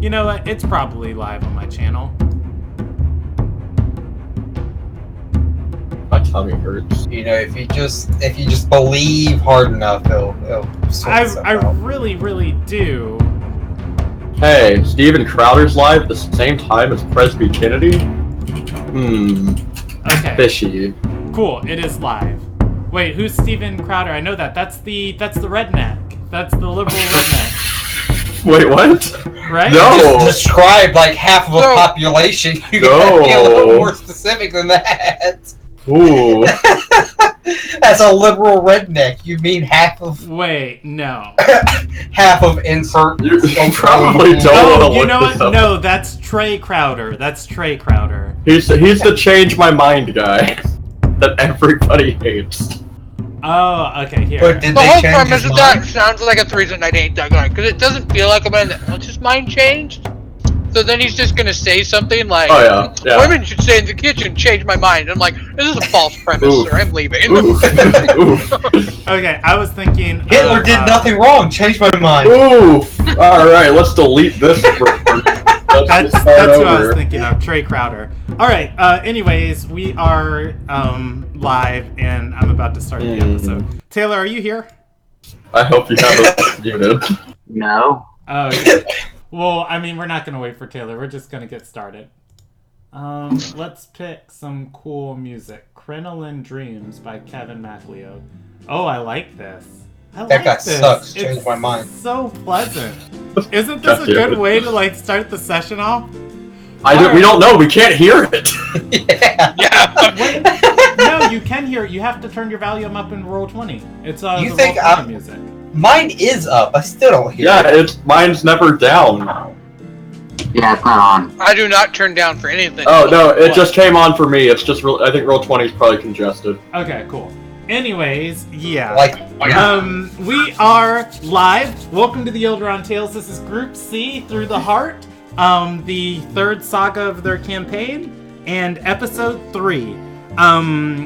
You know what? It's probably live on my channel. My tummy hurts. You know, if you just believe hard enough, it'll sort itself I out. really do. Hey, Steven Crowder's live at the same time as Presby Kennedy? Okay. Fishy. Cool, it is live. Wait, who's Steven Crowder? I know that. That's the redneck. That's the liberal redneck. Wait, what? Right? No! Just describe like half of a population. You gotta be a little more specific than that. Ooh. As a liberal redneck, you mean half of Wait, no. half of insert. You probably don't want to Oh, you look know this what? up. No, that's Trey Crowder. That's Trey Crowder. He's the change my mind guy that everybody hates. Oh, okay, here. But did The they whole change premise his of that mind? sounds like a reason I ain't that guy, because it doesn't feel like a man that wants his mind changed. So then he's just gonna say something like, Oh, yeah. women should stay in the kitchen, change my mind. I'm like, this is a false premise, Oof. sir, I'm leaving. Oof. Oof. Okay, I was thinking... Hitler did nothing wrong. Changed my mind. Oof. Alright, let's delete this. That's what I was thinking of, Trey Crowder. Alright, anyways, we are live, and I'm about to start the episode. Taylor, are you here? I hope you have it muted. No. Oh, okay. Well, I mean, we're not going to wait for Taylor. We're just going to get started. Let's pick some cool music. Crinoline Dreams by Kevin MacLeod. Oh, I like this. That guy sucks. Changed my mind. So pleasant. Isn't this a good way to like start the session off? We don't know. We can't hear it. Yeah. Wait, no, you can hear it. You have to turn your volume up in Roll20. It's You the think Roll20 I'm- music. Mine is up. I still don't hear Yeah, it. mine's never down. Yeah, it's not on. I do not turn down for anything. Oh no, it just came on for me. It's just I think Roll20 is probably congested. Okay, cool. Anyways, yeah. Yeah. We are live. Welcome to the Ilderon Tales. This is Group C Through the Heart, the third saga of their campaign, and episode 3.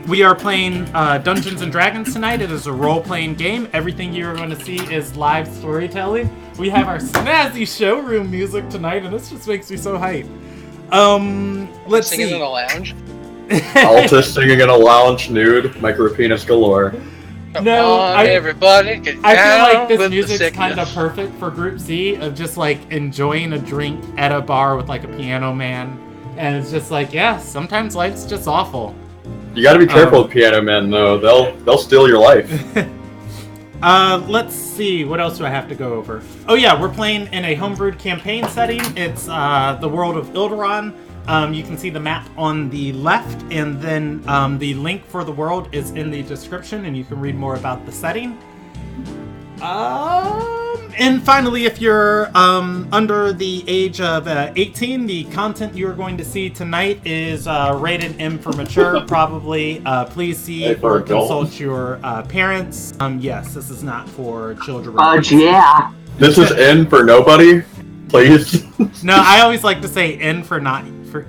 We are playing Dungeons and Dragons tonight. It is a role-playing game. Everything you are going to see is live storytelling. We have our snazzy showroom music tonight, and this just makes me so hyped. Let's Singing see. in a lounge. Altus singing in a lounge nude, micropenis galore. No, Everybody get I down feel like this with the music's kind of sickness. perfect for Group C, of just like enjoying a drink at a bar with like a piano man. And it's just like, yeah, sometimes life's just awful. You gotta be careful with piano men though. They'll steal your life. Let's see, what else do I have to go over? Oh yeah, we're playing in a homebrewed campaign setting. It's the world of Ilderon. You can see the map on the left, and then the link for the world is in the description, and you can read more about the setting. And finally, if you're under the age of 18, the content you're going to see tonight is rated M for mature, probably. Please see or consult your parents. Yes, this is not for children. Yeah. This is N for nobody. Please. No, I always like to say N for not for.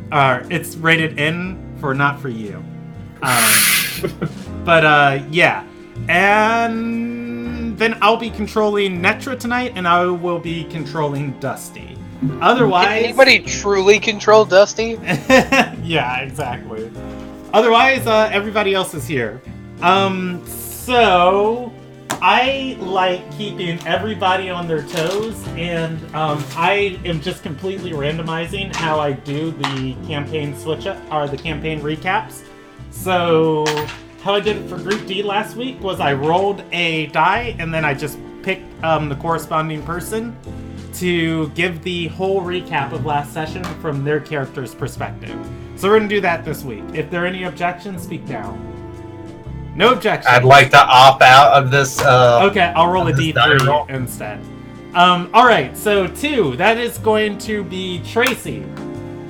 It's rated N for not for you. But yeah, and then I'll be controlling Netra tonight, and I will be controlling Dusty. Otherwise, Can anybody truly control Dusty? yeah, exactly. Otherwise, everybody else is here. So I like keeping everybody on their toes, and I am just completely randomizing how I do the campaign switch up or the campaign recaps. So how I did it for Group D last week was I rolled a die, and then I just picked the corresponding person to give the whole recap of last session from their character's perspective. So we're going to do that this week. If there are any objections, speak now. No objections. I'd like to opt out of this. Okay, I'll roll a this die roll. D3 instead. Alright, so 2, that is going to be Tracy.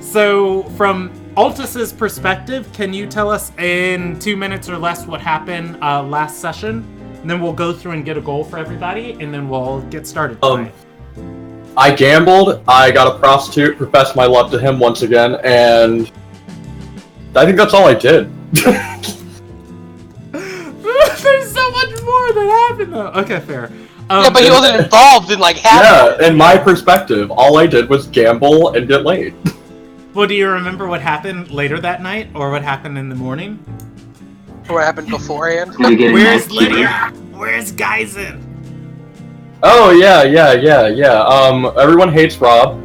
So from Altus's perspective, can you tell us in 2 minutes or less what happened last session? And then we'll go through and get a goal for everybody, and then we'll get started tonight. I gambled, I got a prostitute, professed my love to him once again, and I think that's all I did. There's so much more that happened though. Okay, fair. Yeah, but he wasn't involved in like half. Yeah, in my perspective, all I did was gamble and get laid. Well, do you remember what happened later that night, or what happened in the morning? What happened beforehand? Where's Lydia? Where's Geisen? Oh, yeah. Everyone hates Rob.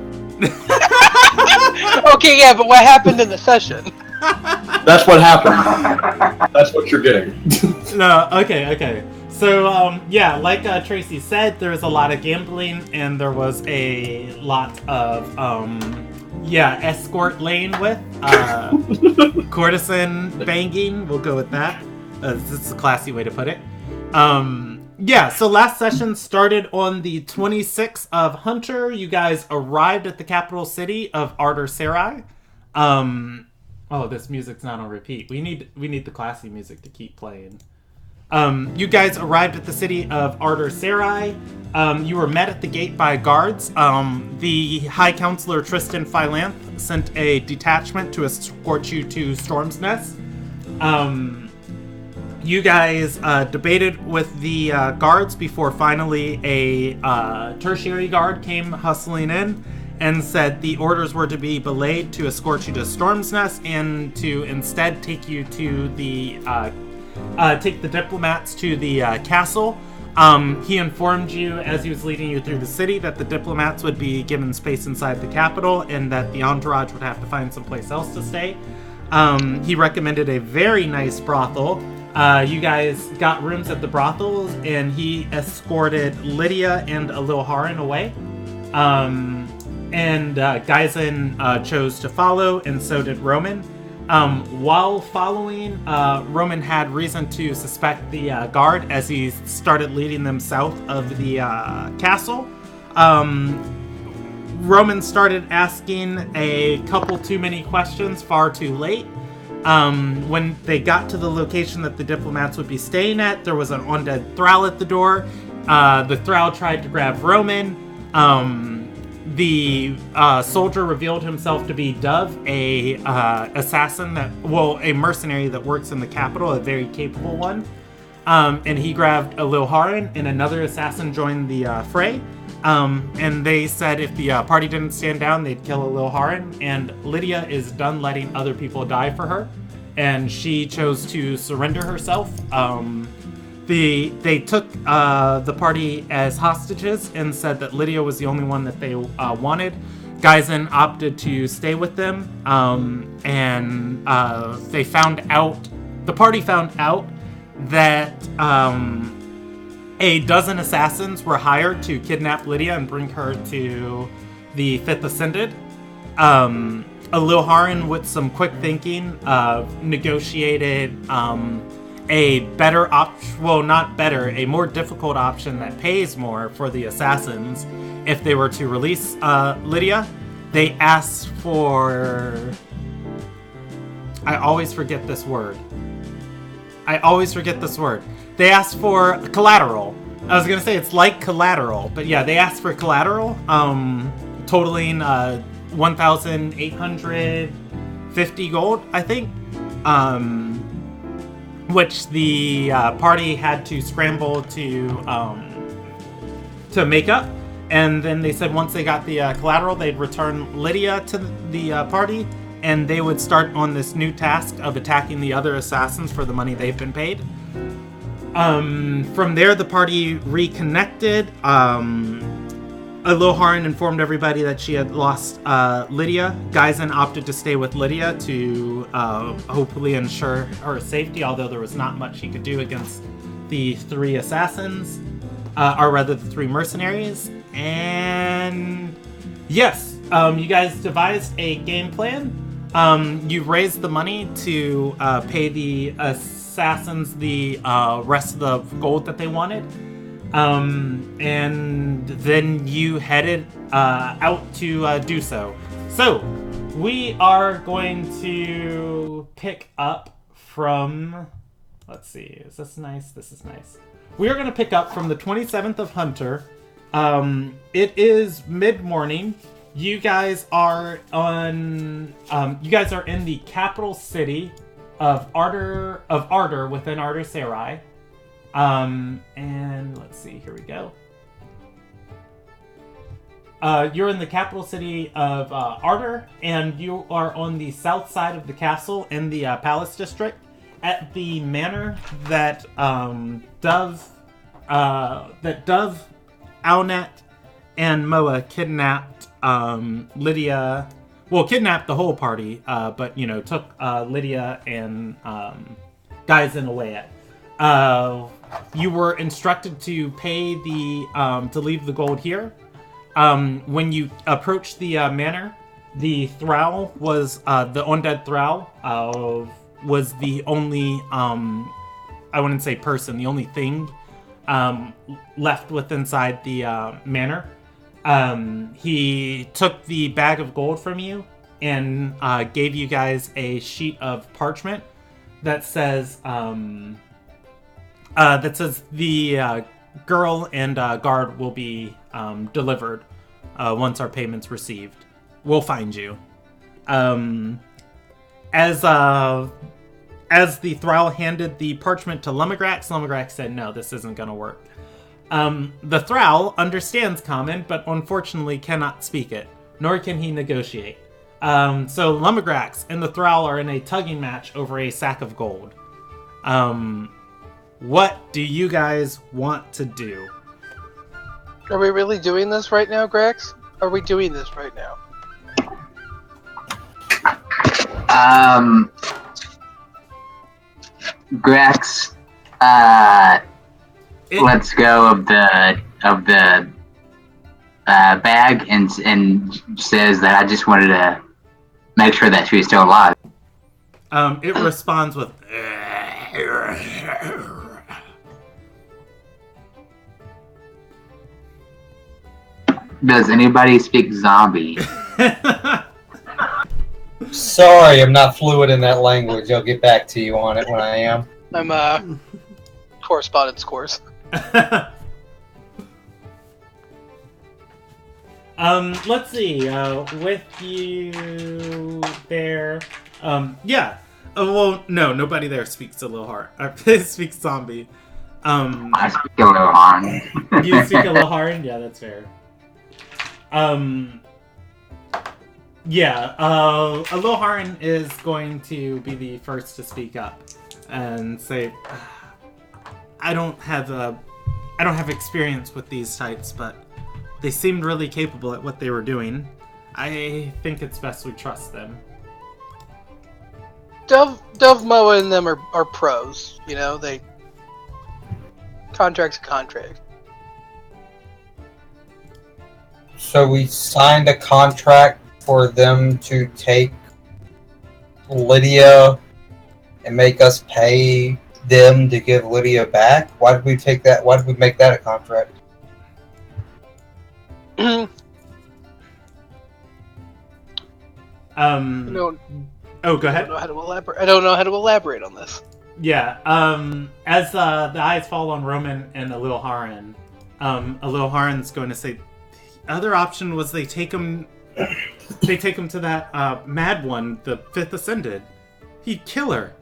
Okay, yeah, but what happened in the session? That's what happened. That's what you're getting. No, okay. So, yeah, like Tracy said, there was a lot of gambling, and there was a lot of, escort laying with, courtesan banging, we'll go with that. This is a classy way to put it. So last session started on the 26th of Hunter. You guys arrived at the capital city of Ardor Serai. Oh, this music's not on repeat. We need the classy music to keep playing. You guys arrived at the city of Ardor Serai. You were met at the gate by guards. The High Counselor Tristan Phylanth sent a detachment to escort you to Storm's Nest. You guys debated with the guards before finally a tertiary guard came hustling in and said the orders were to be belayed to escort you to Storm's Nest and to instead take you to the take the diplomats to the castle. He informed you as he was leading you through the city that the diplomats would be given space inside the capital and that the entourage would have to find someplace else to stay. He recommended a very nice brothel. You guys got rooms at the brothels, and he escorted Lydia and Ilderon away. Geisen chose to follow, and so did Roman. While following, Roman had reason to suspect the guard as he started leading them south of the castle. Roman started asking a couple too many questions far too late. When they got to the location that the diplomats would be staying at, there was an undead thrall at the door. The thrall tried to grab Roman. The soldier revealed himself to be Dove, a mercenary that works in the capital, a very capable one. And he grabbed Ilderon, and another assassin joined the fray. And they said if the party didn't stand down, they'd kill Ilderon. And Lydia is done letting other people die for her, and she chose to surrender herself. They took the party as hostages and said that Lydia was the only one that they wanted. Geisen opted to stay with them, and the party found out that a dozen assassins were hired to kidnap Lydia and bring her to the Fifth Ascended. Ilderon, with some quick thinking, negotiated a better option, a more difficult option that pays more for the assassins if they were to release Lydia. They asked for... I always forget this word. They asked for collateral. I was going to say it's like collateral, but yeah, they asked for collateral, totaling 1,850 gold, I think, which the party had to scramble to make up. And then they said once they got the collateral, they'd return Lydia to the party, and they would start on this new task of attacking the other assassins for the money they've been paid. From there, the party reconnected. Ilderon informed everybody that she had lost Lydia. Geisen opted to stay with Lydia to hopefully ensure her safety, although there was not much he could do against the three assassins, or rather the three mercenaries. And yes, you guys devised a game plan. You raised the money to pay the assassins the rest of the gold that they wanted. And then you headed out to do so. So, we are going to pick up from... Let's see, is this nice? This is nice. We are going to pick up from the 27th of Hunter. It is mid-morning. You guys are in the capital city of Ardor within Ardor Serai. And let's see, here we go. You're in the capital city of Ardor, and you are on the south side of the castle in the Palace District, at the manor that Dove, Ownet, and Moa kidnapped Lydia. Well, kidnapped the whole party, but took Lydia and Guyzen away at. You were instructed to pay to leave the gold here. When you approached the manor, the Thrall was the undead Thrall was the only I wouldn't say person, the only thing left inside the manor. He took the bag of gold from you and gave you guys a sheet of parchment that says the girl and guard will be delivered once our payment's received. We'll find you. As the Thrall handed the parchment to Lumagrax said, "No, this isn't gonna work." The Thrall understands Common, but unfortunately cannot speak it, nor can he negotiate. So Lumagrax and the Thrall are in a tugging match over a sack of gold. What do you guys want to do? Are we really doing this right now, Grex? Are we doing this right now? Grex, let's go of the bag and says that I just wanted to make sure that she's still alive. It responds with. Does anybody speak zombie? Sorry, I'm not fluent in that language. I'll get back to you on it when I am. I'm correspondence course. Let's see. With you there. Yeah. Well, no, nobody there speaks a little hard. Speaks zombie. I speak a little hard. You speak a little hard? Yeah, that's fair. Yeah, Aloharan is going to be the first to speak up and say, I don't have experience with these types, but they seemed really capable at what they were doing. I think it's best we trust them. Dove, Moa, and them are pros. They contract's a contract. So we signed a contract for them to take Lydia and make us pay them to give Lydia back? Why did we take that? Why did we make that a contract? Oh, go ahead. I don't know how to elaborate on this. Yeah. As the eyes fall on Roman and Aloharan, Aloharan's going to say, the other option was they take him to that mad one, the Fifth Ascended. He'd kill her.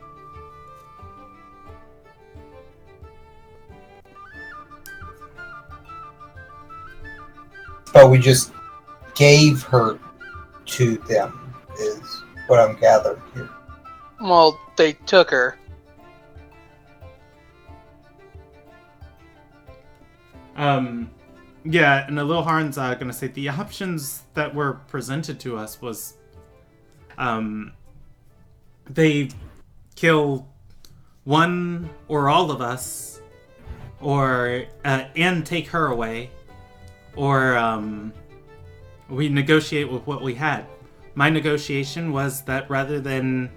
But we just gave her to them, is what I'm gathering here. Well, they took her. Yeah, and Aloharan's gonna say the options that were presented to us was, they kill one or all of us, or and take her away, or we negotiate with what we had. My negotiation was that rather than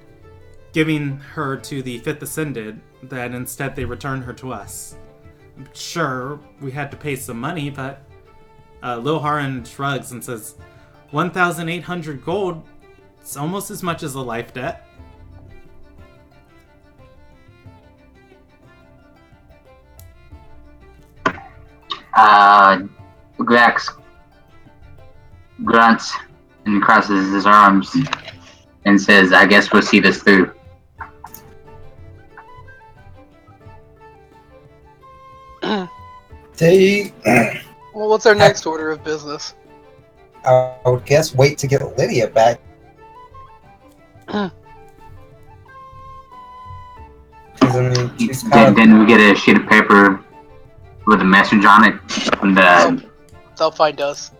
giving her to the Fifth Ascended, that instead they return her to us. Sure, we had to pay some money, but Aloharan shrugs and says, 1,800 gold, it's almost as much as a life debt. Grex grunts and crosses his arms and says, I guess we'll see this through. Well, what's our next order of business? I would guess wait to get Lydia back. 'Cause, I mean, she's kind of... Then we get a sheet of paper with a message on it from the. They'll find us.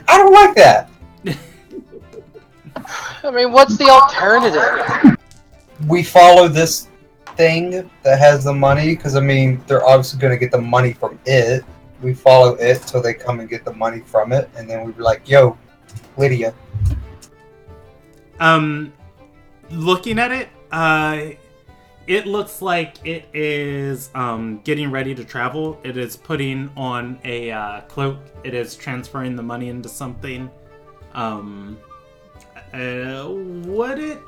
I don't like that. I mean, what's the alternative? We follow this thing that has the money, because, I mean, they're obviously going to get the money from it. We follow it till they come and get the money from it, and then we'd be like, yo, Lydia. Looking at it, it looks like it is getting ready to travel. It is putting on a cloak. It is transferring the money into something. Would it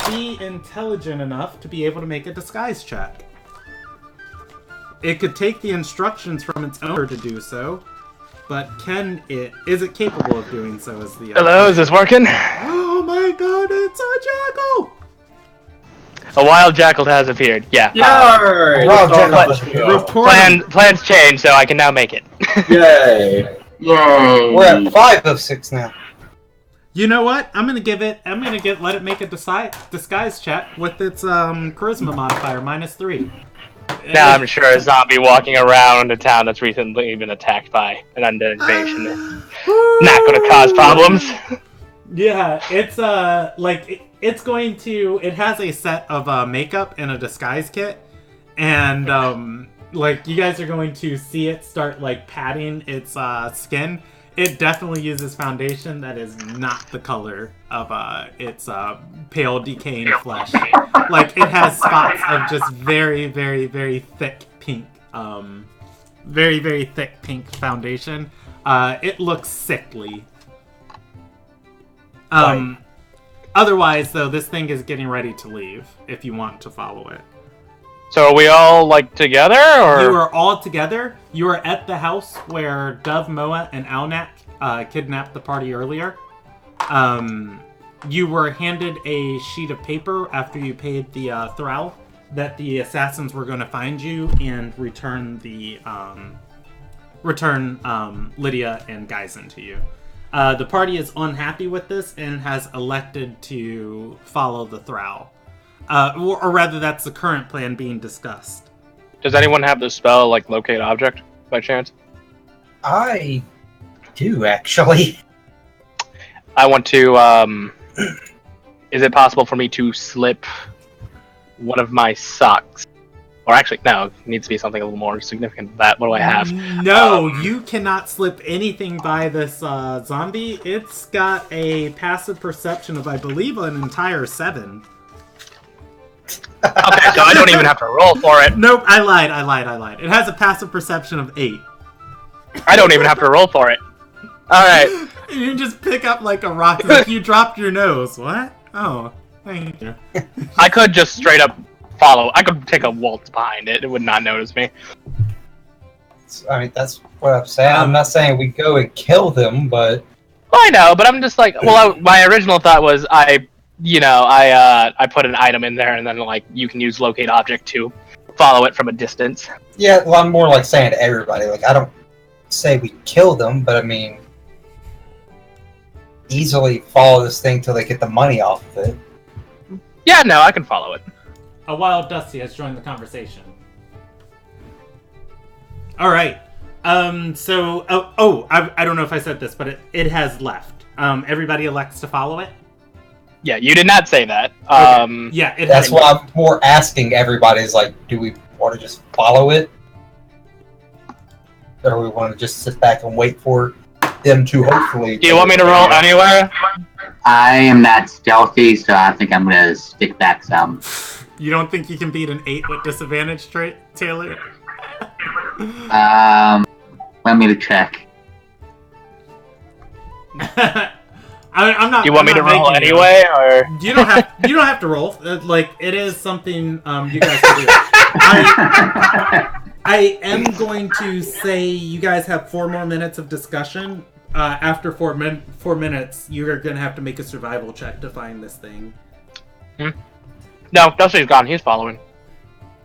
be intelligent enough to be able to make a disguise check? It could take the instructions from its owner to do so, but is it capable of doing so? As the Hello, is this working? Oh my god, it's a jackal! A wild jackal has appeared. Yeah. Plans changed, so I can now make it. Yay! Yay! We're at 5 of 6 now. You know what? let it make a disguise check with its charisma modifier -3. Now I'm sure a zombie walking around a town that's recently been attacked by an undead invasion is not going to cause problems. Yeah, it's it's going to. It has a set of makeup and a disguise kit, and you guys are going to see it start patting its skin. It definitely uses foundation that is not the color of its pale, decaying flesh. It has spots of just very, very, very thick pink, very, very thick pink foundation. It looks sickly. Otherwise, though, this thing is getting ready to leave. If you want to follow it. So are we all together, or you are all together? You are at the house where Dove, Moa, and Alnak kidnapped the party earlier. You were handed a sheet of paper after you paid the thrall that the assassins were going to find you and return Lydia and Geisen to you. The party is unhappy with this and has elected to follow the thrall. Or rather, that's the current plan being discussed. Does anyone have the spell, locate object, by chance? I do, actually. I want to, is it possible for me to slip one of my socks? Or actually, no, it needs to be something a little more significant than that. What do I have? No, you cannot slip anything by this zombie. It's got a passive perception of, I believe, an entire 7. Okay, so I don't even have to roll for it. Nope, I lied. It has a passive perception of 8. I don't even have to roll for it. Alright. You just pick up a rock as if you dropped your nose. What? Oh, thank you. I could just straight up follow. I could take a waltz behind it. It would not notice me. I mean, that's what I'm saying. I'm not saying we go and kill them, but... Well, I know, but I'm just my original thought was I put an item in there and then you can use locate object to follow it from a distance. Yeah, well, I'm more saying to everybody, I don't say we kill them, but I mean, easily follow this thing till they get the money off of it. Yeah, no, I can follow it. A Wild Dusty has joined the conversation. All right. I don't know if I said this, but it has left. Everybody elects to follow it. Yeah, you did not say that. Okay. Yeah, that's why I'm more asking everybody is do we want to just follow it? Or we want to just sit back and wait for them to hopefully... Do you want me to roll anywhere? I am not stealthy, so I think I'm going to stick back some. You don't think you can beat an 8 with disadvantage, Taylor? Let me check. I'm not. Do you want me to roll anyway, or you don't have to roll. It is something you guys can do. I am going to say you guys have 4 more minutes of discussion. After 4 minutes, you are going to have to make a survival check to find this thing. No, Dusty's gone. He's following.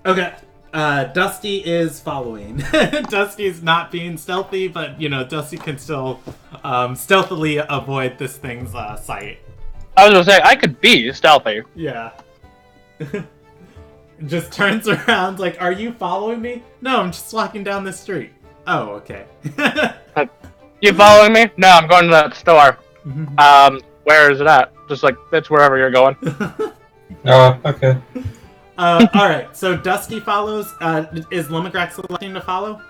Okay. Dusty is following. Dusty's not being stealthy, but Dusty can still stealthily avoid this thing's sight. I was gonna say I could be stealthy. Yeah. Just turns around like, "Are you following me?" "No, I'm just walking down the street." "Oh, okay." You following me? No, I'm going to that store. Where is it at? Just like it's wherever you're going. Oh, okay. Alright, so Dusty follows. Is Limigrak selecting to follow?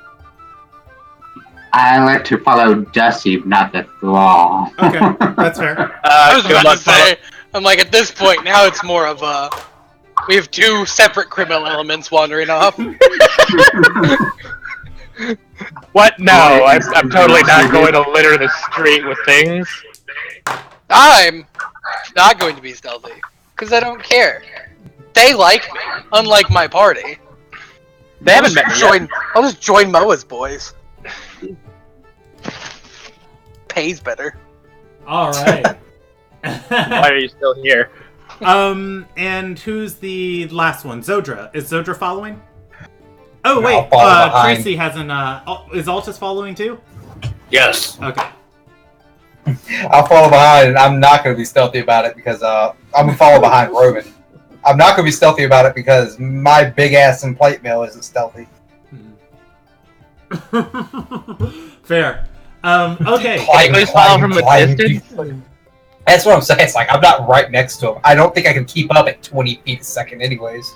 I like to follow Dusty, not the thrall. Okay, that's fair. I was Good about luck, to say, I'm like, at this point, now it's more of a... We have two separate criminal elements wandering off. What? No, I'm totally not going to litter the street with things. I'm not going to be stealthy, because I don't care. They like me, unlike my party. They haven't met me yet. I'll just join Moa's boys. Pays better. Alright. Why are you still here? And who's the last one? Zodra. Is Zodra following? Oh, wait. I'll follow behind. Tracy hasn't, is Altus following too? Yes. Okay. I'll follow behind, and I'm not going to be stealthy about it because I'm going to follow behind Roman. I'm not going to be stealthy about it because my big ass and plate mail isn't stealthy. Fair. Okay. Please follow from a distance. That's what I'm saying. It's like I'm not right next to him. I don't think I can keep up at 20 feet a second, anyways.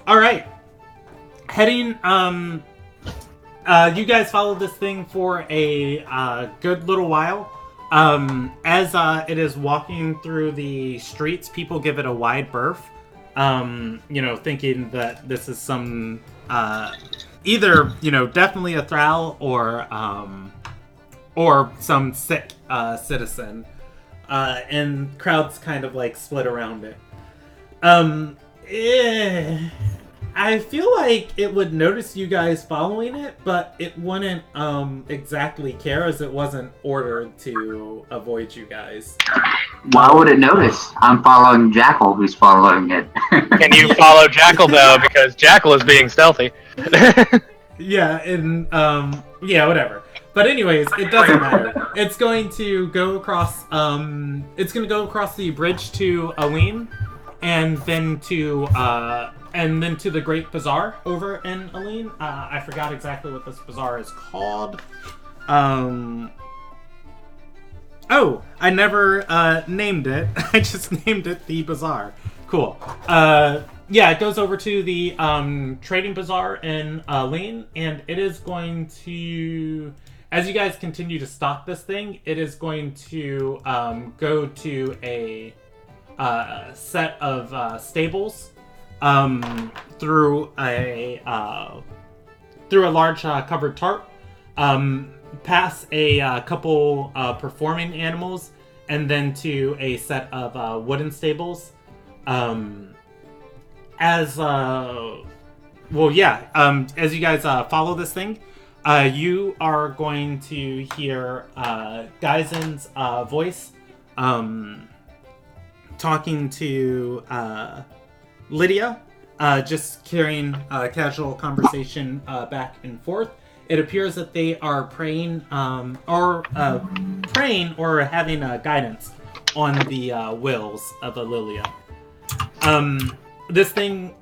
All right. Heading. You guys follow this thing for a good little while. As it is walking through the streets, people give it a wide berth. Thinking that this is some either definitely a thrall or some sick citizen, and crowds kind of like split around it. I feel like it would notice you guys following it, but it wouldn't exactly care as it wasn't ordered to avoid you guys. Why would it notice? I'm following Jackal, who's following it. Can you follow Jackal though? Because Jackal is being stealthy. Yeah, and whatever. But anyways, it doesn't matter. It's going to go across. It's going to go across the bridge to Aline, and then to the Great Bazaar over in Aline. I forgot exactly what this bazaar is called. Oh, I never named it. I just named it the bazaar. Cool. Yeah, it goes over to the trading bazaar in Aline, and it is going to, as you guys continue to stock this thing, it is going to go to a set of stables through a large covered tarp, past a couple performing animals, and then to a set of wooden stables. As you guys follow this thing, you are going to hear Gaizen's voice talking to Lydia, just carrying a casual conversation back and forth. It appears that they are praying or having guidance on the wills of Alilia. This thing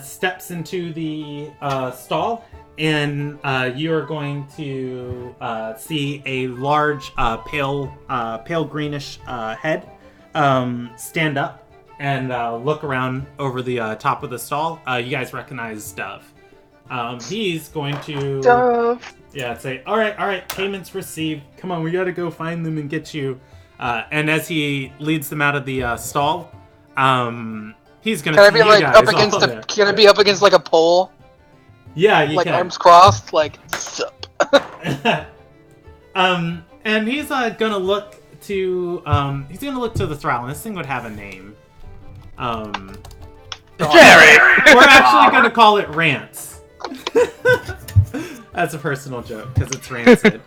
steps into the stall, and you are going to see a large pale greenish head stand up and look around over the top of the stall. You guys recognize Dove. He's going to say, all right, payments received. Come on, we gotta go find them and get you. And as he leads them out of the stall, he's gonna. Can I be Can I be up against like a pole? Yeah, you like can. arms crossed, like sup. And he's gonna look to the thrall, and this thing would have a name. Jerry! We're actually gonna call it Rance. That's a personal joke because it's rancid.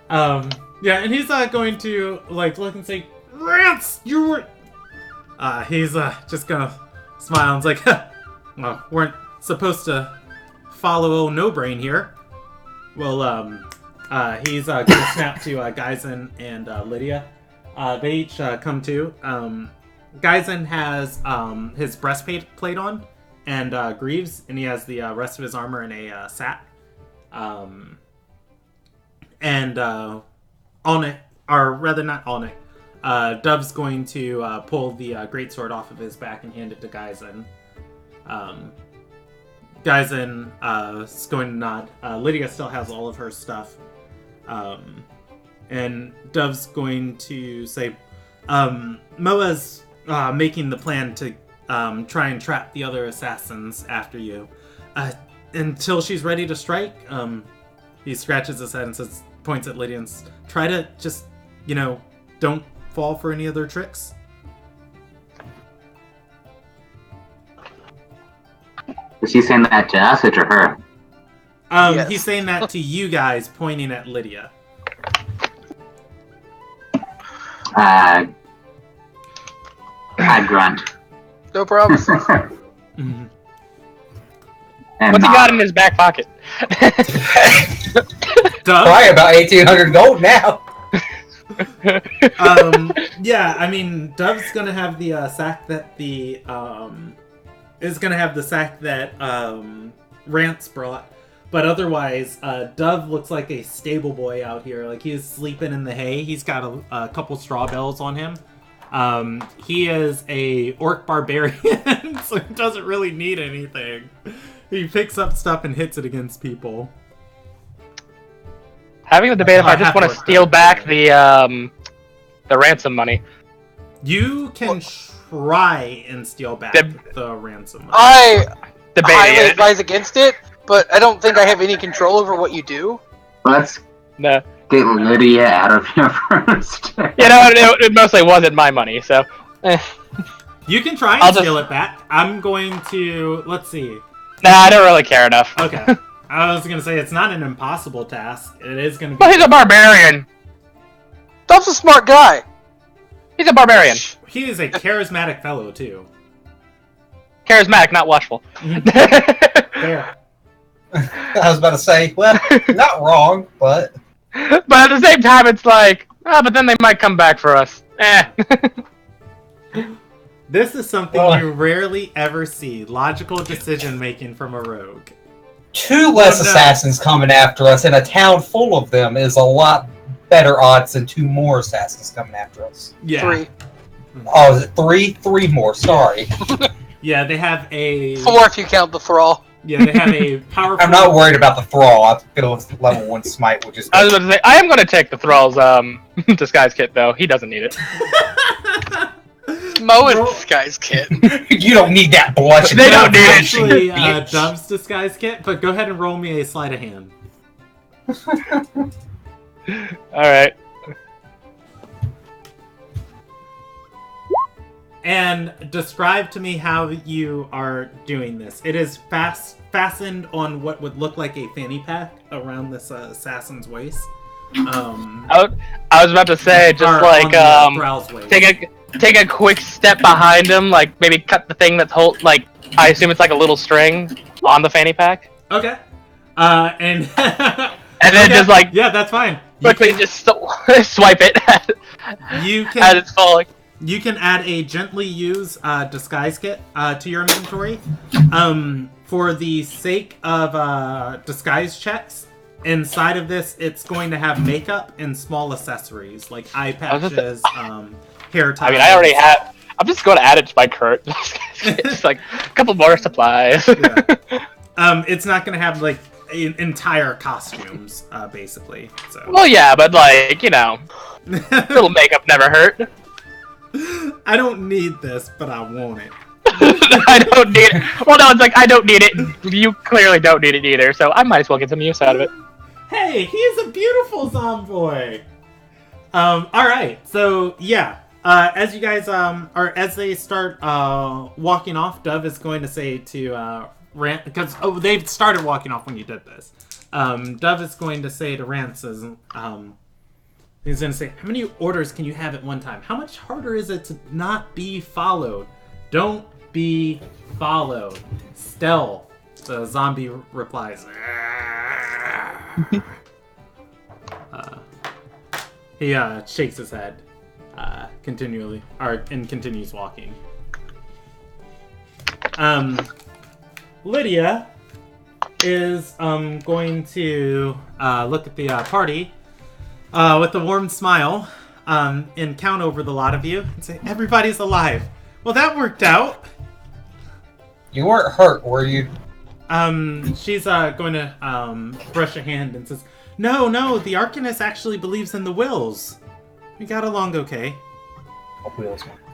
Yeah, and he's going to like look and say, "Rance, you were." He's just gonna smile and's like, well, weren't supposed to follow old No Brain here. Well, he's gonna snap to Geisen and Lydia. They each come to. Geisen has his breastplate on, and Greaves, and he has the rest of his armor in a sack. And Alnick, or rather not Alnick, Dove's going to pull the greatsword off of his back and hand it to Geisen. Geisen is going to nod. Lydia still has all of her stuff. And Dove's going to say, Moa's making the plan to try and trap the other assassins after you. Until she's ready to strike, he scratches his head and says, points at Lydia and says, try to just, don't fall for any other tricks. Is he saying that to us or to her? Yes. He's saying that to you guys, pointing at Lydia. I grunt. No problem. Mm-hmm. And What's he got in his back pocket? Dove? Probably about 1,800 gold now. Yeah, I mean, Dove's gonna have the sack that is gonna have the sack that Rance brought, but otherwise, Dove looks like a stable boy out here. Like, he's sleeping in the hay. He's got a couple straw bales on him. He is a orc barbarian, so he doesn't really need anything. He picks up stuff and hits it against people. Having a debate if I just want to steal back the ransom money. You can try and steal back the ransom. I Debating highly it. advise against it, but I don't think I have any control over what you do. let's No. get Lydia out of here first. It mostly wasn't my money, so. You can try and steal it back. I'm going to... Let's see. Nah, I don't really care enough. Okay. I was going to say, it's not an impossible task. It is going to be... Well, he's a barbarian. Dove's a smart guy. He's a barbarian. He is a charismatic fellow, too. Charismatic, not watchful. There. I was about to say, well, not wrong, but But at the same time, it's like, but then they might come back for us. This is something Well, you rarely ever see. Logical decision-making from a rogue. 2 less Oh, no. assassins coming after us in a town full of them is a lot better odds than 2 more assassins coming after us. Yeah. 3. Oh, is it 3? 3 more, sorry. Yeah, they have a... 4 if you count the thrall. Yeah, they have a powerful... I'm not worried about the thrall. I feel level 1 smite, which is... I was about to say, I am going to take the Thrall's disguise kit, though. He doesn't need it. Mo is this guy's kid. You don't need that blush. They don't need it. Actually, Bitch. Dove's disguise kit, but go ahead and roll me a sleight of hand. Alright. And describe to me how you are doing this. It is fastened on what would look like a fanny pack around this assassin's waist. I was about to say, just or like, on the Thrall's waist. take a quick step behind him, like, maybe cut the thing that's like, I assume it's like a little string on the fanny pack. Okay. And... And then just like, Yeah, that's fine. quickly just swipe it You as can... it's falling. You can add a gently use disguise kit to your inventory. For the sake of disguise checks, inside of this, it's going to have makeup and small accessories like eye patches, hair ties. I mean, I already have. I'm just going to add it to my cart. Just like a couple more supplies. Yeah. It's not going to have like entire costumes, basically. So. Well, yeah, but like, little makeup never hurt. I don't need this, but I want it. I don't need it. Well, no, it's like, I don't need it. You clearly don't need it either, so I might as well get some use out of it. Hey, he's a beautiful zomboy! Alright, so, yeah. As you guys, or as they start, walking off, Dove is going to say to, Rance, because, they've started walking off when you did this. Dove is going to say to Rance, he's going to say, how many orders can you have at one time? How much harder is it to not be followed? Don't be followed. Stealth. The zombie replies. He shakes his head continually, and continues walking. Lydia is going to look at the party with a warm smile and count over the lot of you and say, "Everybody's alive." Well, that worked out. You weren't hurt, were you? She's going to brush a hand and says, No, the Arcanist actually believes in the wills. We got along okay.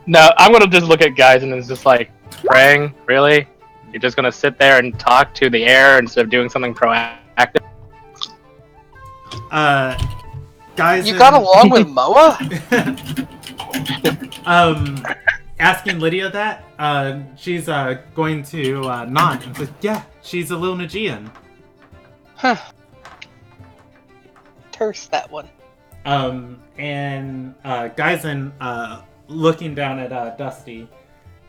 No, I'm gonna just look at guys and it's just like, praying? Really? You're just gonna sit there and talk to the air instead of doing something proactive? Guys, You got along with Moa? asking Lydia that, she's going to nod and say, yeah, she's a Lilnagian. Huh. Terse, that one. And Geisen, looking down at Dusty,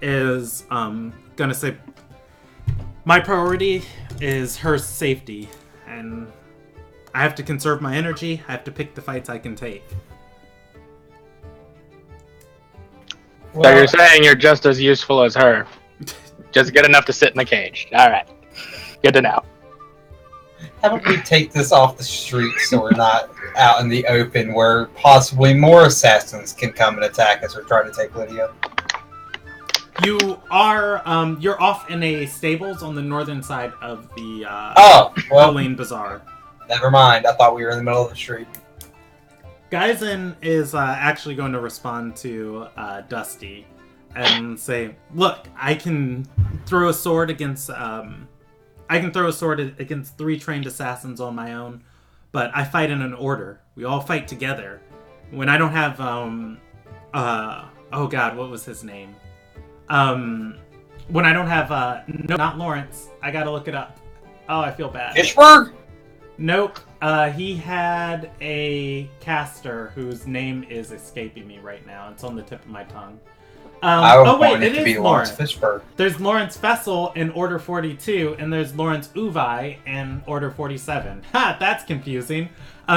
is gonna say, my priority is her safety, and I have to conserve my energy. I have to pick the fights I can take. So you're saying you're just as useful as her. Just good enough to sit in the cage. Alright. Good to know. How about we take this off the street so we're not out in the open where possibly more assassins can come and attack us or try to take Lydia? You are, you're off in a stables on the northern side of the, Halloween Bazaar. Never mind. I thought we were in the middle of the street. Geisen is actually going to respond to Dusty and say, look, I can throw a sword against, against 3 trained assassins on my own, but I fight in an order. We all fight together. When I don't have, oh god, what was his name? When I don't have, no, not Lawrence. I gotta look it up. Oh, I feel bad. Fishberg? Nope. He had a caster whose name is escaping me right now. It's on the tip of my tongue. It is Lawrence Fishberg. There's Lawrence Fessel in Order 42, and there's Lawrence Uvi in Order 47. Ha! That's confusing.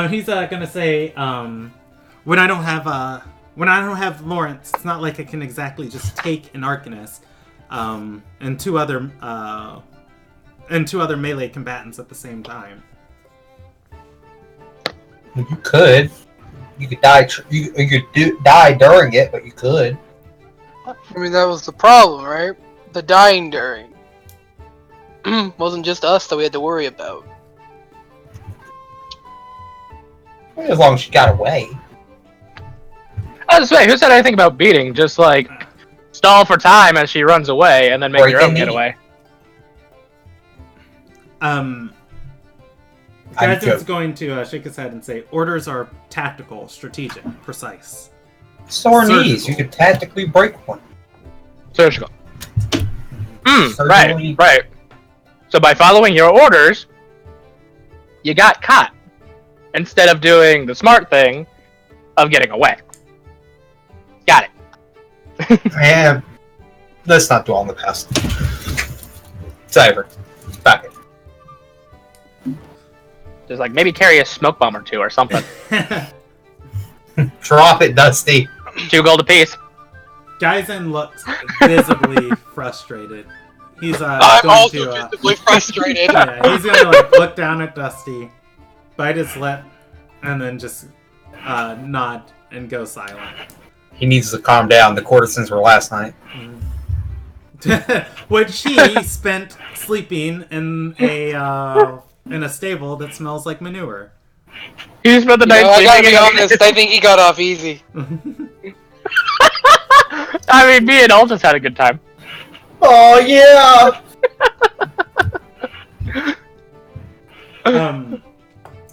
He's gonna say, when I don't have Lawrence, it's not like I can exactly just take an Arcanist, and two other melee combatants at the same time. You could. You could die. You could die during it, but you could. I mean, that was the problem, right? The dying during. Wasn't just us that we had to worry about. As long as she got away. I was saying, who said anything about beating? Just like stall for time as she runs away, and then make your own getaway. Geisen's going to shake his head and say, orders are tactical, strategic, precise. So are knees. You could tactically break one. Surgical. Right. So by following your orders, you got caught. Instead of doing the smart thing of getting away. Got it. And let's not dwell on the past. It's over. Back it. Just like maybe carry a smoke bomb or two or something. Drop it, Dusty. 2 gold apiece. Geisen looks visibly frustrated. He's I'm going also to visibly frustrated. yeah, he's gonna look down at Dusty, bite his lip, and then just nod and go silent. He needs to calm down. The courtesans were last night. Which he spent sleeping in a stable that smells like manure. You spent the night I gotta sleeping be honest, I think he got off easy. I mean, me and Ol just had a good time. Oh yeah.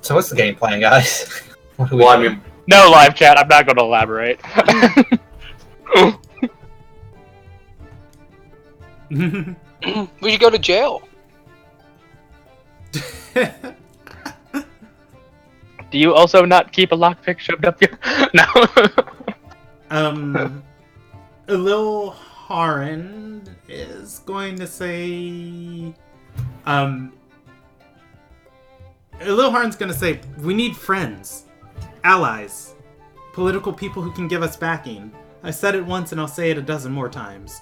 So what's the game plan, guys? What do we do? No live chat. I'm not going to elaborate. We should go to jail. Do you also not keep a lockpick shoved up your? No. A little Haran is going to say, Lil Haran's going to say, we need friends, allies, political people who can give us backing. I said it once and I'll say it a dozen more times.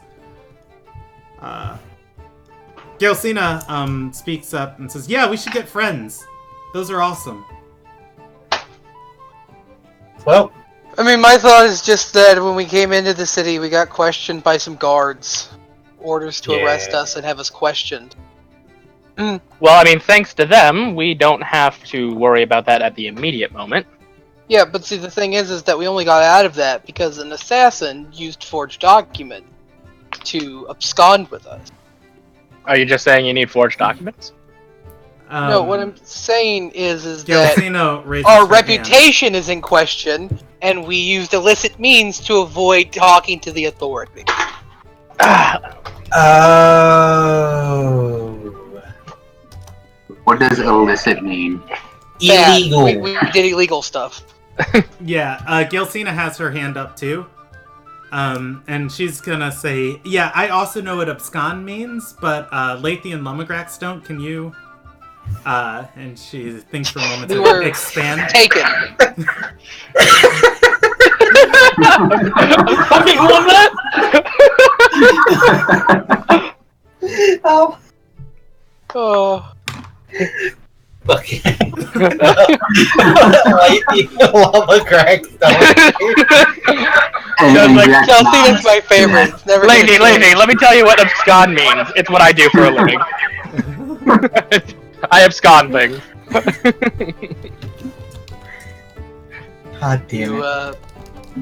Gelsina speaks up and says, yeah, we should get friends. Those are awesome. Well, I mean, my thought is just that when we came into the city, we got questioned by some guards. Orders to arrest us and have us questioned. Well, I mean, thanks to them, we don't have to worry about that at the immediate moment. Yeah, but see, the thing is that we only got out of that because an assassin used forged documents to abscond with us. Are you just saying you need forged documents? No, what I'm saying is Gelsina that raises our her reputation is in question, and we used illicit means to avoid talking to the authority. oh. What does illicit mean? Bad. Illegal. We did illegal stuff. Yeah, Gelsina has her hand up too. And she's gonna say, yeah, I also know what abscond means, but Lathe and Lumagrax don't. Can you? And she thinks for a moment We to were expand. taken. Fucking love that! Oh. Oh. Okay. Lava crack stuff. Chelsea's my favorite. It's never gonna Lady, change. let me tell you what abscond means. It's what I do for a living. I abscond things. God damn You, it.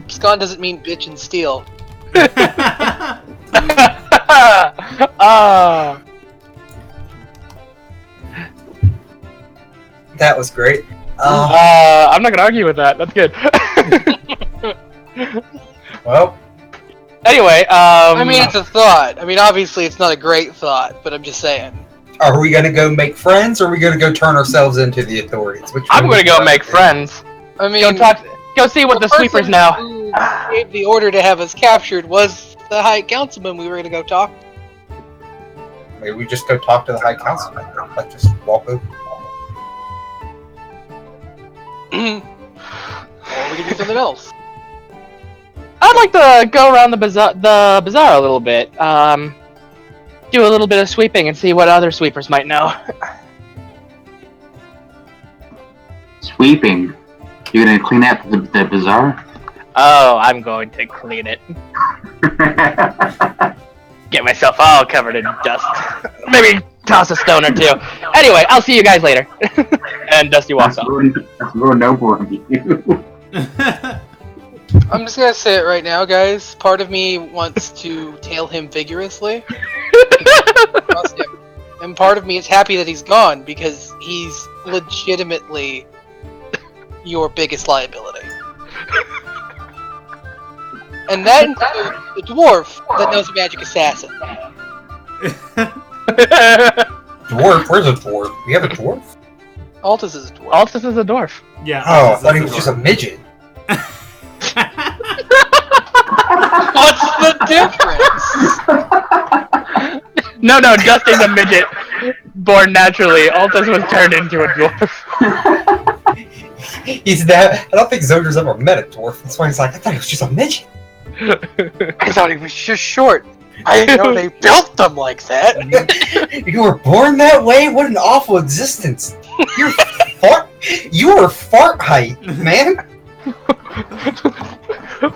abscond doesn't mean bitch and steal. That was great. I'm not gonna argue with that. That's good. Well, Anyway, I mean, it's a thought. I mean, obviously, it's not a great thought, but I'm just saying. are we gonna go make friends, or are we gonna go turn ourselves into the authorities? Which I'm one gonna would go you make rather friends. I mean, Go see what the sweepers person know. who gave the order to have us captured was the High Councilman we were gonna go talk. do? Maybe we just go talk to the High Councilman. Like, just walk over. Or we can do something else. I'd like to go around the bazaar a little bit. Do a little bit of sweeping and see what other sweepers might know. Sweeping. You're gonna clean up the bazaar? Oh, I'm going to clean it. Get myself all covered in dust. Maybe toss a stone or two. Anyway, I'll see you guys later. And Dusty walks off. That's real noble of you. I'm just gonna say it right now, guys. Part of me wants to tail him vigorously. Trust him. And part of me is happy that he's gone because he's legitimately your biggest liability. And that includes the dwarf that knows a magic assassin. Dwarf? Where's a dwarf? We have a dwarf? Altus is a dwarf. Altus is a dwarf. Yeah. Oh, I Altus thought he is was a just a dwarf. midget. What's the difference? No, Dusty's a midget. Born naturally. Altus was turned into a dwarf. He's that. I don't think Zoder's ever met a dwarf. That's why he's like, I thought he was just a midget. I thought he was just short. I didn't know they built them like that. You were born that way? What an awful existence. You're fart. You were fart height, man.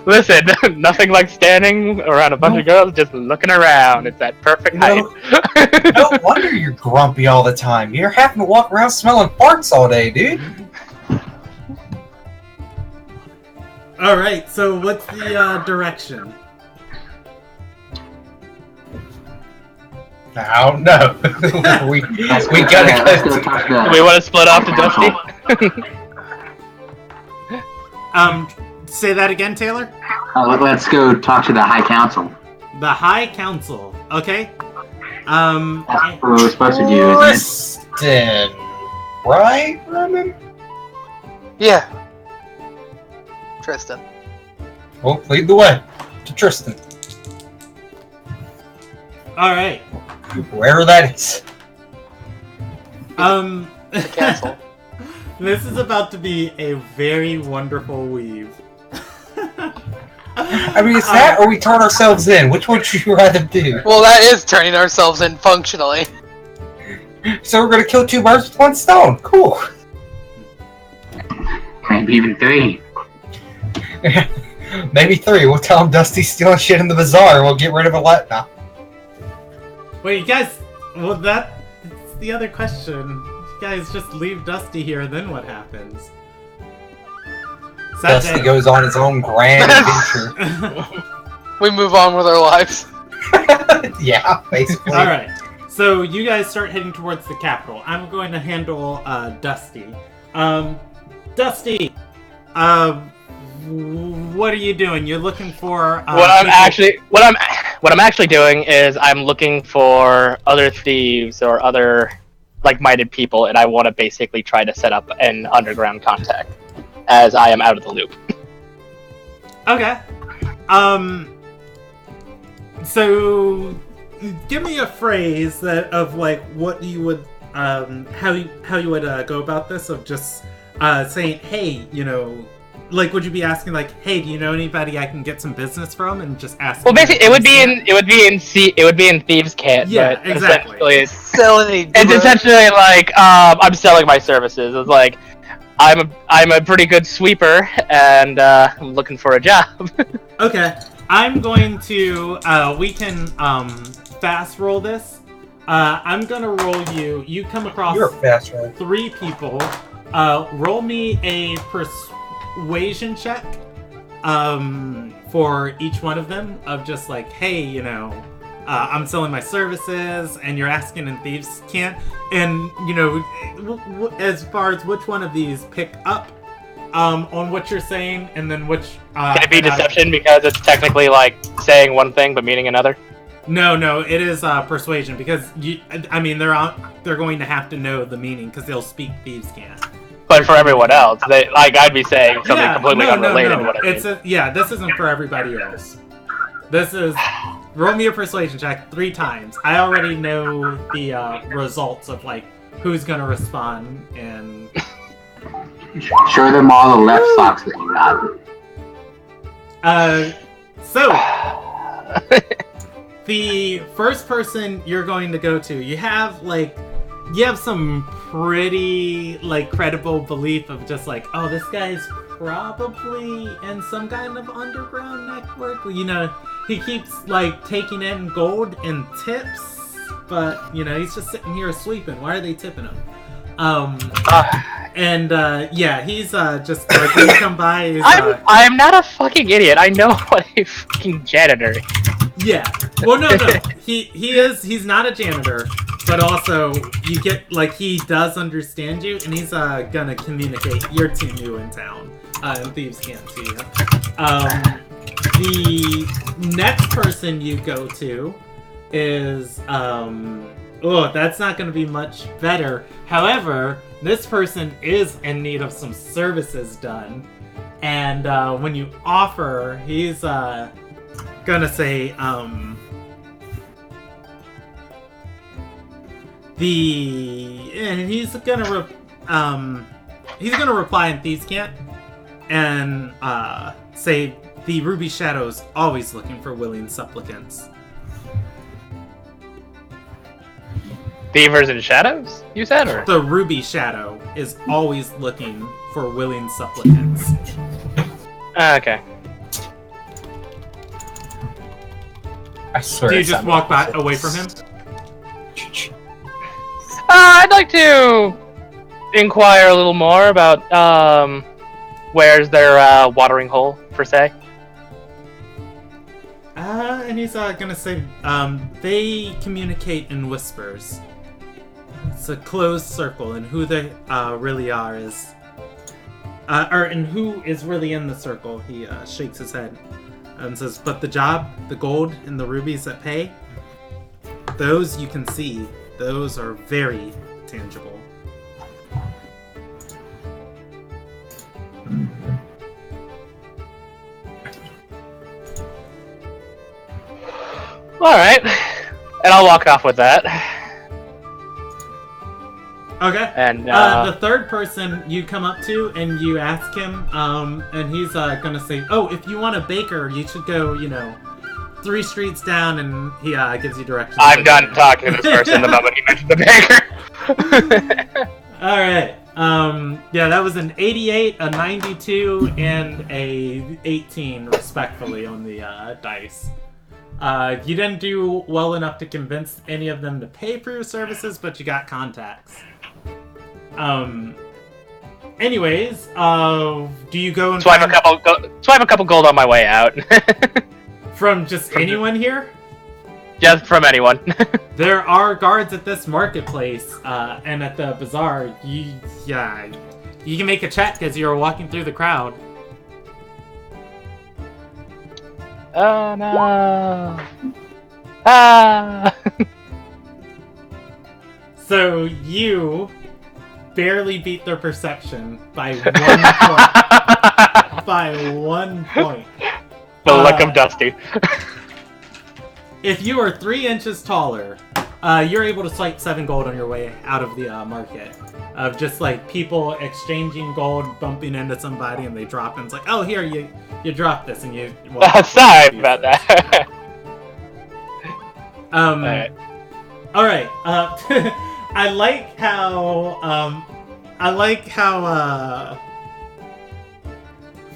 Listen, nothing like standing around a bunch of girls just looking around. It's that perfect height. No wonder you're grumpy all the time. You're having to walk around smelling farts all day, dude. All right. So what's the direction? I don't know. we Let's gotta go go. talk Do to we want to split off to Dusty? Say that again, Taylor. let's go talk to the High Council. The High Council. Okay. That's what we're supposed to do, isn't Tristan, right, Roman? Yeah. Tristan. Well, lead the way to Tristan. All right. Wherever that is. The castle. This is about to be a very wonderful weave. I mean, it's that or we turn ourselves in. Which one would you rather do? Well, that is turning ourselves in functionally. So we're gonna kill 2 birds with 1 stone. Cool. Maybe even 3. Maybe 3. We'll tell him Dusty's stealing shit in the bazaar and we'll get rid of a let now. Wait, you guys. Well, that's the other question. You guys just leave Dusty here, then what happens? Dusty goes on his own grand adventure. We move on with our lives. Yeah, basically. All right. So you guys start heading towards the capital. I'm going to handle Dusty. Dusty, what are you doing? You're looking for what I'm actually doing is I'm looking for other thieves or other like-minded people, and I want to basically try to set up an underground contact, as I am out of the loop. Okay. So give me a phrase that of like what you would how you would go about this, of just saying, hey, you know, like, would you be asking like, hey, do you know anybody I can get some business from, and just ask? Well, basically, it would be in thieves' camp. Yeah, but exactly. Essentially, it's essentially like I'm selling my services. It's like I'm a pretty good sweeper, and I'm looking for a job. Okay, I'm going to we can fast roll this. I'm gonna roll you. You come across You're a fast roll. 3 people. Roll me a persuasion check for each one of them, of just like, hey, you know, I'm selling my services, and you're asking in thieves' camp, and you know, as far as which one of these pick up on what you're saying, and then which Can it be deception because it's technically like saying one thing but meaning another? No, it is persuasion, because I mean, they're going to have to know the meaning because they'll speak thieves' camp. But for everyone else, I'd be saying something completely unrelated to what I mean. This isn't for everybody else. This is roll me a persuasion check 3 times. I already know the results of like who's gonna respond, and Show them all the left socks that you got. So the first person you're going to go to, you have some pretty like credible belief of just like, oh, this guy's probably in some kind of underground network. You know, he keeps like taking in gold and tips, but you know, he's just sitting here sweeping. Why are they tipping him? He's just like, when you come by, he's, I'm not a fucking idiot. I know what a fucking janitor is. Yeah. Well, no. He's not a janitor, but also you get like, he does understand you, and he's gonna communicate. You're too new in town, and thieves can't see you. The next person you go to is that's not gonna be much better. However, this person is in need of some services done, and when you offer, he's gonna say he's gonna reply in thieves' camp and say the Ruby Shadow's always looking for willing supplicants. Thievers and shadows, you said, or? The Ruby Shadow is always looking for willing supplicants. Okay. I swear. Do you just walk back away from him? I'd like to inquire a little more about where's their watering hole, per se. And he's gonna say, they communicate in whispers. It's a closed circle, and who they really are is, and who is really in the circle. He shakes his head and says, but the job, the gold, and the rubies that pay, those you can see. Those are very tangible. Alright. And I'll walk off with that. Okay. And the third person you come up to and you ask him, and he's gonna say, "Oh, if you want a baker, you should go, 3 streets down," and he gives you directions. I'm done talking to this person the moment he mentioned the baker. All right. Yeah, that was an 88, a 92, and a 18, respectfully, on the dice. You didn't do well enough to convince any of them to pay for your services, but you got contacts. Anyways, do you go and Swipe a couple gold on my way out. from just anyone here? Just from anyone. There are guards at this marketplace, and at the bazaar. You can make a check as you're walking through the crowd. Oh no! Ah! So you barely beat their perception by 1 point. By 1 point. The look of Dusty. If you are 3 inches taller, you're able to swipe 7 gold on your way out of the market. Of just like people exchanging gold, bumping into somebody, and they drop it. And it's like, oh, here, you drop this, and you. Sorry about that. Alright. Alright. I like how.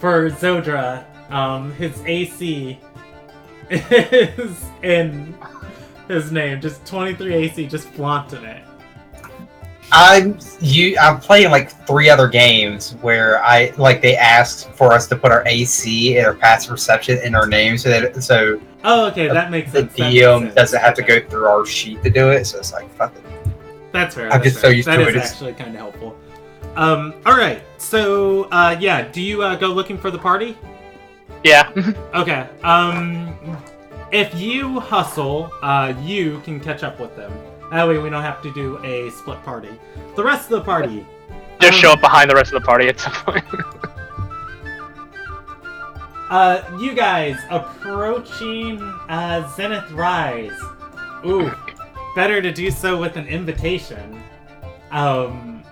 For Zodra, his AC is in his name. Just 23 AC, just flaunting it. I'm playing like 3 other games where they asked for us to put our AC and our passive perception in our name, so Oh, okay, that makes the sense. That DM makes sense. doesn't have to go through our sheet to do it. So it's like, fuck it. That's fair. I'm that's just so fair. used That to is it, it's- actually kind of helpful. Alright, so, yeah, do you go looking for the party? Yeah. Okay, if you hustle, you can catch up with them. That way we don't have to do a split party. The rest of the party... Just show up behind the rest of the party at some point. You guys approaching Zenith Rise. Ooh, better to do so with an invitation. I'm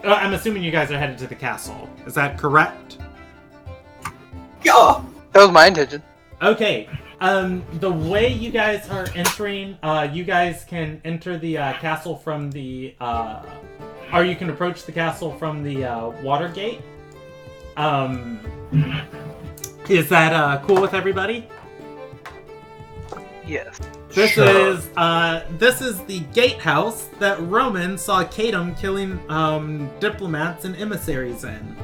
assuming you guys are headed to the castle. Is that correct? Yeah. That was my intention. Okay. The way you guys are entering, you guys can enter the castle from the, or you can approach the castle from the water gate. Is that cool with everybody? Yes. This is the gatehouse that Roman saw Kadum killing diplomats and emissaries in.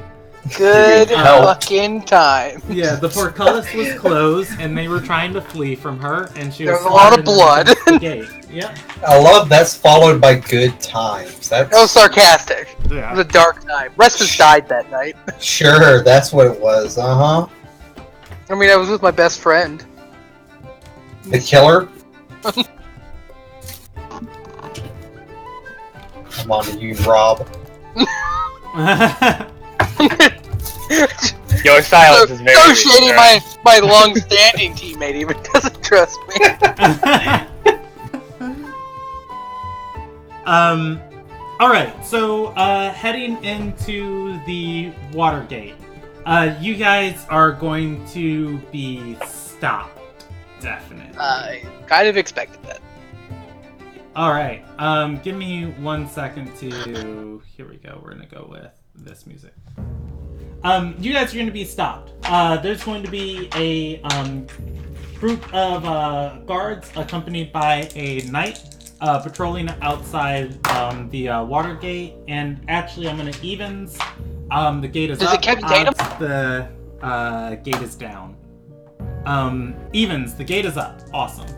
Good Help. fucking time. Yeah, the portcullis was closed, and they were trying to flee from her, and she was. There was a lot of slaughtered blood. against the gate. Yep. I love that's followed by good times. That was sarcastic. It Yeah. was a dark time. Restus died that night. Sure, that's what it was. Uh huh. I mean, I was with my best friend. The killer. Come on to you, Rob. Your silence is very... So shady, my long-standing teammate even doesn't trust me. Alright, so, heading into the water gate. You guys are going to be stopped. Definitely. I kind of expected that. Alright, give me 1 second to... Here we go, we're gonna go with this music. You guys are gonna be stopped. There's going to be a, group of, guards accompanied by a knight, patrolling outside, the, water gate, and actually I'm gonna evens. The gate is Does up. it Captain Tatum? The, gate is down. Evens, the gate is up. Awesome.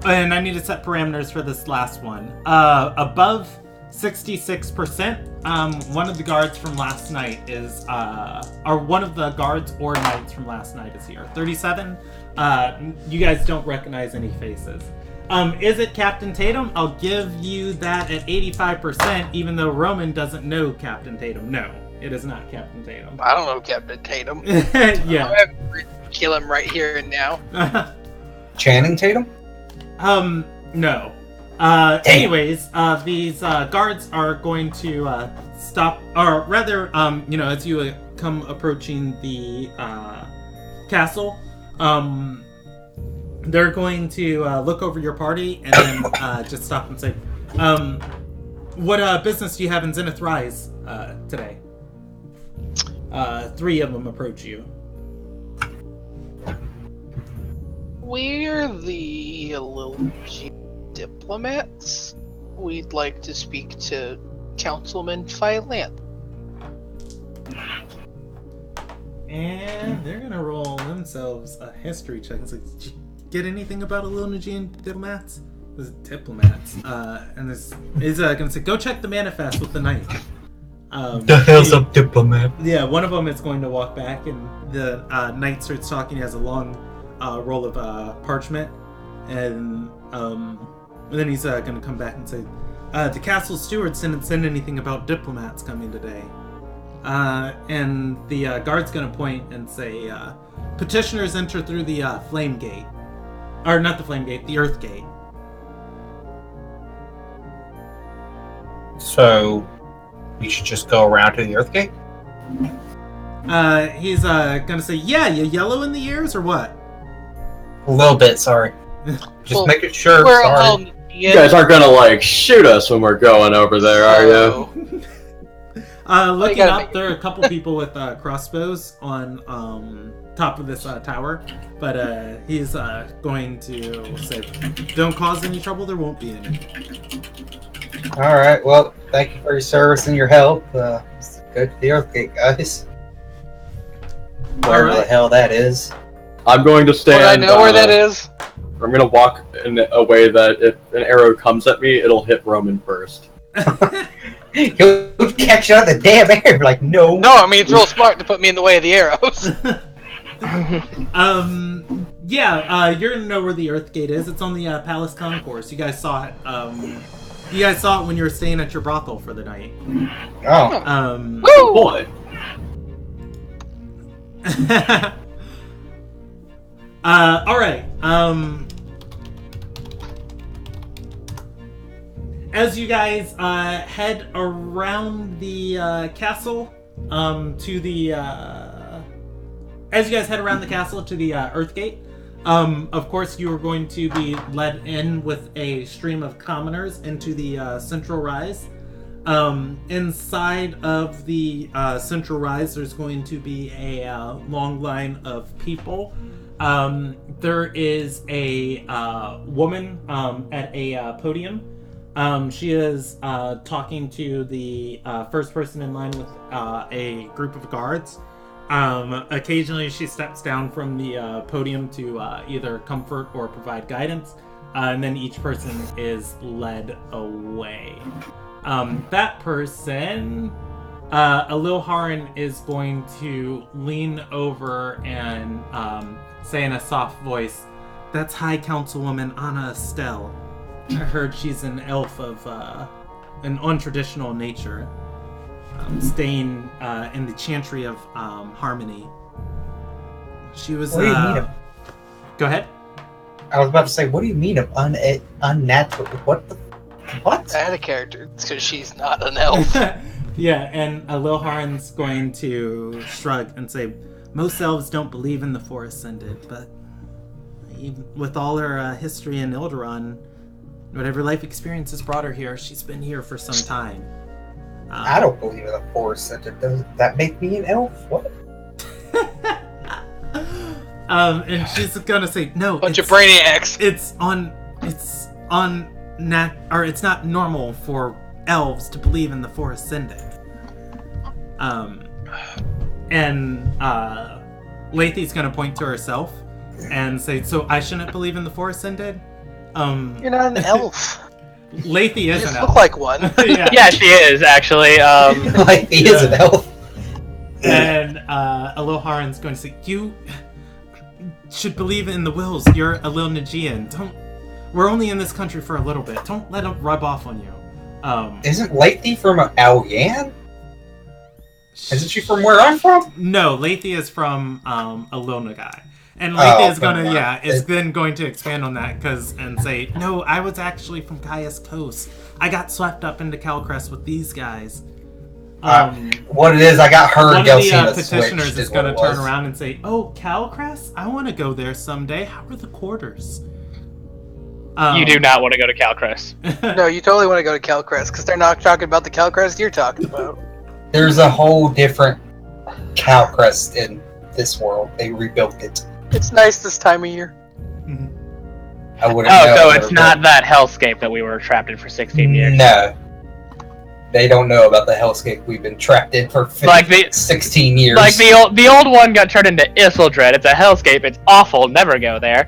And I need to set parameters for this last one. Above 66%, one of the guards from last night is, or one of the guards or knights from last night is here. 37, you guys don't recognize any faces. Is it Captain Tatum? I'll give you that at 85%, even though Roman doesn't know Captain Tatum. No, it is not Captain Tatum. I don't know Captain Tatum. Yeah. I have to kill him right here and now. Channing Tatum? No. Anyways, these guards are going to stop, or rather, as you come approaching the castle, they're going to look over your party and then just stop and say, what business do you have in Zenith Rise today? 3 of them approach you. We're the little diplomats. We'd like to speak to Councilman Philanth. And they're gonna roll themselves a history check. It's like, did you get anything about a little Nagian diplomats? This is diplomats. And this is gonna say, go check the manifest with the knight. The hell's a diplomat? Yeah, one of them is going to walk back, and the knight starts talking. He has a long roll of parchment, and then he's going to come back and say, the castle stewards didn't send anything about diplomats coming today. And the guard's going to point and say, petitioners enter through the flame gate. Or not the flame gate, the earth gate. So, we should just go around to the Earth Gate? He's gonna say, yeah, you yellow in the ears or what? A little bit, sorry. Just Well, making sure, We're sorry. You guys aren't gonna, shoot us when we're going over there, are you? Looking gotta up, make- there are a couple people with crossbows on top of this tower, but he's going to say, don't cause any trouble, there won't be any. Alright, well, thank you for your service and your help. Go to the Earth Gate, guys. Wherever the hell that is. I'm going to stand. Would I know where that is? I'm gonna walk in a way that if an arrow comes at me, it'll hit Roman first. He'll catch you out of the damn air, like, no. No, I mean, it's real smart to put me in the way of the arrows. You're gonna know where the Earth Gate is. It's on the Palace Concourse. You guys saw it. You guys saw it when you were staying at your brothel for the night. Oh. Woo! Boy. Alright. As you guys head around the castle to the Earth Gate, of course you are going to be led in with a stream of commoners into the Central Rise. Inside of the Central Rise, there's going to be a long line of people. There is a woman at a podium. She is talking to the first person in line with a group of guards. Occasionally she steps down from the podium to either comfort or provide guidance, and then each person is led away. That person, Ilderon is going to lean over and say in a soft voice, "That's High Councilwoman Anna Estelle. I heard she's an elf of an untraditional nature, staying in the Chantry of Harmony. She was. What do you mean? Go ahead." I was about to say, what do you mean of unnatural? What the? What? I had a character. It's because she's not an elf. Yeah, and Ilderon's going to shrug and say, most elves don't believe in the Forest Ascended, but even with all her history in Ilderon, whatever life experience has brought her here, she's been here for some time. I don't believe in the Forest Ascended. Does that make me an elf? What? And she's gonna say, no, Bunch of brainiacs. it's not normal for elves to believe in the Forest Ascended. And Lathy's gonna point to herself and say, so I shouldn't believe in the Forest Ascended? You're not an elf. Lathy You is just an look elf. like one. Yeah. Yeah, she is actually. Like he is an elf. And Ilderon's going to say, you should believe in the wills. You're a little Nagian. We're only in this country for a little bit. Don't let them rub off on you. Isn't Lathy from Alyan? Isn't she from where I'm from? No, Lathy is from a Lil Nagai. And Lathe is but gonna, wow. is then going to expand on that and say, no, I was actually from Gaia's Coast. I got swept up into Calcrest with these guys. What it is, I got her One of the Gelsina petitioners switched, is going to turn around and say, "Oh, Calcrest, I want to go there someday. How are the quarters?" You do not want to go to Calcrest. No, you totally want to go to Calcrest because they're not talking about the Calcrest you're talking about. There's a whole different Calcrest in this world. They rebuilt it. It's nice this time of year. I wouldn't Oh, know. so it's not that hellscape that we were trapped in for 16 years. No. They don't know about the hellscape we've been trapped in for 16 years. Like the old one got turned into Isildred. It's a hellscape. It's awful. Never go there.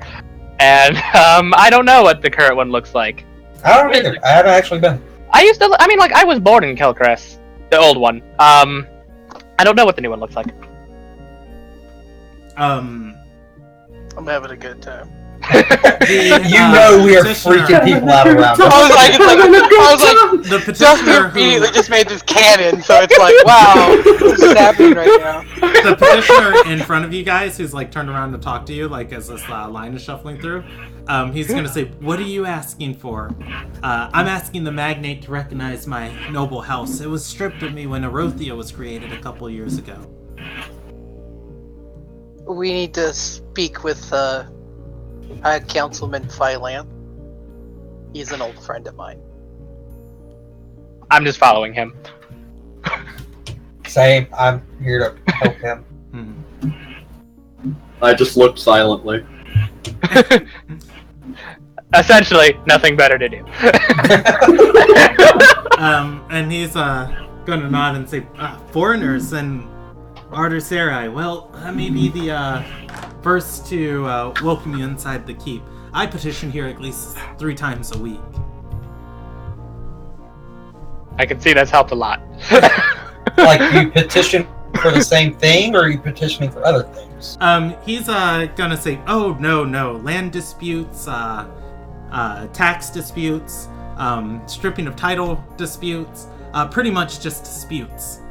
And I don't know what the current one looks like. I don't either. I haven't actually been. I was born in Kelcrest, the old one. I don't know what the new one looks like. I'm having a good time. We are freaking people out around. I was like, the Justin petitioner immediately just made this canon, so it's like, wow, this is happening right now. the petitioner in front of you guys, who's like turned around to talk to you, like as this line is shuffling through, he's gonna say, "What are you asking for?" I'm asking the magnate to recognize my noble house. It was stripped of me when Arothia was created a couple years ago. We need to speak with Councilman Phylan. He's an old friend of mine. I'm just following him. Same. I'm here to help him. I just looked silently. Essentially, nothing better to do. And he's gonna nod and say, "Foreigners and Arter Sarai. Well, I may be the first to welcome you inside the keep. I petition here at least 3 times a week." I can see that's helped a lot. Like, you petition for the same thing, or are you petitioning for other things? He's gonna say, "Oh, no. Land disputes, tax disputes, stripping of title disputes, pretty much just disputes."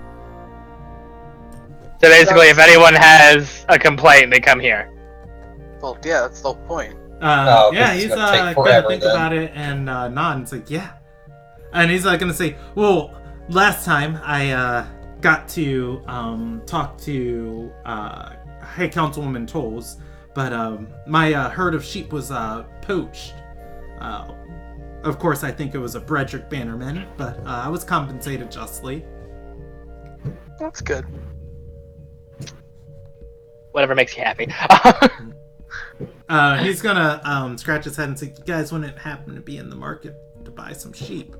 So basically, if anyone has a complaint, they come here. Well, yeah, that's the whole point. Yeah, he's gonna take gonna forever think then. about it and nod and say, "Yeah." And he's gonna say, "Well, last time I got to talk to High Councilwoman Tolls, but my herd of sheep was poached. Of course, I think it was a Bredrick Bannerman, but I was compensated justly." That's good. Whatever makes you happy. He's gonna scratch his head and say, "You guys wouldn't happen to be in the market to buy some sheep?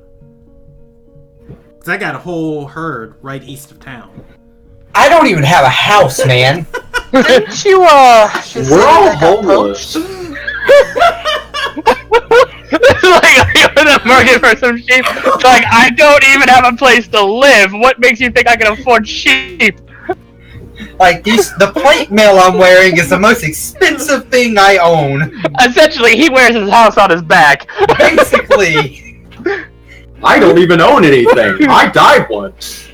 Because I got a whole herd right east of town." I don't even have a house, man. Didn't you, just We're say all that got homeless. poached? It's like, are you in the market for some sheep? It's like, I don't even have a place to live. What makes you think I can afford sheep? Like, the plate mail I'm wearing is the most expensive thing I own. Essentially, he wears his house on his back. Basically. I don't even own anything. I died once.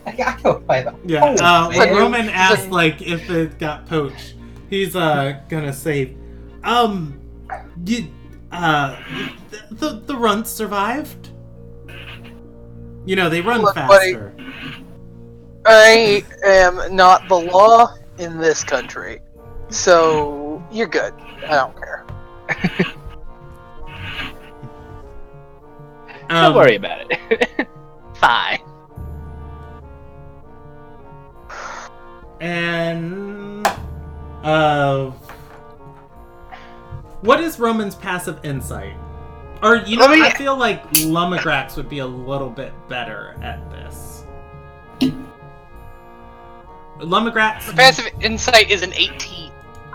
I don't buy them. Yeah, when man. Roman asked, like, if it got poached, he's gonna say, the runts survived. You know, they run Look, faster. I am not the law in this country, so you're good. I don't care. Don't worry about it. Fine. And what is Roman's passive insight? Or, you know, I feel like Lumagrax would be a little bit better at this. Lumagrax. The passive insight is an 18.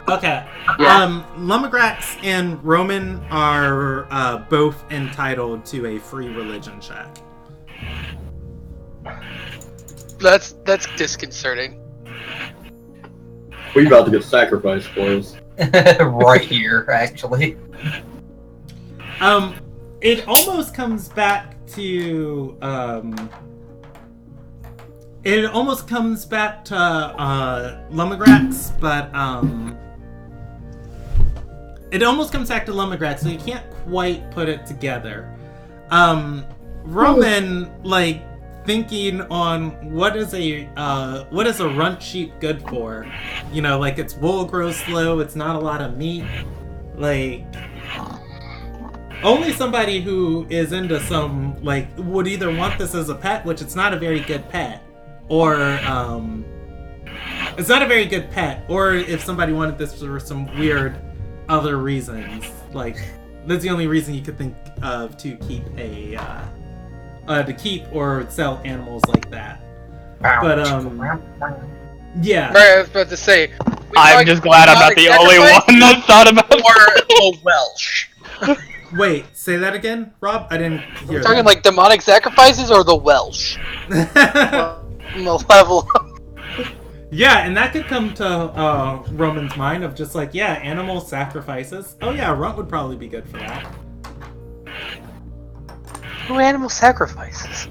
Okay. Yeah. Lumagrax and Roman are both entitled to a free religion check. That's disconcerting. We about to get sacrificed, boys. Right here, actually. It almost comes back to It almost comes back to Lumagrax, but it almost comes back to Lumagrax, so you can't quite put it together. Roman, like, thinking on what is a runt sheep good for? You know, like, its wool grows slow, it's not a lot of meat. Like, only somebody who is into some, like, would either want this as a pet, which it's not a very good pet, or it's not a very good pet, or if somebody wanted this for some weird other reasons. Like, that's the only reason you could think of to keep to keep or sell animals like that. But yeah. Right, I was about to say. I'm just glad I'm not the only one that thought about Or the Welsh. Wait, say that again, Rob? I didn't hear We're talking that. like demonic sacrifices or the Welsh? The level. Yeah, and that could come to Roman's mind of just like, yeah, animal sacrifices. Oh yeah, runt would probably be good for that. Who animal sacrifices?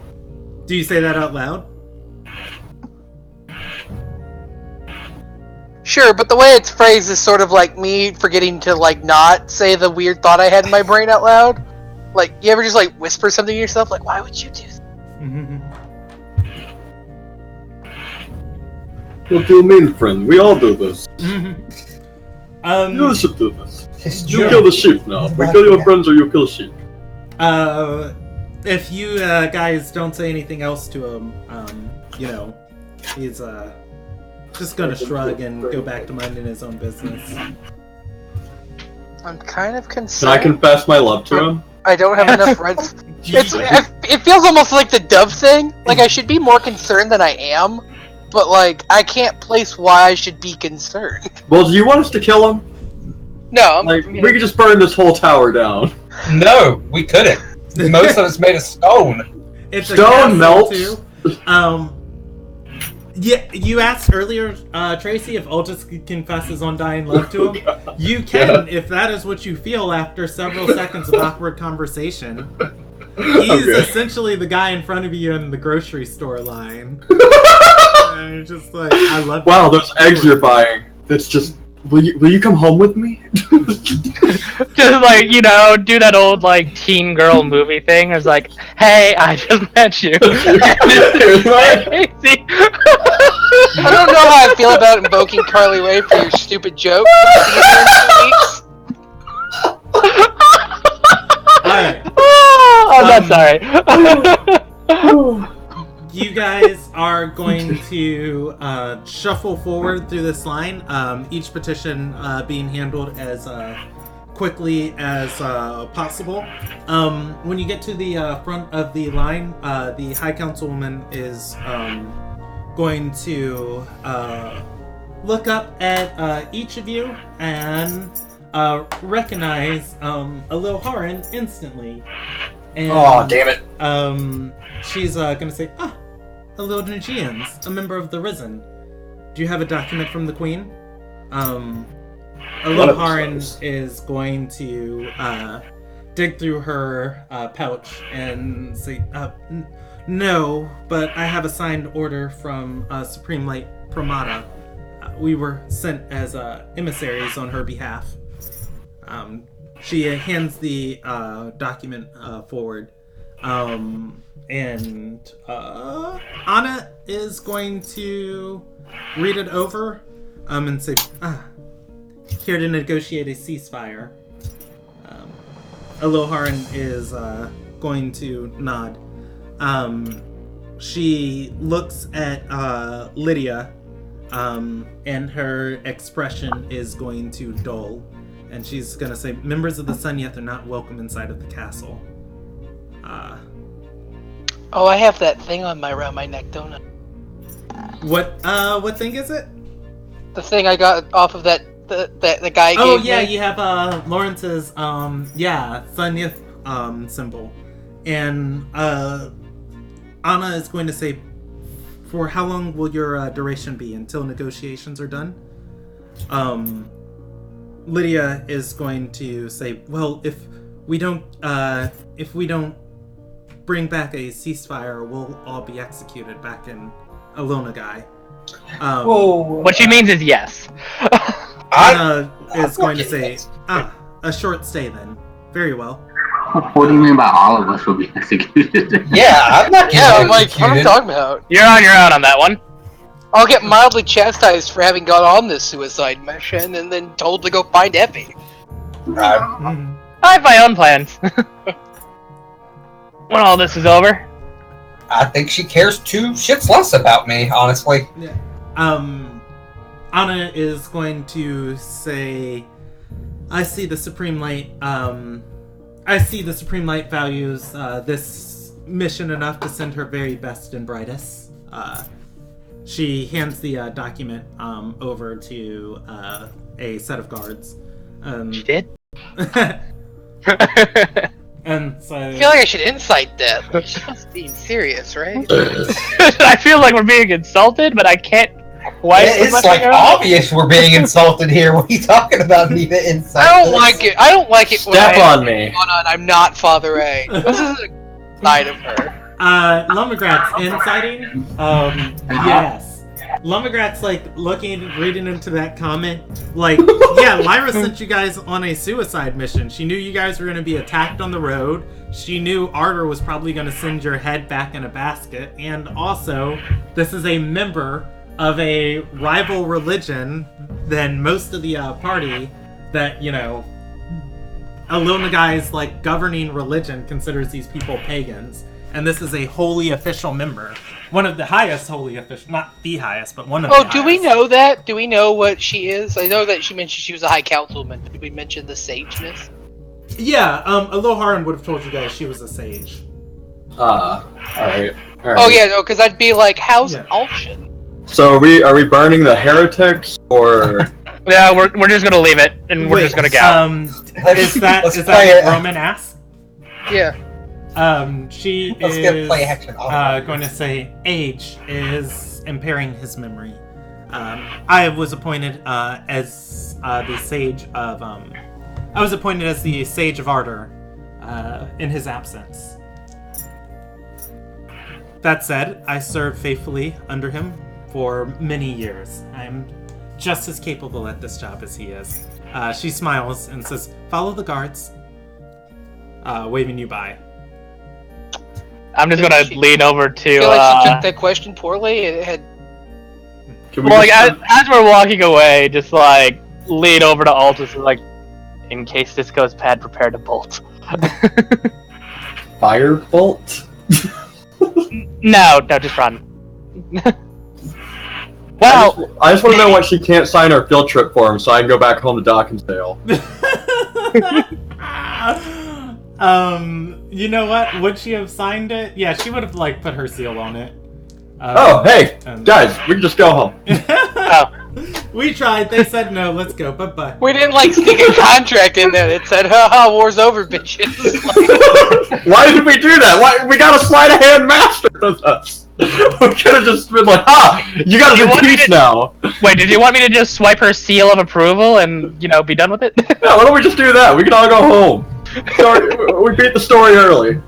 Do you say that out loud? Sure, but the way it's phrased is sort of like me forgetting to like not say the weird thought I had in my brain out loud. Like, you ever just like whisper something to yourself? Like, why would you do that? What do you mean, friend? We all do this. You should do this. You kill the sheep now. We kill your friends or you kill sheep. If you guys don't say anything else to him, you know, he's just gonna shrug and go back to minding his own business. I'm kind of Can concerned. I confess my love to him? I don't have enough red. It feels almost like the dove thing. Like, I should be more concerned than I am, but like, I can't place why I should be concerned. Well, do you want us to kill him? No, Like, we could just burn this whole tower down. No, we couldn't. Most of it's made of stone. It's Stone a castle, melts. too. Yeah, you asked earlier, Tracy, if Ultis could confess his undying love to him. You can, if that is what you feel after several seconds of awkward conversation. He's essentially the guy in front of you in the grocery store line. And you're just like, I love you. Wow, those eggs you're buying. That's just... Will you come home with me? just like, you know, do that old like teen girl movie thing. It's like, hey, I just met you. I don't know how I feel about invoking Carly Rae for your stupid joke. See you in 2 weeks. Alright. I'm not sorry. You guys are going to shuffle forward through this line, each petition being handled as quickly as possible. When you get to the front of the line, the High Councilwoman is going to look up at each of you and recognize Ilderon instantly. And, Aw, damn it. She's gonna say, Ilderon, a member of the Risen. Do you have a document from the Queen? Ilderon is going to dig through her pouch and say, no, but I have a signed order from Supreme Light Pramada. We were sent as emissaries on her behalf. She hands the document forward. And Anna is going to read it over and say, here to negotiate a ceasefire. Ilderon is going to nod. She looks at Lydia, and her expression is going to dull. And she's going to say, members of the Sun Yet are not welcome inside of the castle. Oh, I have that thing on around my neck, don't I? What thing is it? The thing I got off of the guy Oh gave yeah, me. you have Lawrence's Sun Yet symbol. And Anna is going to say, for how long will your duration be until negotiations are done? Lydia is going to say, well, if we don't bring back a ceasefire, we'll all be executed back in Alona guy. Whoa. What she means is yes. Anna is going to say, a short stay then. Very well. What do you mean by all of us will be executed? Yeah, I'm not Yeah, getting I'm like, what are you executed. talking about? You're on your own on that one. I'll get mildly chastised for having got on this suicide mission and then told to go find Effie. Mhm. I have my own plans. When all this is over. I think she cares two shits less about me, honestly. Anna is going to say, I see the Supreme Light, values this mission enough to send her very best and brightest. She hands the document over to a set of guards. She did? And so I feel like I should insight that. Like, she's being serious, right? I feel like we're being insulted, but I can't quite. It's put my like finger on it. obvious we're being insulted here. What are you talking about? Need to insight I don't this? like it. I don't like it when Step I on me. I'm not Father A. This is a side of her. Lumbergrat's inciting. Yes. Lumbergrat's like reading into that comment. Like, yeah, Lyra sent you guys on a suicide mission. She knew you guys were going to be attacked on the road. She knew Ardor was probably going to send your head back in a basket. And also, this is a member of a rival religion than most of the party that, you know, Alona Guy's like governing religion considers these people pagans. And this is a holy official member. One of the highest holy official, not the highest, but one of the highest. Oh, do we know that? Do we know what she is? I know that she mentioned she was a high councilman. Did we mention the sageness? Yeah, Aloharan would have told you guys she was a sage. Alright. Oh yeah, no, because I'd be like, how's Yeah. Alshin? So are we burning the heretics, or... Yeah, we're just gonna leave it, and we're just gonna go. Is that Let's is play that it. what Roman asks? Yeah. She Let's is get play action. going to say age is impairing his memory. I was appointed as the sage of I was appointed as the sage of Ardor in his absence. That said, I served faithfully under him for many years. I'm just as capable at this job as he is. She smiles and says, "Follow the guards," waving you by. I'm just gonna lean over I to. feel like she took that question poorly and it had. Can we Well, like just- as we're walking away, just like lean over to Altus and like, in case this goes bad, prepare to bolt. Firebolt? No, just run. Well, I just want to know why she can't sign our field trip form so I can go back home to Dockensdale. You know what? Would she have signed it? Yeah, she would have like put her seal on it. Oh, hey, and- guys, we can just go home. We tried. They said no. Let's go. Bye bye. We didn't like stick a contract in there that said, haha, war's over, bitches. Like, Why did we do that? Why we got a sleight of hand master with us? We could have just been like, you gotta You do wanted peace it- now. wait, did you want me to just swipe her seal of approval and, be done with it? Yeah, why don't we just do that? We can all go home. We beat the story early.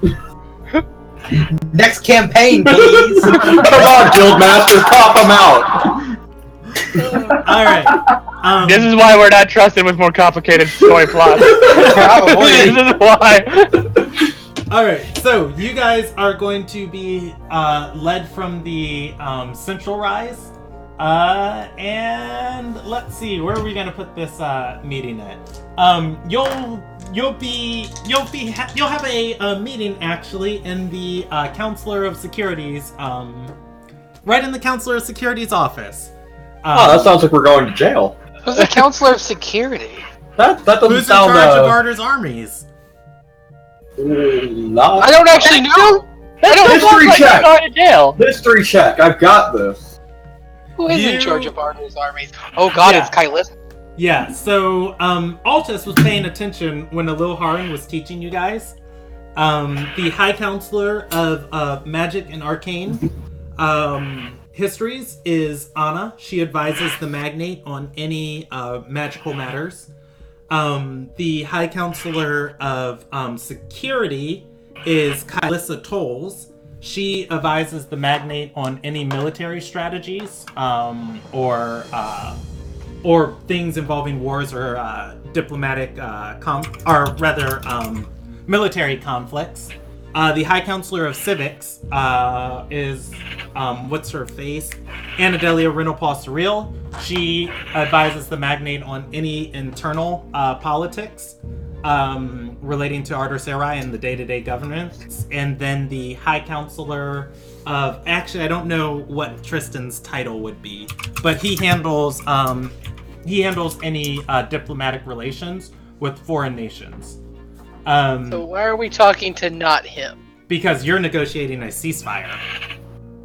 Next campaign, please. Come on, Guildmaster, pop them out. All right. This is why we're not trusted with more complicated story plots. Probably. This is why. All right. So you guys are going to be led from the Central Rise, and let's see, where are we gonna put this meeting at? You'll have a meeting actually in the Counselor of Security's right in the Counselor of Security's office. Oh, that sounds like we're going to jail. who's the counselor of security? That doesn't Who's in sound charge of Ardor's armies? not... I don't actually know. I don't History Like check. you're going to jail. History check. I've got this. Who is in You- charge of Arnold's armies. Oh god, Yeah. it's Kylith. Yeah, so Altus was paying attention when Aloharan was teaching you guys. The High Counselor of Magic and Arcane Histories is Anna. She advises the Magnate on any magical matters. The High Counselor of Security is Kylissa Tolls. She advises the magnate on any military strategies, or things involving wars or diplomatic, military conflicts. The High Counselor of Civics is, what's her face? Anadelia Rinalpaw Surreal. She advises the magnate on any internal politics relating to Ardor Sarai and the day-to-day governance. And then the High Counselor of... Actually, I don't know what Tristan's title would be, but he handles any diplomatic relations with foreign nations. So why are we talking to not him? Because you're negotiating a ceasefire.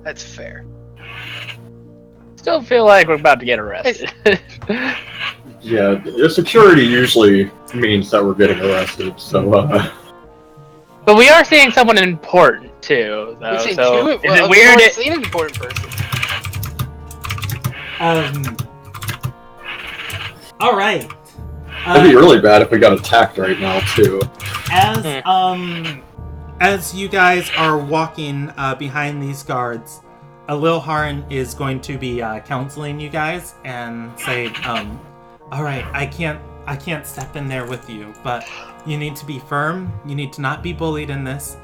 That's fair. Still feel like we're about to get arrested. Yeah, your security usually means that we're getting arrested, so, But we are seeing someone important, too, though. We've seen So, two. is it We've weird? already seen an important person. Alright. it'd be really bad if we got attacked right now, too. As you guys are walking behind these guards, Lil Haran is going to be counseling you guys and say, alright, I can't step in there with you, but you need to be firm, you need to not be bullied in this.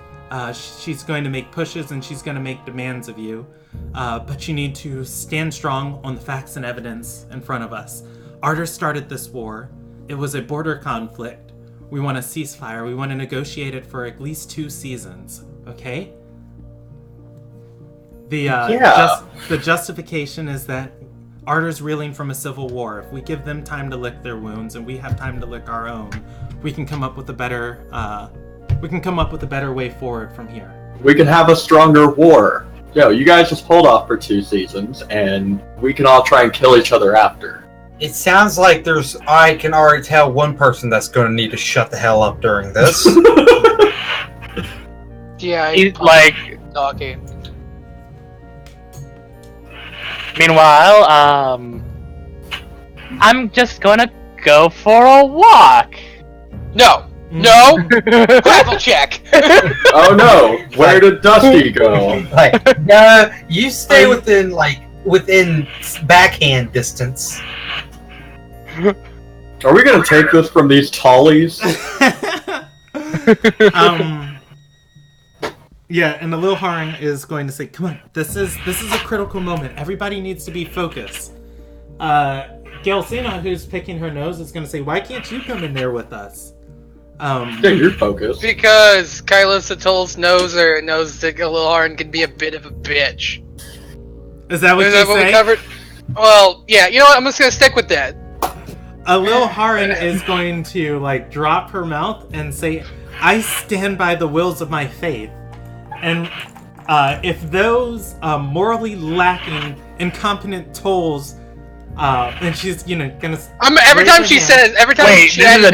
She's going to make pushes and she's going to make demands of you, but you need to stand strong on the facts and evidence in front of us. Ardor started this war. It was a border conflict. We want a ceasefire. We want to negotiate it for at least 2 seasons. Okay? The justification is that Ardor's reeling from a civil war. If we give them time to lick their wounds and we have time to lick our own, we can come up with a better way forward from here. We can have a stronger war. Yo, you guys just hold off for 2 seasons, and we can all try and kill each other after. It sounds like I can already tell one person that's going to need to shut the hell up during this. Yeah, He's like... talking. Meanwhile, I'm just gonna go for a walk. No! Gravel check! Oh no! Where did Dusty go? Like, no, you stay within backhand distance. Are we gonna take this from these tallies? Yeah, and the Lil Haran is going to say, come on, this is a critical moment. Everybody needs to be focused. Gelsina, who's picking her nose, is going to say, why can't you come in there with us? Yeah, you're focused. Because Kylo Satol's knows that Lil Haran can be a bit of a bitch. Is that what Is you that what say? we covered? Well, yeah, you know what? I'm just going to stick with that. Lil Haran is going to, drop her mouth and say, I stand by the wills of my faith. And if those morally lacking, incompetent tolls, then she's, gonna... Every time she adds an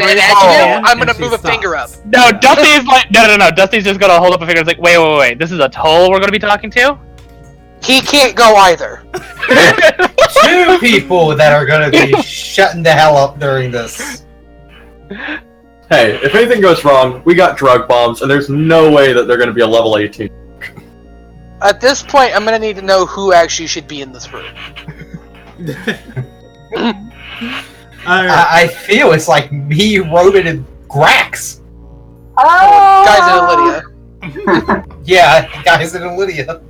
adjective, I'm gonna move a finger up. No, Dusty is like... No. Dusty's just gonna hold up a finger and it's like, wait. This is a toll we're gonna be talking to? He can't go either. 2 people that are gonna be shutting the hell up during this. Hey, if anything goes wrong, we got drug bombs, and there's no way that they're going to be a level 18. At this point, I'm gonna need to know who actually should be in this room. I feel it's like me, Roman, and Grax. Guys and Lydia. Yeah, guys and Lydia.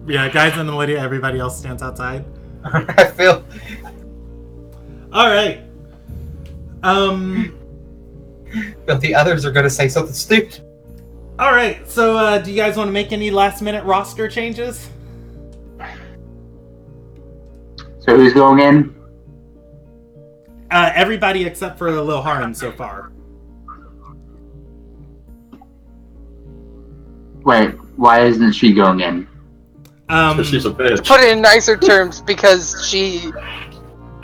Yeah, guys and Lydia, everybody else stands outside. I feel... Alright. But the others are going to say something stupid. Alright, so do you guys want to make any last minute roster changes? So who's going in? Everybody except for Lil Haran so far. Wait, why isn't she going in? Because she's a bitch. Put it in nicer terms, because she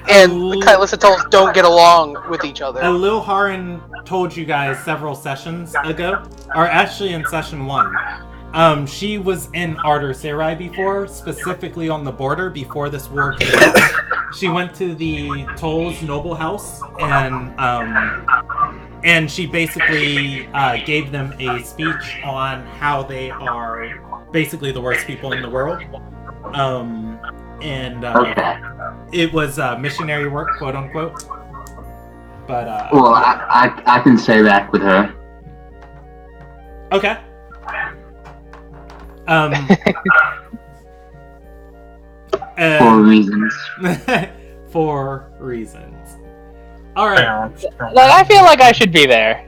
and Kylo Satol don't get along with each other. Lil Haran told you guys several sessions ago, or actually in session 1. She was in Ardor Sarai before, specifically on the border before this war came out. She went to the Toll's noble house and and she basically gave them a speech on how they are basically the worst people in the world. Okay. It was missionary work, quote unquote. But Well, I can say that with her. okay. For reasons. For reasons. All right. Like, I feel like I should be there.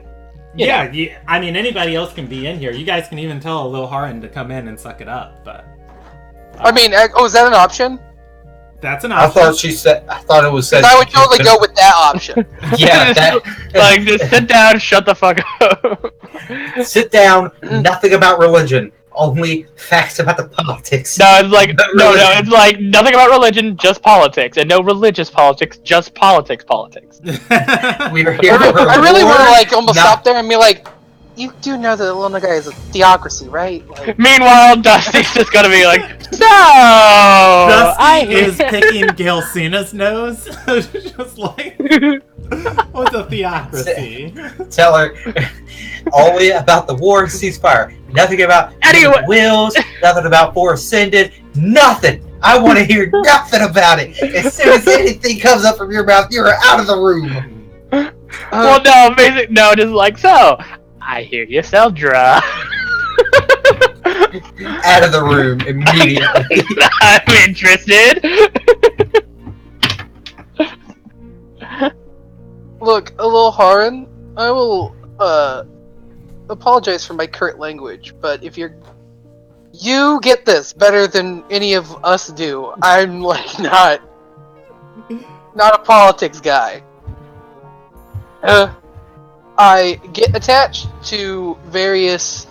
Yeah, I mean, anybody else can be in here. You guys can even tell Lil Haran to come in and suck it up, but... I mean, is that an option? That's an I option. thought it was said. I would totally go with that option. Yeah, that. Like, just sit down, shut the fuck up. Sit down. Nothing about religion. Only facts about the politics. No, it's like it's like nothing about religion, just politics, and no religious politics, just politics. We're here. I really want to like almost Not- stop there and be like, you do know that Luna guy is a theocracy, right? Like, Meanwhile, Dusty's just gonna be like, so Dusty is picking Gilcena's nose. Just like, what's a theocracy? Tell her only about the war and ceasefire. Nothing about Anyway. wills. Nothing about four ascended. Nothing. I want to hear nothing about it. As soon as anything comes up from your mouth, you're out of the room. well, no, just like, so I hear you sell drugs. Out of the room immediately. I'm interested. look, a little Haran, I will apologize for my curt language, but if you get this better than any of us do. I'm like not a politics guy. I get attached to various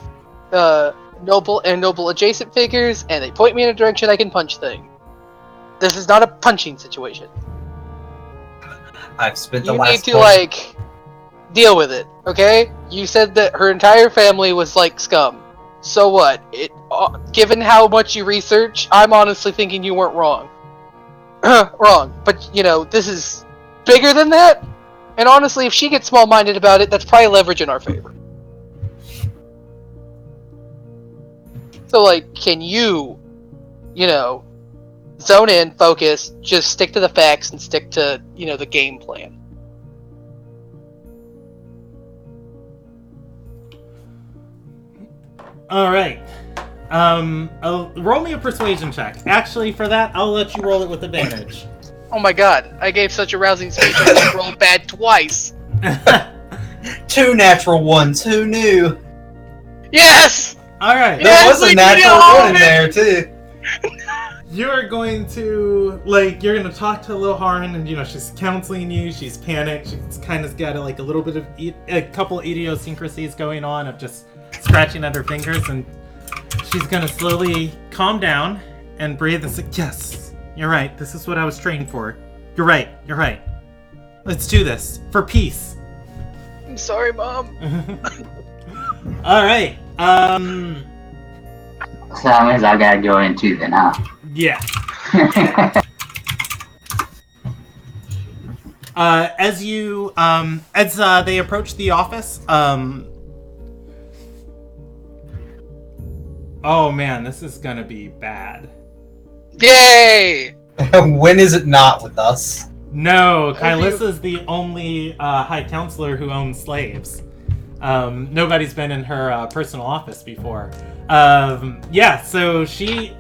noble and noble adjacent figures, and they point me in a direction I can punch things. This is not a punching situation. I've spent the You last need to like deal with it, okay? You said that her entire family was like scum. So what? Given how much you research, I'm honestly thinking you weren't wrong. Wrong, but you know this is bigger than that. And honestly, if she gets small-minded about it, that's probably leverage in our favor. So, like, can you know, zone in, focus, just stick to the facts and stick to, you know, the game plan? All right. Roll me a persuasion check. Actually, for that, I'll let you roll it with advantage. Oh my god, I gave such a rousing speech I rolled bad twice. 2 natural ones. Who knew? Yes! All right. There was a natural one in there too. You're going to, like, you're going to talk to Lil Haran, and, you know, she's counseling you, she's panicked, she's kind of got, like, a little bit of, a couple idiosyncrasies going on of just scratching at her fingers, and she's going to slowly calm down and breathe and say, yes, you're right, this is what I was trained for. You're right. Let's do this, for peace. I'm sorry, Mom. All right, So that means I gotta go in too then, huh? yeah. As you, as they approach the office, oh man, this is gonna be bad. Yay! When is it not with us? No, Kylissa's the only High Counselor who owns slaves. Nobody's been in her personal office before. Yeah, so she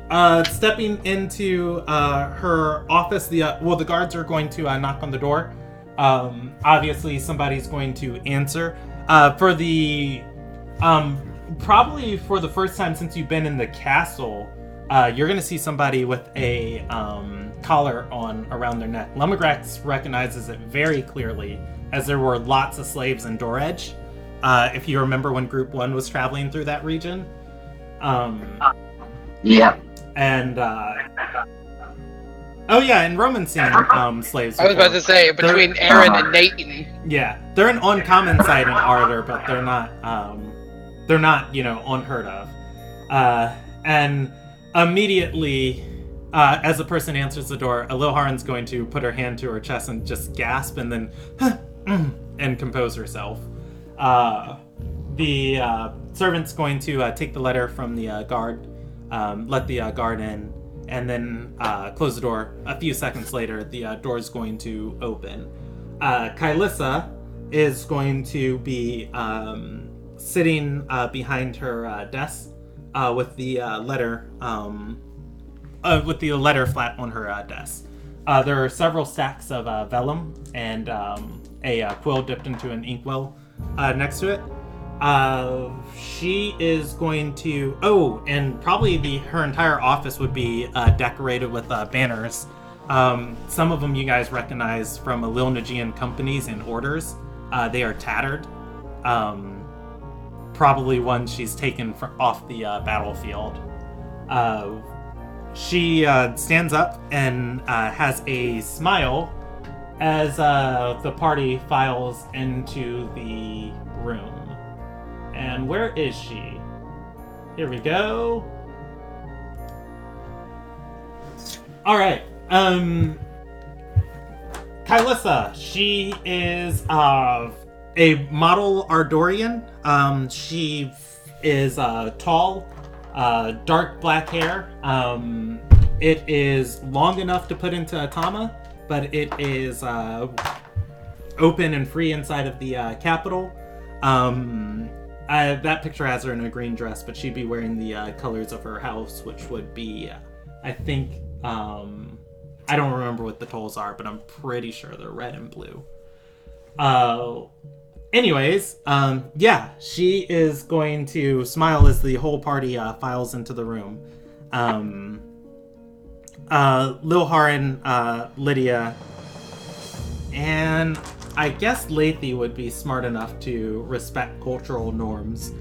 stepping into her office. The guards are going to knock on the door. Obviously, somebody's going to answer. For the probably for the first time since you've been in the castle, you're going to see somebody with a collar on around their neck. Lumagrax recognizes it very clearly, as there were lots of slaves in Door Edge. If you remember when Group 1 was traveling through that region. Yep. And, oh yeah, and Roman's seen slaves I was about to say, between Aaron and Nathan. Yeah, they're an uncommon sight in Ardor, but they're not, you know, unheard of. And immediately, as the person answers the door, Lil Haran's going to put her hand to her chest and just gasp and then and compose herself. The servant's going to take the letter from the guard, let the guard in, and then close the door. A few seconds later, the door is going to open. Kylissa is going to be sitting behind her desk with the letter flat on her desk. There are several stacks of vellum and a quill dipped into an inkwell next to it. She is going to... Oh, and probably her entire office would be decorated with banners. Some of them you guys recognize from Ilderon companies and orders. They are tattered. Probably one she's taken off the battlefield. She stands up and has a smile as the party files into the room. And where is she? Here we go. Alright. Kylissa. She is a model Ardorian. She is tall, dark black hair. It is long enough to put into a tama, but it is open and free inside of the capital. That picture has her in a green dress, but she'd be wearing the colors of her house, which would be, I think, I don't remember what the tolls are, but I'm pretty sure they're red and blue. Anyways, yeah, she is going to smile as the whole party files into the room. Lilharin, Lydia, and I guess Lathy would be smart enough to respect cultural norms.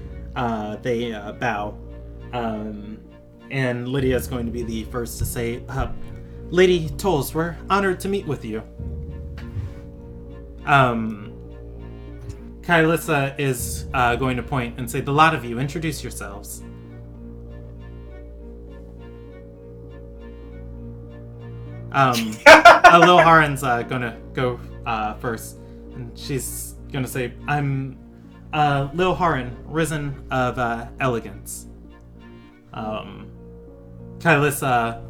They bow. And Lydia is going to be the first to say, Lady Tolls, we're honored to meet with you. Kylissa is going to point and say, the lot of you, introduce yourselves. Lilharin's gonna go first. And she's gonna say, I'm Lilharin, Risen of Elegance. Kylissa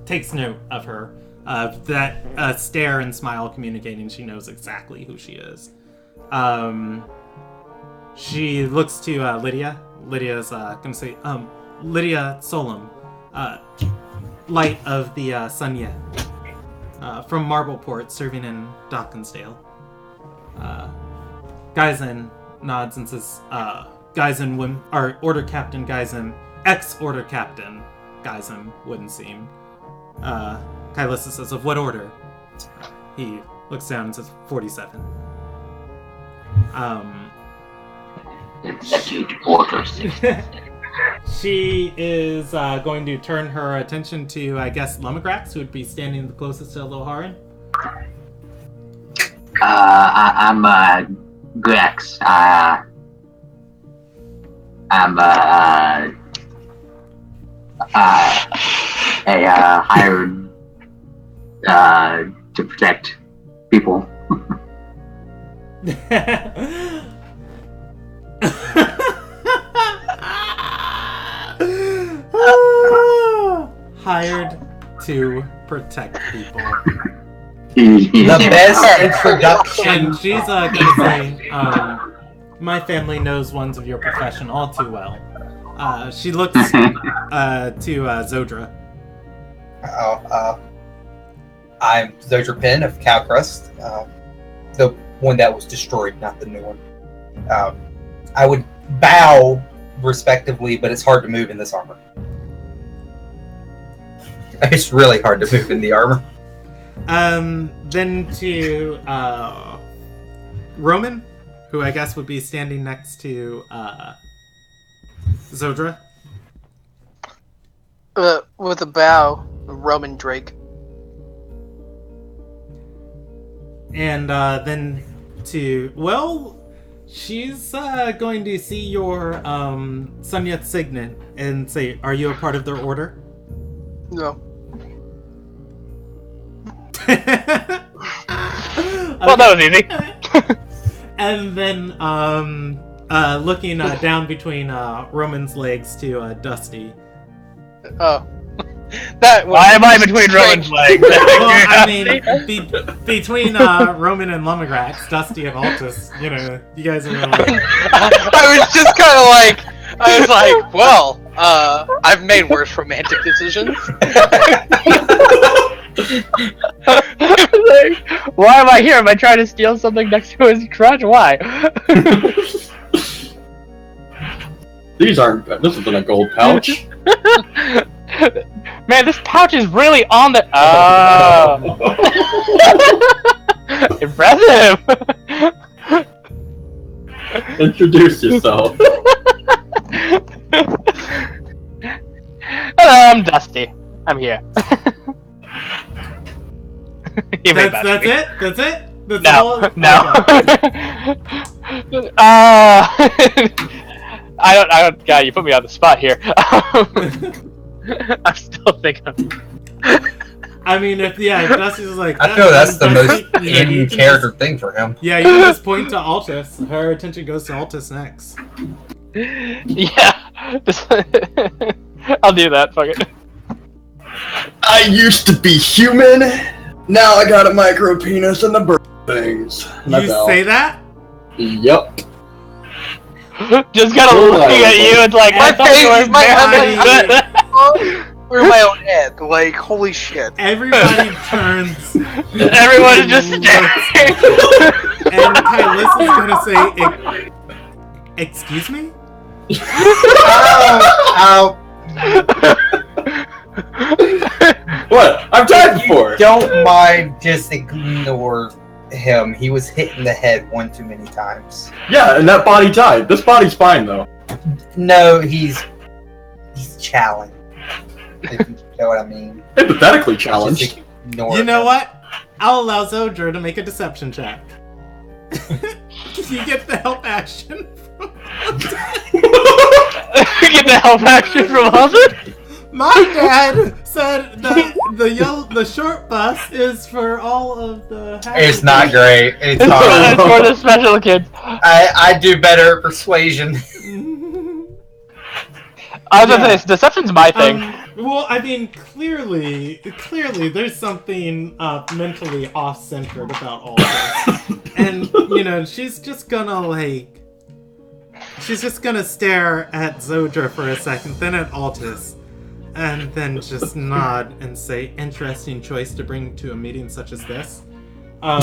takes note of her. That stare and smile communicating, she knows exactly who she is. She looks to Lydia. Lydia's gonna say, Lydia Solum, Light of the Sun Yet, from Marbleport, serving in Dawkinsdale. Geisen nods and says, Geisen, or Order Captain Geisen, ex-Order Captain Geisen wouldn't seem. Kylissa says, of what order? He looks down and says, 47. She is going to turn her attention to, I guess, Lumagrax, who would be standing the closest to Lilharin. I'm Grex. I'm a hired to protect people. Hired to protect people. The best introduction. And she's gonna say, my family knows ones of your profession all too well. She looks to Zodra. I'm Zodra Penn of Cowcrust, the one that was destroyed, not the new one. I would bow respectively, but it's hard to move in this armor. It's really hard to move in the armor. Then to Roman, who I guess would be standing next to Zodra. With a bow, Roman Drake. And then to, well, she's going to see your Sunyat Signet and say, are you a part of their order? No. Well, that was easy. And then looking down between Roman's legs to Dusty. Oh. That was Why am I between strange. Rowan's legs? Well, I mean, between Roman and Lumagrax, Dusty and Altus, you know, you guys are really... I was just kind of like, well, I've made worse romantic decisions. Like, why am I here? Am I trying to steal something next to his crutch? Why? These aren't good. This isn't a gold pouch. Man, this pouch is really on the. Oh. Impressive. Introduce yourself. Hello, I'm Dusty. I'm here. That's it? That's it? That's No, all? no. I don't. God, you put me on the spot here. I'm still thinking. I mean, if Dusty's like... I feel that's the Dusty, most you know, you in can character thing for him. Yeah, you can just point to Altus. Her attention goes to Altus next. Yeah. I'll do that. Fuck it. I used to be human. Now I got a micro penis and the bird things. You say that? Yep. Just kind of looking at you, it's like, I thought you were Through my own head, like, holy shit. Everybody turns. Everyone is just staring. And Kylissa's gonna say, excuse me? Ow! What? I've died before. Don't mind, just ignore him. He was hit in the head one too many times. Yeah, and that body died. This body's fine though. No, he's challenged. If you know what I mean. Hypothetically Just challenged. ignore You know him. what? I'll allow Zodra to make a deception check. You get the help action. Get the help action from Alden? My dad said that the short bus is for all of the... It's not great. It's It's hard. for the special kids. I do better at persuasion. I was gonna say, deception's my thing. Well, I mean, clearly, there's something mentally off-centered about all this. And, you know, she's just gonna stare at Zodra for a second, then at Altus, and then just nod and say, interesting choice to bring to a meeting such as this. Leave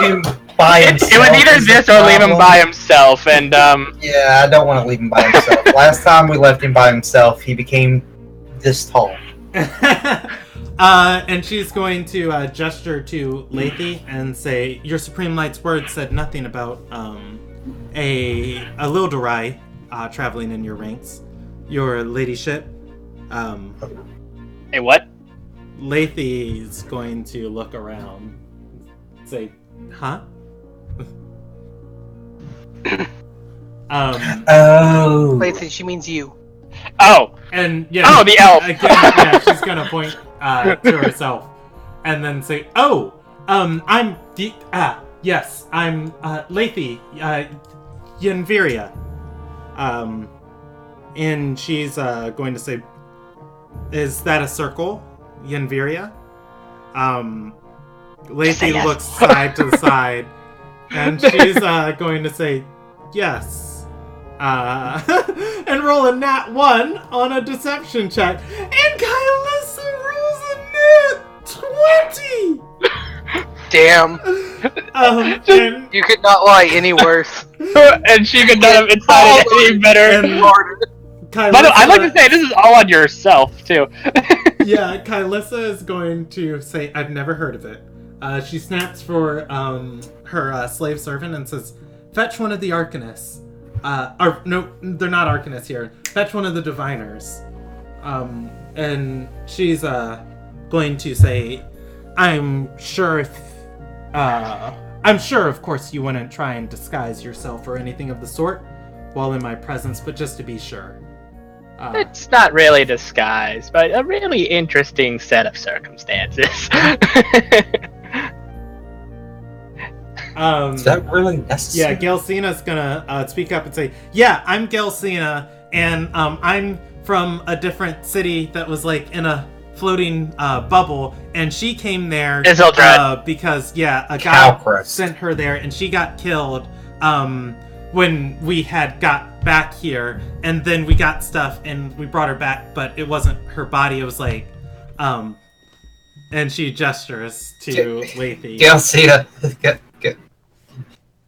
him by It himself was either is this the or leave him problem. by himself, and Yeah, I don't want to leave him by himself. Last time we left him by himself, he became this tall. And she's going to gesture to Lethe and say, "Your Supreme Light's words said nothing about a Ilderon traveling in your ranks, your ladyship." hey, what? Lethe's going to look around, say, "Huh?" Oh. Wait, she means you. Oh, And yeah, Oh, the elf. Again, yeah, she's gonna point to herself, and then say, "Oh, I'm yes, I'm Lethe, Yenviria." And she's going to say, "Is that a circle, Yenviria?" Lethe yes. looks side to side, and she's going to say, "Yes." And roll a nat 1 on a deception check. And Kylissa rolls a nat 20! Damn. And You could not lie any worse. and she could not have incited it any better. And By the way, I'd like to say this is all on yourself too. Yeah, Kylissa is going to say, "I've never heard of it." She snaps for her slave servant and says, "Fetch one of the Arcanists." Or, no, they're not Arcanists here. Fetch one of the Diviners. And she's going to say, I'm sure, of course, you wouldn't try and disguise yourself or anything of the sort while in my presence, but just to be sure." It's not really disguise, but a really interesting set of circumstances. Is that really necessary? Yeah, Gelsina's gonna speak up and say, "Yeah, I'm Gelsina, and I'm from a different city that was like in a floating bubble, and she came there because a guy sent her there, and she got killed when we had got back here, and then we got stuff and we brought her back, but it wasn't her body. It was like and she gestures to Lethe. Gelsina, get.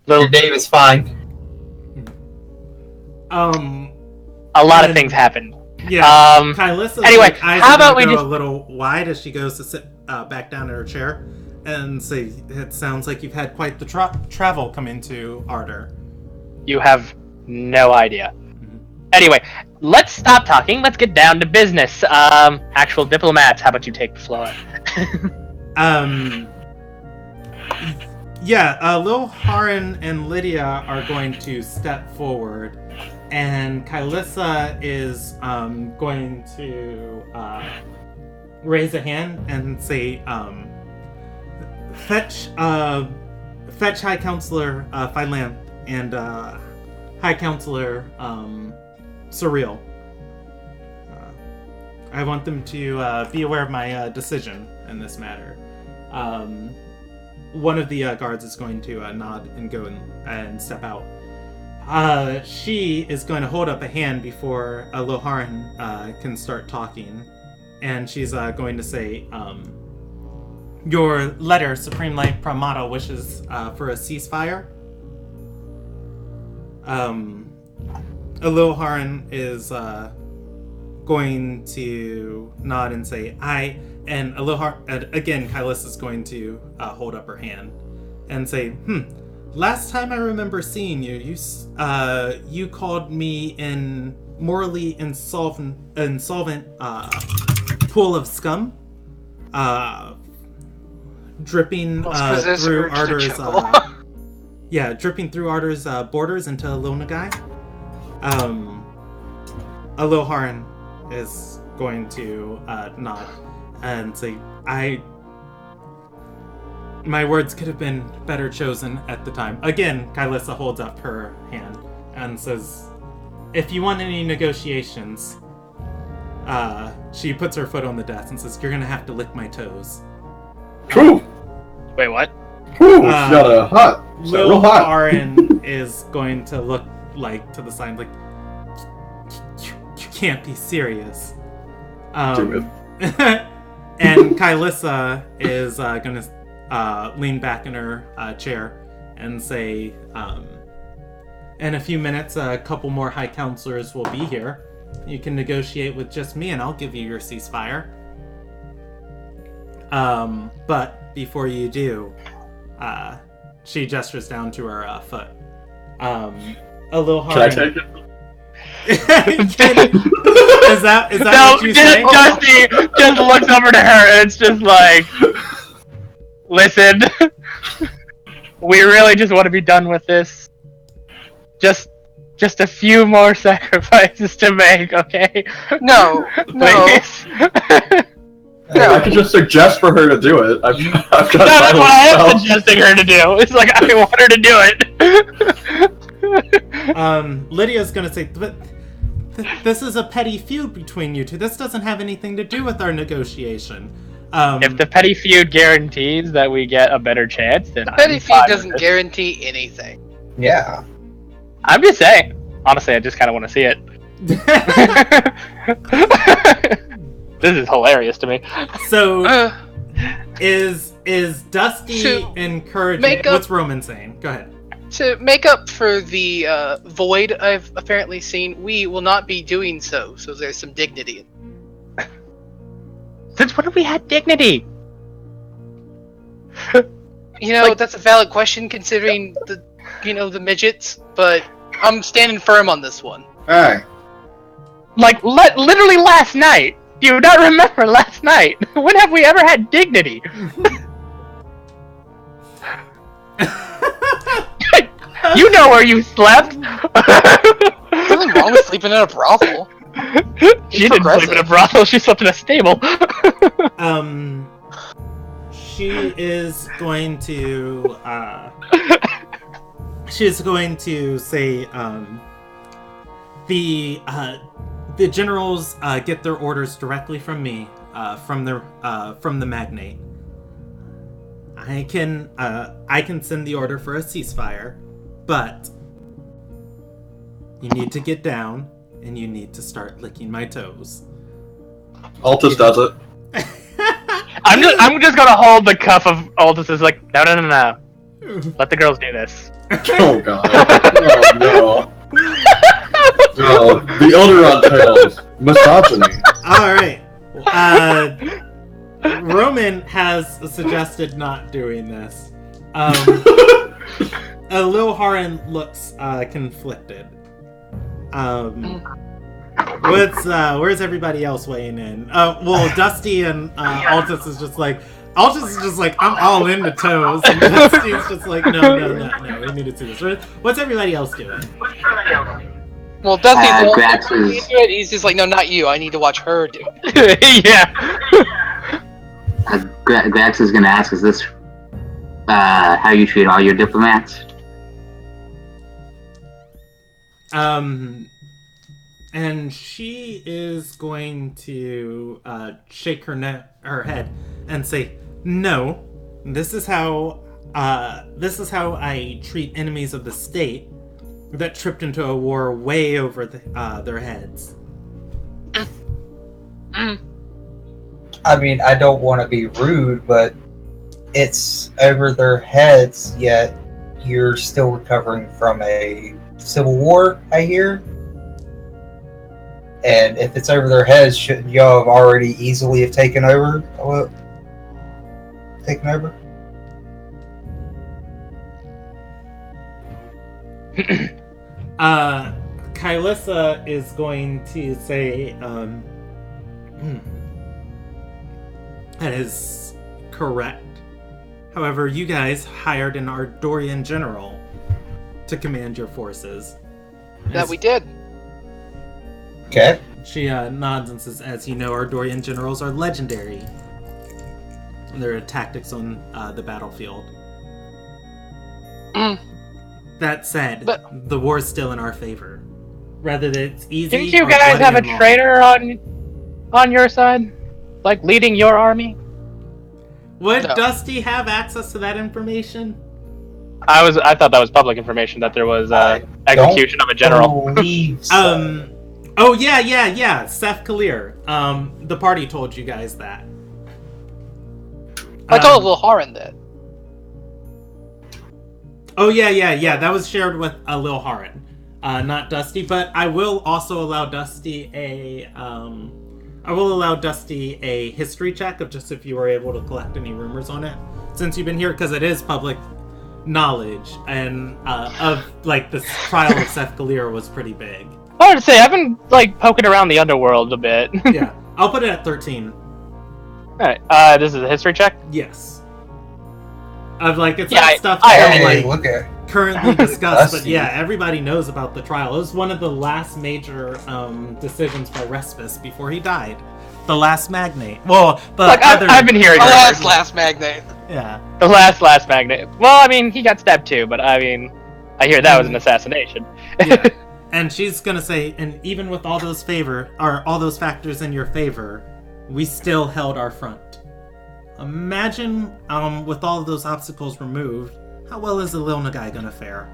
Your name is fine. A lot of things happened. Yeah. Kylissa's anyway, eyes how about we go just a little wide as she goes to sit back down in her chair and say, "It sounds like you've had quite the travel come into Ardor." You have no idea. Anyway, let's stop talking. Let's get down to business. Actual diplomats, how about you take the floor? Yeah, Lil Haran and Lydia are going to step forward, and Kylissa is going to raise a hand and say, fetch High Counselor Phylanth and High Counselor Surreal. I want them to be aware of my decision in this matter. One of the guards is going to nod and go and step out. She is going to hold up a hand before Loharan can start talking. And she's going to say, your letter, Supreme Light Pramata, wishes for a ceasefire. Loharan is going to nod and say, and again, Kylissa is going to hold up her hand and say, last time I remember seeing you, you called me in morally insolvent pool of scum, dripping through Ardor's dripping through Ardor's borders into Lonagai. Loharan is going to nod and say, my words could have been better chosen at the time. Again, Kylissa holds up her hand and says, if you want any negotiations, she puts her foot on the desk and says, you're gonna have to lick my toes. True. Wait, what? Ooh, it's got a hot. It's real hot. Aaron is going to look like to the side, like, you can't be serious. And Kylissa is going to lean back in her chair and say, in a few minutes, a couple more High Counselors will be here. You can negotiate with just me and I'll give you your ceasefire. But before you do, she gestures down to her foot. A little hard. Can I take it? Is that what you say? Dusty just looks over to her and it's just like, listen, we really just want to be done with this. Just a few more sacrifices to make, okay? No. Please. No. I could just suggest for her to do it. I've got No, that's what I am suggesting her to do. It's like, I want her to do it. Lydia's gonna say, but this is a petty feud between you two. This doesn't have anything to do with our negotiation. If the petty feud guarantees that we get a better chance, then Petty feud doesn't guarantee anything. Yeah. I'm just saying. Honestly, I just kind of want to see it. This is hilarious to me. So, is Dusty To encouraging? What's Roman saying? Go ahead. To make up for the void I've apparently seen, we will not be doing so there's some dignity. Since when have we had dignity? You know, that's a valid question considering the midgets, but I'm standing firm on this one. Alright. Like, literally last night. Do you not remember last night? When have we ever had dignity? You know where you slept. Nothing wrong with sleeping in a brothel. She didn't sleep in a brothel. She slept in a stable. she is going to say the generals get their orders directly from me, from the magnate. I can send the order for a ceasefire, but you need to get down and you need to start licking my toes. Altus does it. I'm just gonna hold the cuff of Altus. Is like, no. Let the girls do this. Oh god. Oh no. No, the Ilderon Tales. Misogyny. Alright. Roman has suggested not doing this. Lil Haran looks conflicted. Where's everybody else weighing in? Well, Dusty and Altus is just like, I'm all into toes, and Dusty's just like, no, we need to see this. What's everybody else doing? Well, Dusty's Grax is- he's just like, no, not you. I need to watch her do it. Yeah. Grax is gonna ask, is this how you treat all your diplomats? And she is going to shake her head and say, "No, this is how I treat enemies of the state that tripped into a war way over their heads." I mean, I don't want to be rude, but it's over their heads, yet you're still recovering from a civil war, I hear. And if it's over their heads, shouldn't y'all have already easily have taken over? Kylissa is going to say, that is correct. However, you guys hired an Ardorian general to command your forces. That we did. Okay. She nods and says, "As you know, Ardorian generals are legendary in their tactics on the battlefield." That said, the war's still in our favor. Rather than it's easy. Didn't you or guys bloody have a and long. traitor on your side, like leading your army? Would No. Dusty have access to that information? I thought that was public information that there was execution of a general. Believe so. Oh yeah. Seth Kalir. The party told you guys that. I told Lil Haran that. Oh yeah. That was shared with Lil Haran, not Dusty. But I will also allow Dusty a history check of just if you were able to collect any rumors on it, since you've been here, because it is public knowledge, and of like the trial of Seth Kalir was pretty big. I would say I've been like poking around the underworld a bit. Yeah, I'll put it at 13. Alright, this is a history check. Yes. Of like it's Yeah, not stuff I that Hey, like look at currently discussed, but Dusty. yeah, everybody knows about the trial. It was one of the last major decisions by Respis before he died. The last magnate. Well, the Like other. I've been hearing The rumors. last magnate. Yeah. The last magnate. Well, I mean, he got stabbed too, but I mean, I hear that was an assassination. Yeah. And she's gonna say, and even with all those factors in your favor, we still held our front. Imagine, with all of those obstacles removed, how well is the Lil Nagai gonna fare?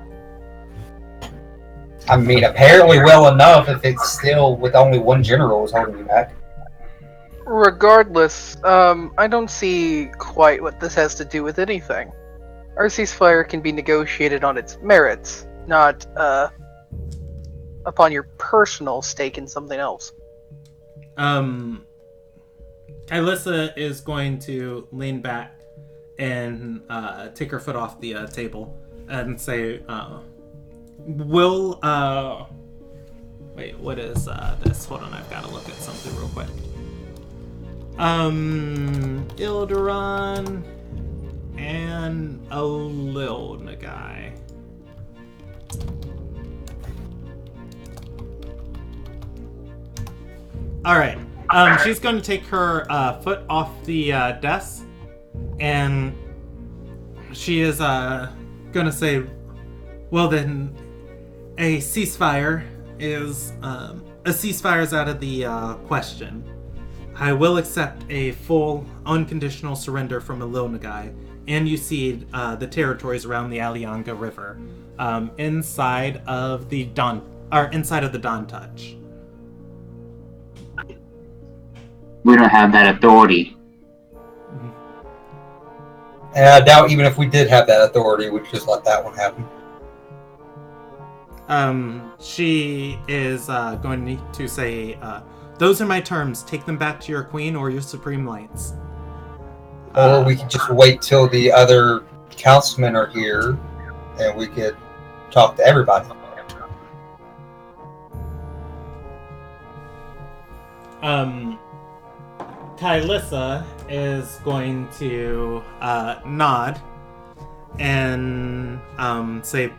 I mean, apparently well enough if it's still with only one general is holding you back. Regardless, I don't see quite what this has to do with anything. Our ceasefire can be negotiated on its merits, not, upon your personal stake in something else. Alyssa is going to lean back and take her foot off the table and say, wait, what is this? Hold on, I've got to look at something real quick. Ilderon and a Lil Nagai. Alright. She's going to take her foot off the desk And she is gonna say, well then, a ceasefire is out of the question. I will accept a full, unconditional surrender from Ililnagai, and you cede the territories around the Alianga River, inside of the Dawn Touch. We don't have that authority. And I doubt even if we did have that authority, we'd just let that one happen. She is going to say, those are my terms. Take them back to your queen or your supreme lights. Or we could just wait till the other councilmen are here, and we could talk to everybody. Tylissa is going to nod and say,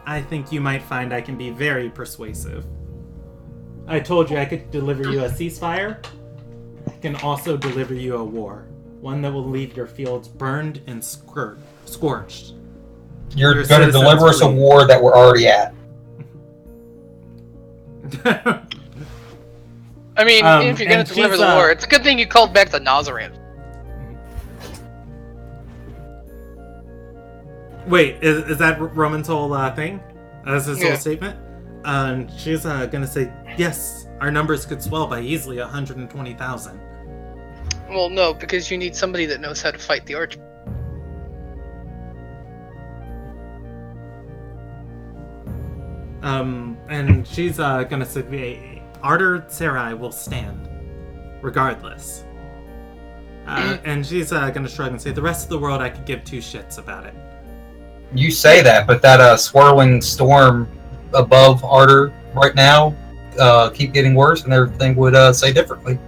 I think you might find I can be very persuasive. I told you I could deliver you a ceasefire. I can also deliver you a war. One that will leave your fields burned and scorched. You're going to deliver us a war that we're already at. I mean, if you're gonna deliver the war, it's a good thing you called back the Nazaran. Wait, is that Roman's whole thing? That's his whole statement? She's gonna say, yes, our numbers could swell by easily 120,000. Well, no, because you need somebody that knows how to fight the archer. And she's gonna say, Arter Sarai will stand, regardless. And she's gonna shrug and say, the rest of the world I could give two shits about it. You say that, but that swirling storm above Arter right now keep getting worse, and everything would say differently.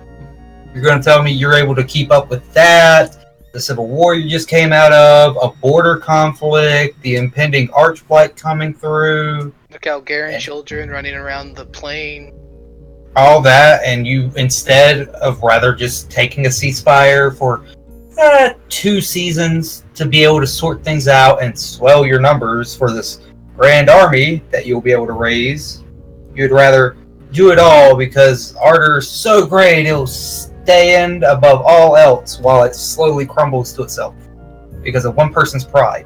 You're going to tell me you're able to keep up with that, the civil war you just came out of, a border conflict, the impending archblight coming through. The Calgarian children running around the plain. All that, and you, instead of rather just taking a ceasefire for 2 seasons to be able to sort things out and swell your numbers for this grand army that you'll be able to raise, you'd rather do it all because Arter's so great it'll stand above all else while it slowly crumbles to itself because of one person's pride.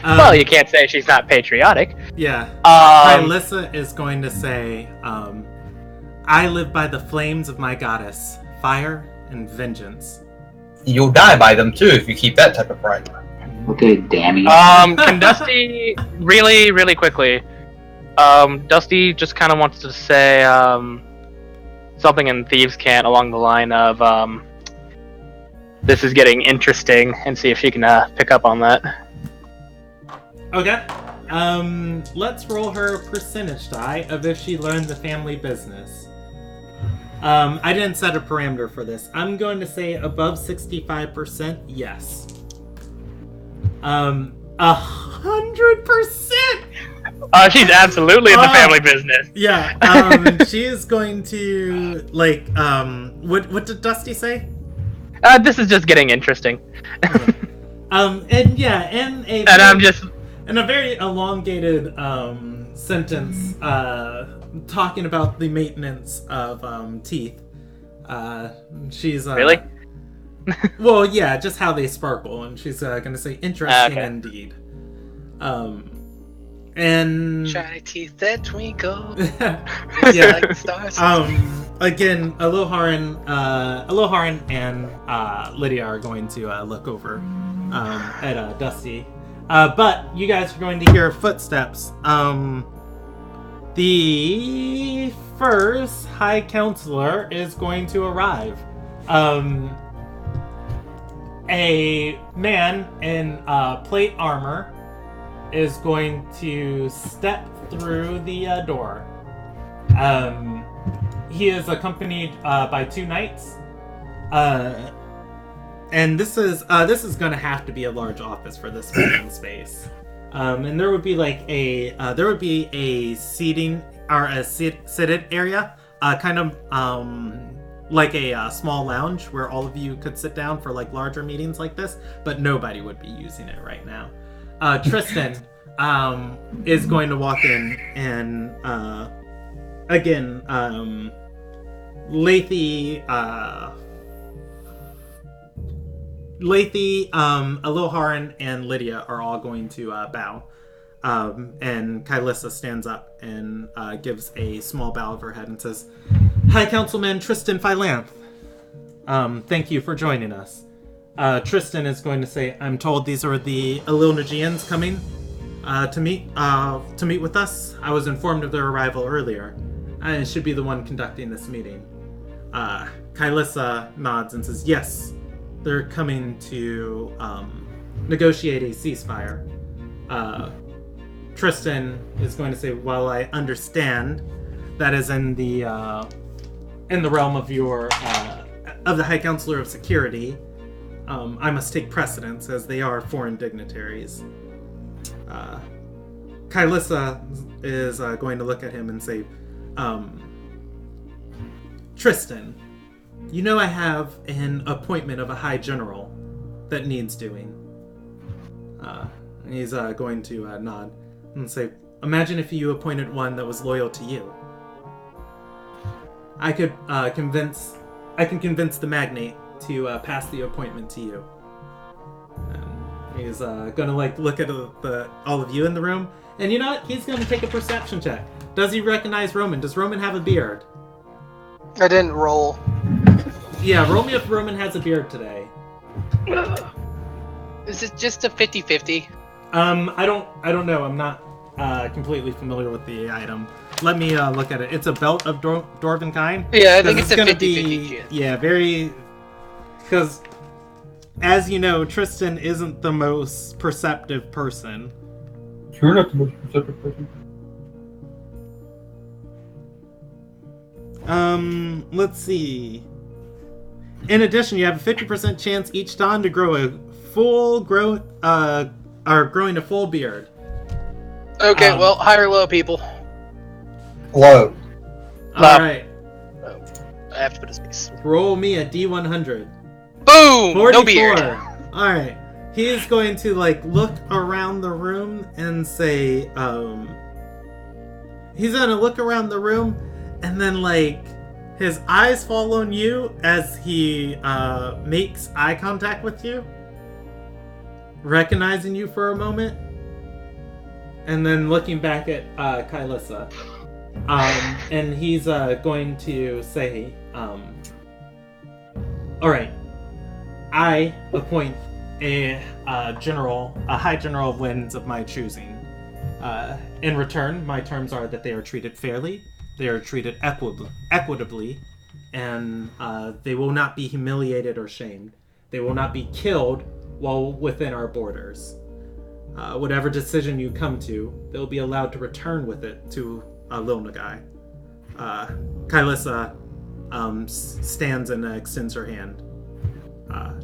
Well, you can't say she's not patriotic. Yeah. Tylissa is going to say, I live by the flames of my goddess, fire and vengeance. You'll die by them too if you keep that type of pride. Okay, Danny. Can Dusty really, really quickly? Dusty just kind of wants to say something in Thieves' Cant along the line of this is getting interesting, and see if she can pick up on that. Okay. Let's roll her percentage die of if she learned the family business. I didn't set a parameter for this. I'm going to say above 65%, yes. 100%! She's absolutely in the family business. Yeah, she is going to, like, what did Dusty say? This is just getting interesting. And yeah, in a very elongated sentence, talking about the maintenance of teeth. She's really? Well, yeah, just how they sparkle, and she's gonna say interesting indeed. And shiny teeth that twinkle. Yeah. Like stars. Again, Aloharan and Lydia are going to look over at Dusty. But you guys are going to hear footsteps. The first High Counselor is going to arrive. A man in plate armor is going to step through the door. He is accompanied by 2 knights. And this is going to have to be a large office for this meeting space. And there would be like a seating or a seated area, kind of like a small lounge where all of you could sit down for like larger meetings like this, but nobody would be using it right now. Tristan is going to walk in and again, Lathy, Aloharan, and Lydia are all going to bow. And Kylissa stands up and gives a small bow of her head and says, "Hi, Councilman Tristan Phylanth. Thank you for joining us." Tristan is going to say, "I'm told these are the Ililnagians coming to meet with us. I was informed of their arrival earlier. I should be the one conducting this meeting." Kylissa nods and says, "Yes, they're coming to negotiate a ceasefire." Tristan is going to say, "Well, I understand that is in the realm of your of the High Counselor of Security. I must take precedence as they are foreign dignitaries." Kylissa is going to look at him and say, "Tristan, you know I have an appointment of a High General that needs doing." He's going to nod and say, "Imagine if you appointed one that was loyal to you. I can convince the magnate to pass the appointment to you." And he's gonna like look at all of you in the room, and you know what? He's gonna take a perception check. Does he recognize Roman? Does Roman have a beard? I didn't roll. Yeah, roll me if Roman has a beard today. Is it just a 50-50? I don't know. I'm not completely familiar with the item. Let me look at it. It's a belt of dwarven kind. Yeah, I think it's a gonna 50-50 chance. Yeah, very. Because, as you know, Tristan isn't the most perceptive person. You're not the most perceptive person. Let's see. In addition, you have a 50% chance each dawn to grow a full growing a full beard. Okay, well, high or low, people? Low. Alright. I have to put a space. Roll me a D100. Boom! 44. No beard. Alright. He is going to, like, look around the room and say, he's gonna look around the room and then, like, his eyes fall on you as he makes eye contact with you, recognizing you for a moment, and then looking back at Kylissa. And he's going to say, "Alright, I appoint a high general of winds of my choosing. In return, my terms are that they are treated fairly, they are treated equitably, and they will not be humiliated or shamed. They will not be killed while within our borders. Whatever decision you come to, they'll be allowed to return with it to Lilnagai." Kylissa stands and extends her hand.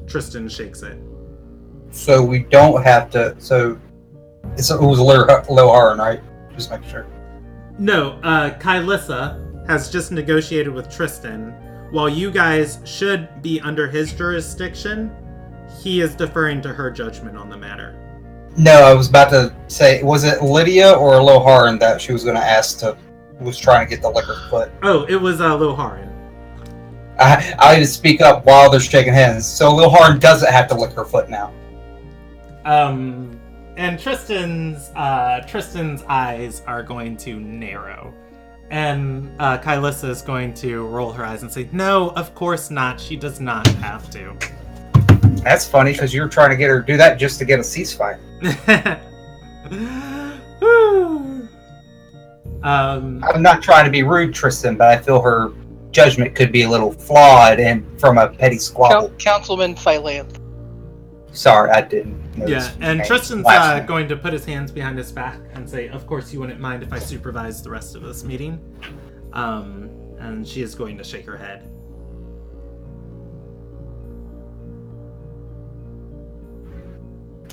Tristan shakes it. So we don't have to. So it was low Haran, right? Just make sure. No, Kylissa has just negotiated with Tristan. While you guys should be under his jurisdiction, he is deferring to her judgment on the matter. No, I was about to say, was it Lydia or Loharan that she was going to ask was trying to get the liquor foot? Oh, it was Loharan. I need to speak up while they're shaking hands. So Loharan doesn't have to lick her foot now. And Tristan's eyes are going to narrow. And Kylissa is going to roll her eyes and say, "No, of course not. She does not have to." That's funny, because you were trying to get her to do that just to get a ceasefire. I'm not trying to be rude, Tristan, but I feel her judgment could be a little flawed and from a petty squabble. Councilman Phylanth. Sorry, I didn't know. Yeah, and Tristan's going to put his hands behind his back and say, "Of course you wouldn't mind if I supervised the rest of this meeting." And she is going to shake her head.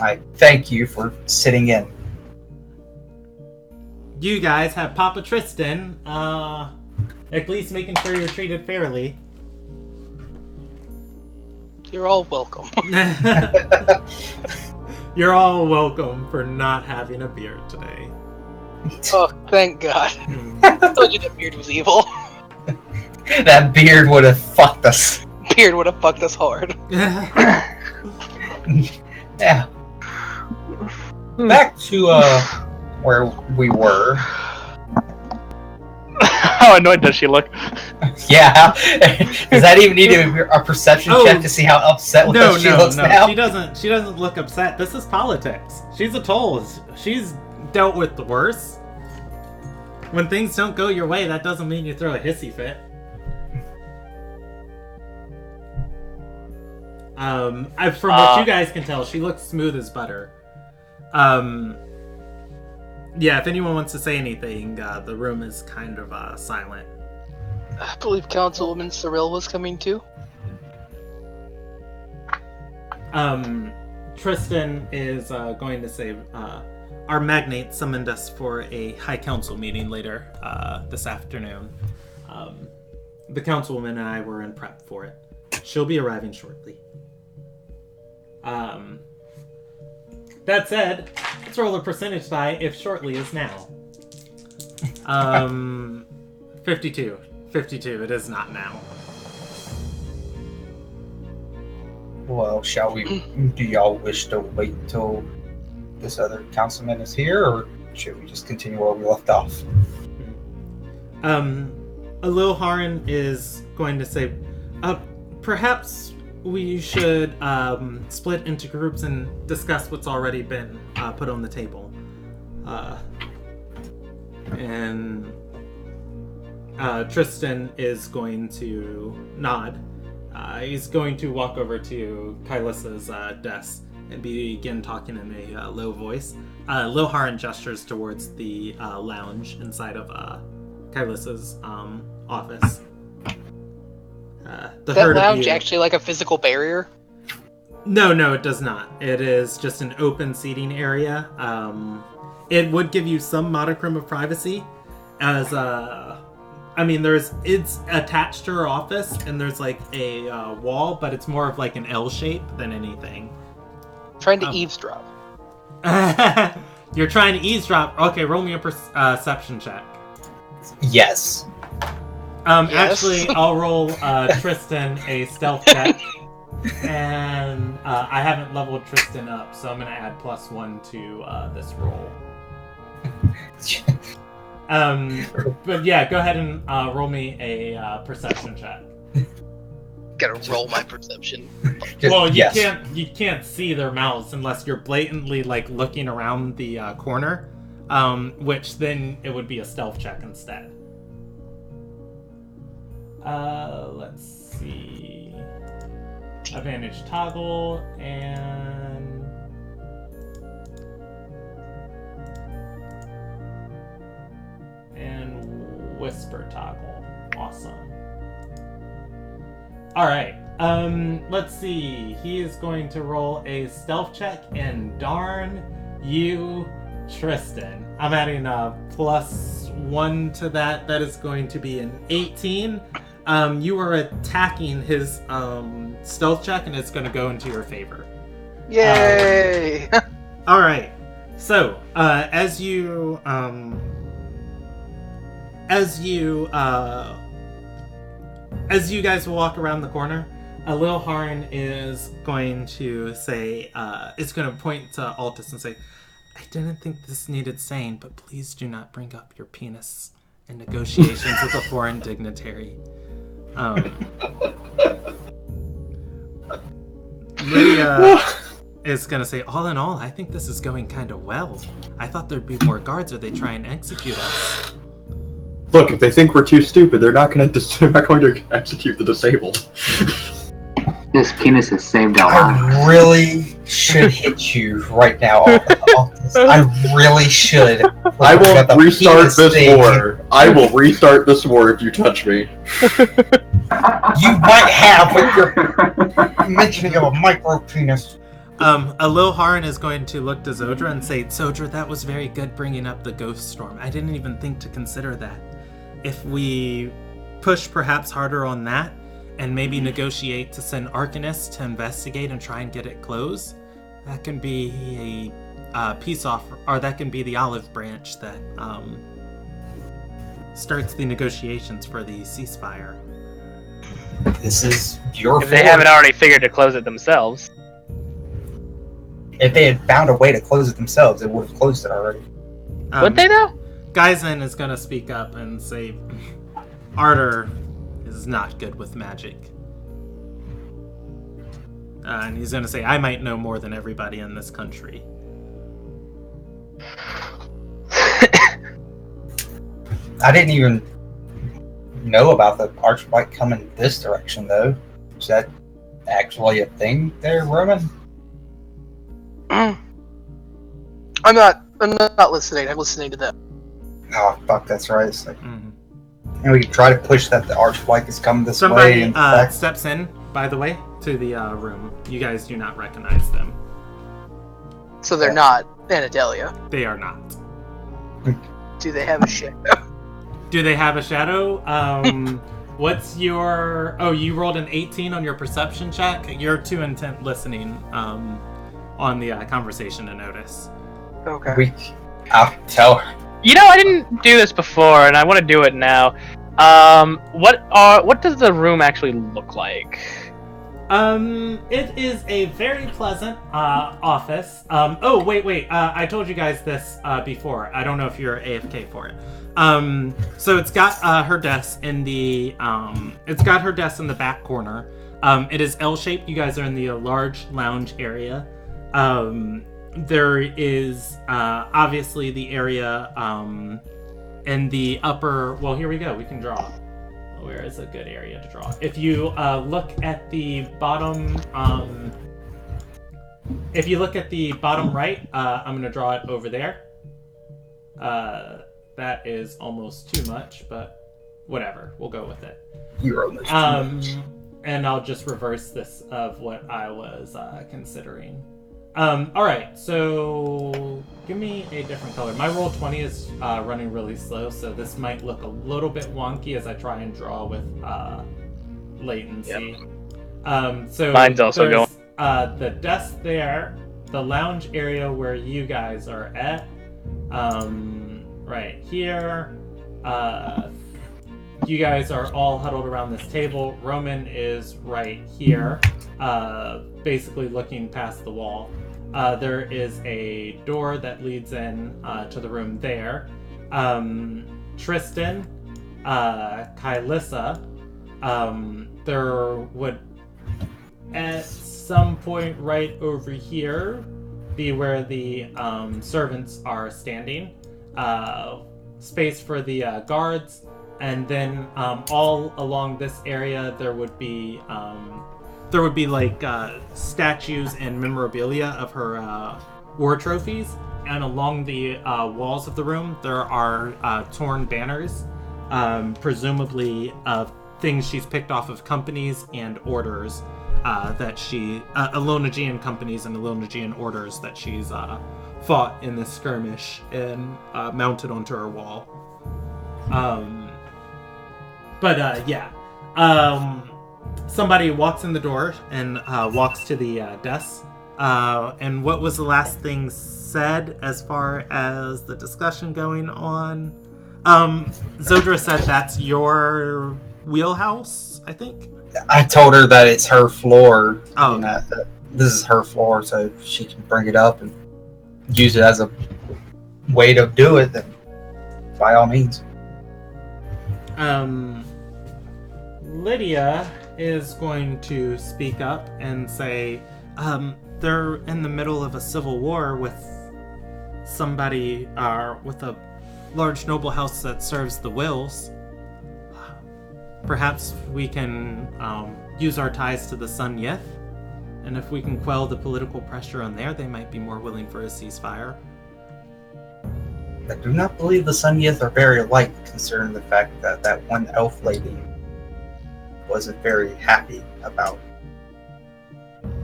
I thank you for sitting in. You guys have Papa Tristan, at least making sure you're treated fairly. You're all welcome. You're all welcome for not having a beard today. Oh, thank God. I told you that beard was evil. That beard would have fucked us. Beard would have fucked us hard. Yeah. Back to where we were. How annoyed does she look? Yeah. Does that even need a perception check to see how upset with us she looks now? She doesn't look upset. This is politics. She's a toll. She's dealt with the worst. When things don't go your way, that doesn't mean you throw a hissy fit. From what you guys can tell, she looks smooth as butter. Yeah, if anyone wants to say anything, the room is kind of silent. I believe Councilwoman Cyril was coming too. Tristan is going to say, our magnate summoned us for a high council meeting later this afternoon. The councilwoman and I were in prep for it. She'll be arriving shortly. That said, let's roll a percentage die if shortly is now. 52. 52, it is not now. Well, shall we? Do y'all wish to wait until this other councilman is here, or should we just continue where we left off? Alil Haran is going to say, perhaps we should split into groups and discuss what's already been put on the table. And Tristan is going to nod. He's going to walk over to Kylissa's desk and begin talking in a low voice. Lil Haran gestures towards the lounge inside of Kylissa's office. That lounge actually like a physical barrier? No, it does not. It is just an open seating area. It would give you some modicum of privacy, as it's attached to her office, and there's like a wall, but it's more of like an L shape than anything. Trying to eavesdrop. You're trying to eavesdrop. Okay, roll me a perception check. Yes. Yes. Actually, I'll roll Tristan a stealth check, and I haven't leveled Tristan up, so I'm gonna add +1 to this roll. But yeah, go ahead and roll me a perception check. Gotta roll my perception. Well, you can't see their mouths unless you're blatantly like looking around the corner, which then it would be a stealth check instead. Let's see. Advantage toggle and whisper toggle. Awesome. All right. Let's see. He is going to roll a stealth check, and darn you, Tristan. I'm adding a +1 to that. That is going to be an 18. You are attacking his stealth check, and it's going to go into your favor. Yay! All right. So, as you guys walk around the corner, Lil Haran is going to say, is going to point to Altus and say, I didn't think this needed saying, but please do not bring up your penis in negotiations with a foreign dignitary. Lydia is going to say, all in all, I think this is going kind of well. I thought there'd be more guards or they'd try and execute us. Look, if they think we're too stupid, they're not going to execute the disabled. This penis has saved our lives. I really should hit you right now. I really should. I will restart this war. I will restart this war if you touch me. You might have with your mentioning of a micro penis. Lil Haran is going to look to Zodra and say, Zodra, that was very good bringing up the ghost storm. I didn't even think to consider that. If we push perhaps harder on that, and maybe negotiate to send arcanists to investigate and try and get it closed. That can be a peace offer, or that can be the olive branch that starts the negotiations for the ceasefire. This is your If they haven't already figured to close it themselves. If they had found a way to close it themselves, it would have closed it already. Would they though? Geisen is going to speak up and say, Arter is not good with magic. And he's going to say, I might know more than everybody in this country. I didn't even know about the Archlight coming this direction, though. Is that actually a thing there, Roman? I'm not listening. I'm listening to them. Oh, fuck, that's right. It's like, and we can try to push that the Archlight is coming this way. Somebody And steps in, by the way, to the room. You guys do not recognize them. So they're not Anadelia. They are not. Do they have a shadow? Do they have a shadow? What's your... Oh, you rolled an 18 on your perception check? You're too intent listening on the conversation to notice. Okay. I'll tell her. You know, I didn't do this before, and I want to do it now. What does the room actually look like? It is a very pleasant office. Oh, wait. I told you guys this before. I don't know if you're AFK for it. So it's got her desk in the back corner. It is L-shaped. You guys are in the large lounge area. There is obviously the area in the upper. Well, here we go. We can draw. Where is a good area to draw? If you look at the bottom, right, I'm gonna draw it over there. That is almost too much, but whatever. We'll go with it. You're almost too much. And I'll just reverse this of what I was considering. Alright, so give me a different color. My roll 20 is running really slow, so this might look a little bit wonky as I try and draw with latency. Yep. So mine's also going. The desk there, the lounge area where you guys are at, right here. You guys are all huddled around this table. Roman is right here, basically looking past the wall. There is a door that leads in to the room there. Tristan, Kylissa, there would, at some point right over here, be where the servants are standing. Space for the guards. And then all along this area, there would be like statues and memorabilia of her war trophies. And along the walls of the room, there are torn banners, presumably of things she's picked off of companies and orders that she, Elonagian companies and Elonagian orders that she's fought in this skirmish and mounted onto her wall. Somebody walks in the door and walks to the desk. And what was the last thing said as far as the discussion going on? Zodra said that's your wheelhouse, I think? I told her that it's her floor. Oh. And that this is her floor, so she can bring it up and use it as a way to do it, then by all means. Lydia is going to speak up and say, they're in the middle of a civil war with somebody, with a large noble house that serves the Wills. Perhaps we can use our ties to the Sun Yith, and if we can quell the political pressure on there, they might be more willing for a ceasefire. I do not believe the Sun Yith are very alike, considering the fact that that one elf lady wasn't very happy about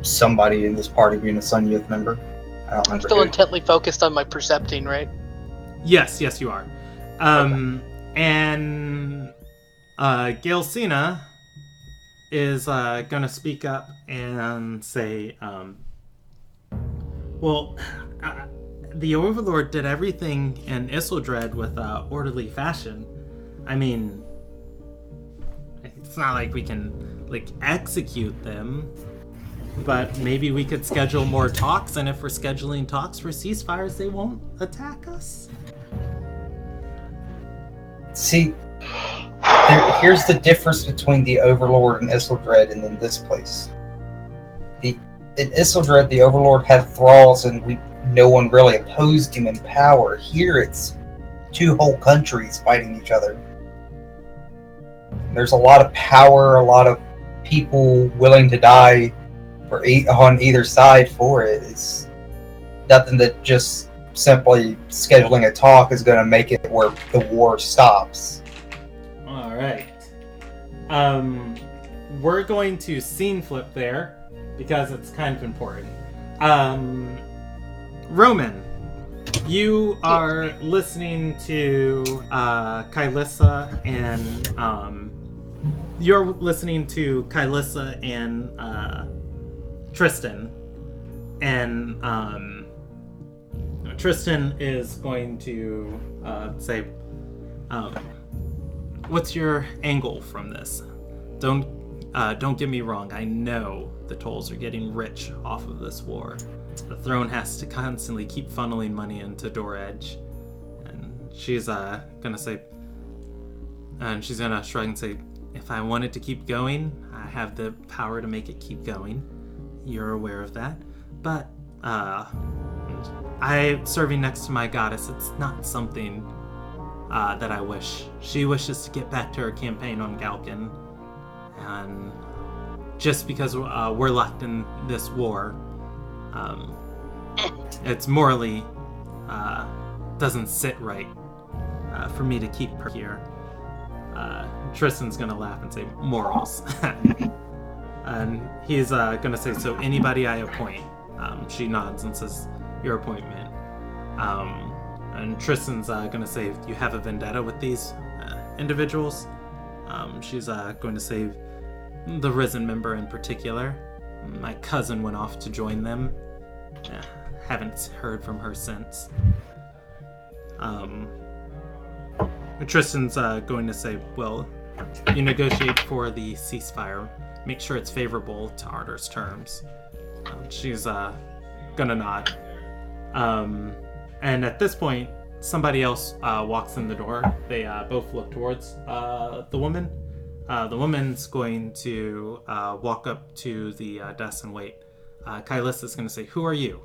somebody in this party being a Sun Yith member. I don't remember. I'm still intently focused on my percepting, right? Yes, you are. And Gail Cena is gonna speak up and say, well, the Overlord did everything in Isildred with orderly fashion. I mean, it's not like we can, like, execute them, but maybe we could schedule more talks, and if we're scheduling talks for ceasefires, they won't attack us. See, here's the difference between the Overlord and Isildred and then this place. In Isildred, the Overlord had thralls and no one really opposed him in power. Here it's two whole countries fighting each other. There's a lot of power, a lot of people willing to die on either side for it. It's nothing that just simply scheduling a talk is going to make it where the war stops. All right. We're going to scene flip there because it's kind of important. Roman, you are listening to Kylissa and you're listening to Kylissa and Tristan, and Tristan is going to say, "What's your angle from this? Don't get me wrong. I know the Tolls are getting rich off of this war. The throne has to constantly keep funneling money into Door Edge." And she's gonna say, and she's gonna shrug and say, "If I wanted to keep going, I have the power to make it keep going. You're aware of that. But I serving next to my goddess, it's not something that I wish. She wishes to get back to her campaign on Galkin, and just because we're locked in this war, it's morally doesn't sit right for me to keep her here." Tristan's gonna laugh and say, "Morals." And he's gonna say, "So anybody I appoint." She nods and says, "Your appointment." And Tristan's gonna say, "Do you have a vendetta with these individuals?" She's going to say, "The Risen member in particular. My cousin went off to join them. Haven't heard from her since." Tristan's going to say, "Well, you negotiate for the ceasefire. Make sure it's favorable to Ardor's terms." She's gonna nod. And at this point, somebody else walks in the door. They both look towards the woman. The woman's going to walk up to the desk and wait. Kylissa's going to say, "Who are you?"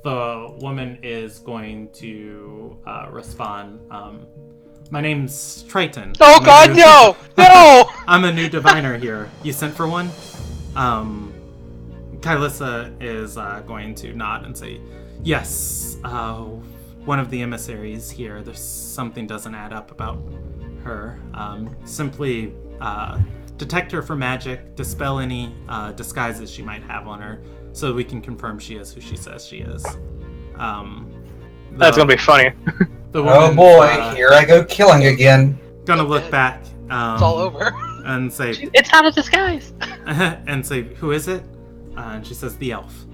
The woman is going to respond, "My name's Triton." Oh God, no! No! I'm a new diviner here. You sent for one? Kylissa is going to nod and say, "Yes, one of the emissaries here. There's something doesn't add up about her. Simply detect her for magic, dispel any disguises she might have on her, so we can confirm she is who she says she is." That's gonna be funny. Oh boy, here I go killing again. Gonna look back. It's all over. And say, "It's not a disguise." and say, "Who is it?" And she says, "The elf."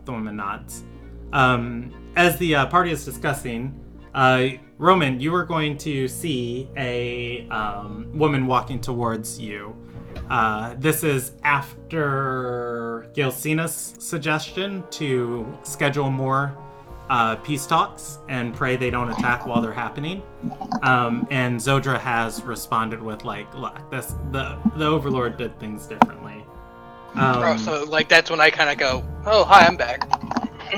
The woman nods. As the party is discussing, Roman, you are going to see a woman walking towards you. This is after Gilcina's suggestion to schedule more peace talks and pray they don't attack while they're happening. And Zodra has responded with, like, "Look, the Overlord did things differently." So, like, that's when I kind of go, "Oh, hi, I'm back."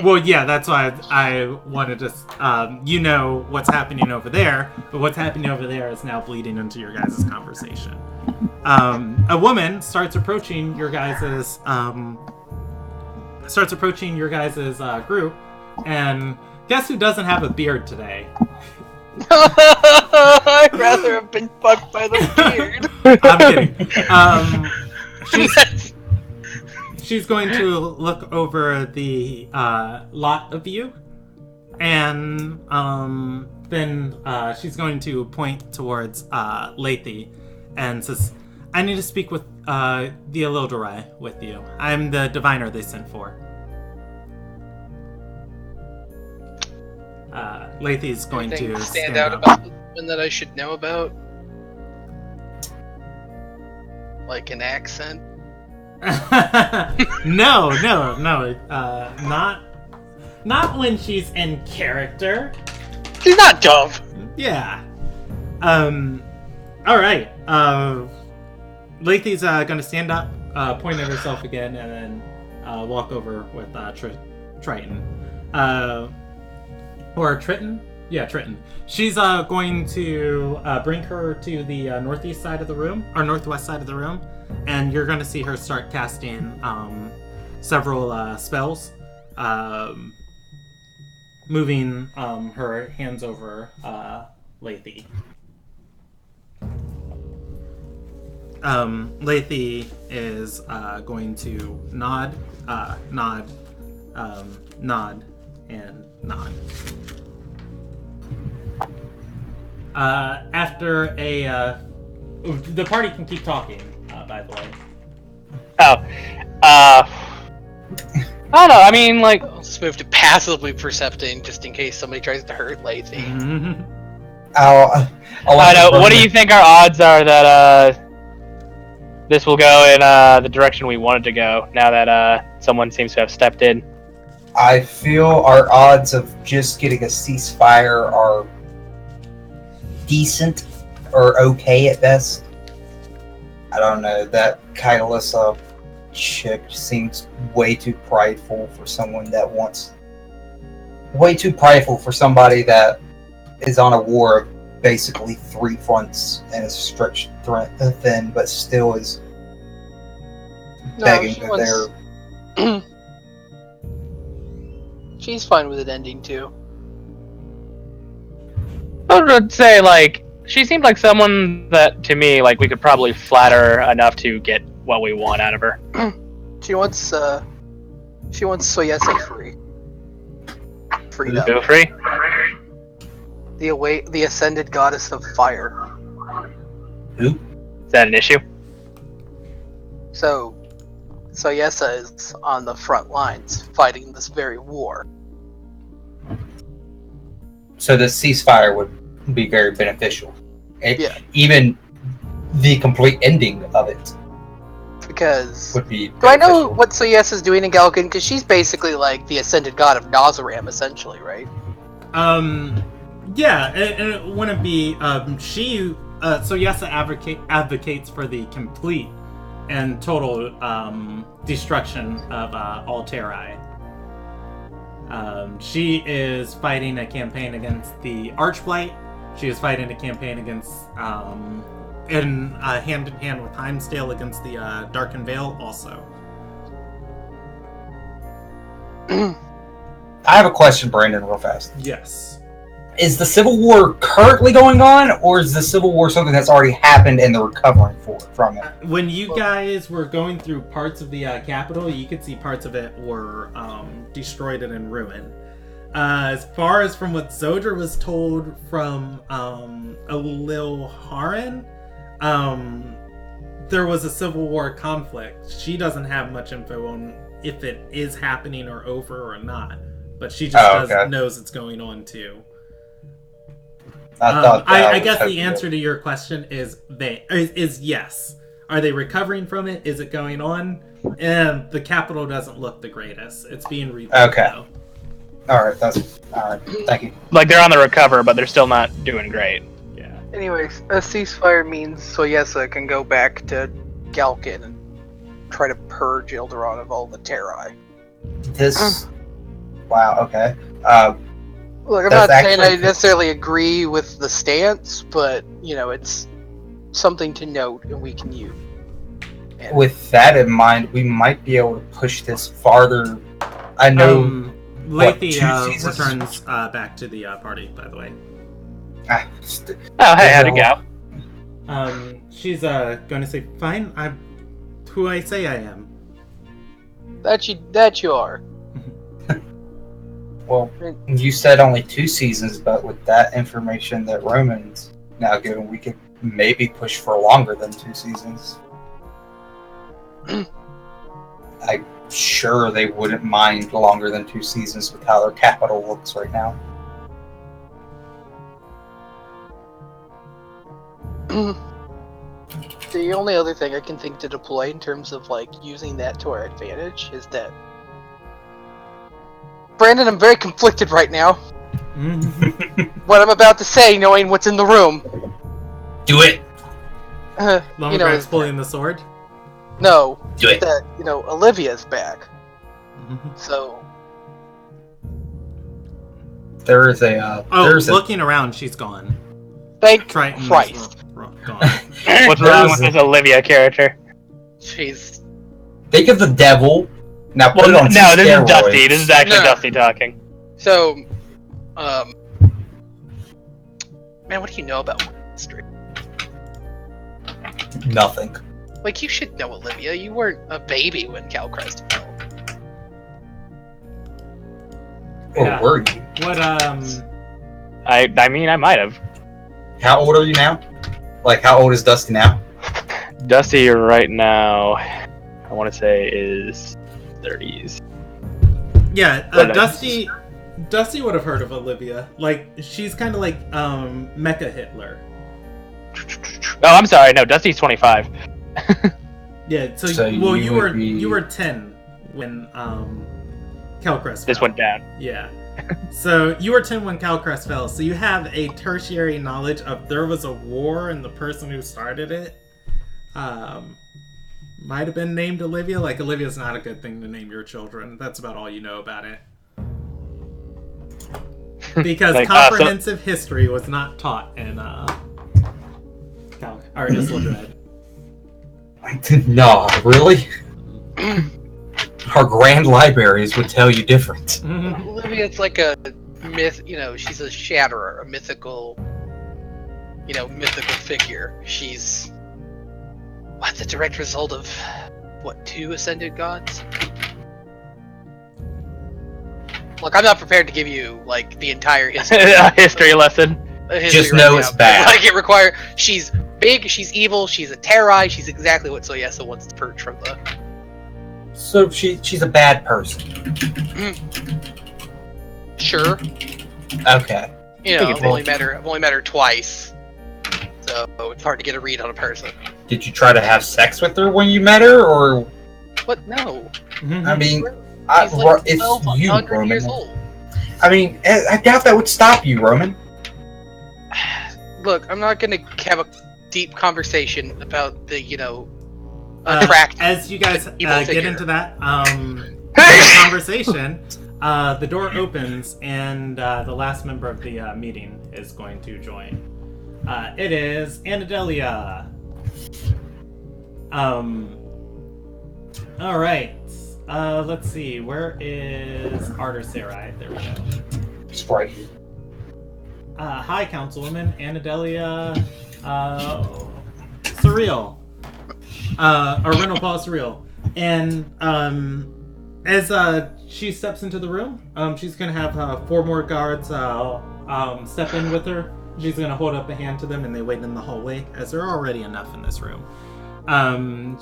Well, yeah, that's why I wanted to, you know what's happening over there, but what's happening over there is now bleeding into your guys' conversation. A woman starts approaching your guys' group, and guess who doesn't have a beard today? I'd rather have been fucked by the beard. I'm kidding. She's going to look over the lot of you, and then she's going to point towards Lathy and says, I need to speak with the Ilderon with you. I'm the diviner they sent for. Lathy's going Anything to stand stand out up. about the woman that I should know about? Like an accent? No. Not when she's in character. She's not dumb. Yeah. All right. Lathy's gonna stand up, point at herself again, and then walk over with Triton. Or Triton? Yeah, Triton. She's going to bring her to the northeast side of the room, or northwest side of the room, and you're going to see her start casting several spells, moving her hands over Lathy. Lathy is going to nod, and nod. After the party can keep talking, by the way. I don't know, I mean, like... I'll just move to passively percepting, just in case somebody tries to hurt Lathy. I'll I know, what do you think our odds are that, this will go in, the direction we wanted to go, now that, someone seems to have stepped in? I feel our odds of just getting a ceasefire are decent, or okay at best. I don't know, that Kylissa chick seems way too prideful for someone that wants... Way too prideful for somebody that is on a war of basically 3 fronts and is stretched thin, but still is begging that they're... She's fine with it ending too. I would say, like, she seemed like someone that, to me, like, we could probably flatter enough to get what we want out of her. She wants Soyesa free. Freedom. Feel free? The ascended goddess of fire. Who? Is that an issue? So, Soyesa is on the front lines, fighting this very war. So the ceasefire would be very beneficial. Yeah. Even the complete ending of it Because would be do I know beneficial. what Soyesa is doing in Galkin? Because she's basically like the ascended god of Nazaram, essentially, right? Yeah, and it wouldn't be, so Yessa advocates for the complete and total, destruction of, Alteri. She is fighting a campaign against the Archblight. She is fighting a campaign against, hand in hand with Heimsdale against the, Darkened Veil also. I have a question, Brandon, real fast. Yes. Is the Civil War currently going on, or is the Civil War something that's already happened and they're recovering from it? When you guys were going through parts of the capital, you could see parts of it were destroyed and in ruin. As far as from what Zodra was told from Alil Haran, there was a Civil War conflict. She doesn't have much info on if it is happening or over or not, but she just knows it's going on too. I guess the answer to your question is yes. Are they recovering from it? Is it going on? And the capital doesn't look the greatest. It's being rebuilt. Okay. Though. Alright, thank you. Like, they're on the recover, but they're still not doing great. Yeah. Anyways, a ceasefire means Soyesa can go back to Galkin and try to purge Ilderon of all the Terrai. Wow, okay. Look, I'm not saying I necessarily agree with the stance, but, you know, it's something to note and we can use. And with that in mind, we might be able to push this farther. I know... Lathy returns back to the party, by the way. Oh, hey, how'd it go? She's going to say, fine, I'm who I say I am. That you are. Well, you said only 2 seasons, but with that information that Roman's now given, we could maybe push for longer than 2 seasons. I'm sure they wouldn't mind longer than 2 seasons with how their capital looks right now. The only other thing I can think to deploy in terms of like using that to our advantage is that Brandon, I'm very conflicted right now. What I'm about to say, knowing what's in the room. Do it! Lomograt's pulling the sword? No. Do it! That, Olivia's back. So... There's a... looking around, she's gone. Thank Triton's Christ. Gone. What's wrong with this Olivia character? She's... Think of the devil. Now put it on no, this steroids. is Dusty. This is actually No. Dusty talking. So... Man, what do you know about history? Nothing. Like, you should know, Olivia. You weren't a baby when Calcrest fell. Or Yeah. were you? What, I mean, I might have. How old are you now? Like, how old is Dusty now? Dusty right now, I want to say is 30s. Yeah, But Dusty would have heard of Olivia. Like, she's kind of like, Mecha Hitler. Oh, I'm sorry. No, Dusty's 25. Yeah, so So you would be- were 10 when, Calcrest This fell. went down. Yeah. So you were 10 when Calcrest fell, so you have a tertiary knowledge of there was a war and the person who started it might have been named Olivia. Like, Olivia's not a good thing to name your children. That's about all you know about it. Because Like, comprehensive history was not taught in Isledred. No, really? Our grand libraries would tell you different. Olivia's like a myth, she's a shatterer, a mythical, mythical figure. She's the direct result of, 2 ascended gods? Look, I'm not prepared to give you, the entire history. A history lesson. Just know it's bad. She's big, she's evil, she's a terror, she's exactly what Soyesa wants to perch from the... So she's a bad person. Sure. Okay. I've only met her twice. So it's hard to get a read on a person. Did you try to have sex with her when you met her, or? What? No. I mean, She's like it's 1,200 you, years Roman. old. I mean, I doubt that would stop you, Roman. Look, I'm not gonna have a deep conversation about the, attract. As you guys evil get figure. into that conversation, the door opens and the last member of the meeting is going to join. It is Anadelia. All right. Let's see. Where is Arter Sarai? There we go. It's right here. Hi, Councilwoman Anadelia. Surreal. Or Renal Paul Surreal. And as she steps into the room, she's gonna have 4 more guards step in with her. She's gonna hold up a hand to them, and they wait in the hallway, as there are already enough in this room.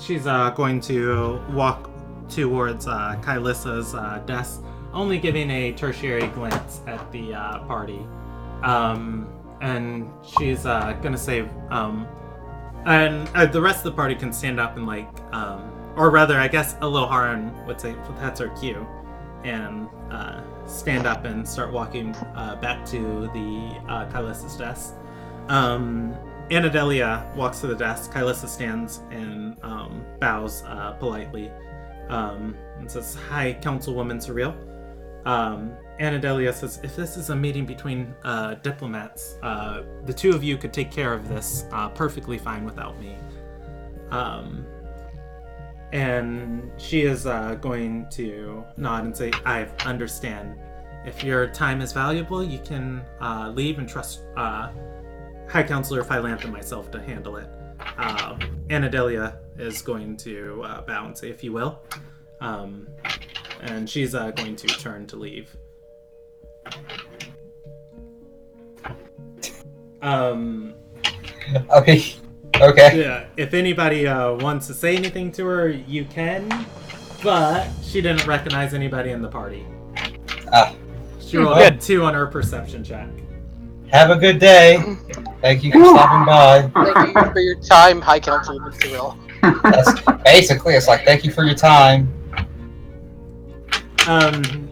She's going to walk towards Kylissa's desk, only giving a tertiary glance at the party. And she's gonna say, and the rest of the party can stand up and or rather, I guess Eloharan would say that's her cue, and stand up and start walking back to the Kylissa's desk. Anadelia walks to the desk. Kylissa stands and bows politely and says, "Hi, Councilwoman Surreal." Anadelia says, "If this is a meeting between diplomats, the 2 of you could take care of this perfectly fine without me." And she is going to nod and say, "I understand. If your time is valuable, you can leave and trust High Counselor Phylantha and myself to handle it." Anadelia is going to bow and say, "If you will." And she's going to turn to leave. Okay. Okay. Yeah, if anybody wants to say anything to her, you can, but she didn't recognize anybody in the party. Ah. She rolled Good. 2 on her perception check. Have a good day. Thank you for stopping by. Thank you for your time, High Councilman Cyril. That's basically, it's like, thank you for your time.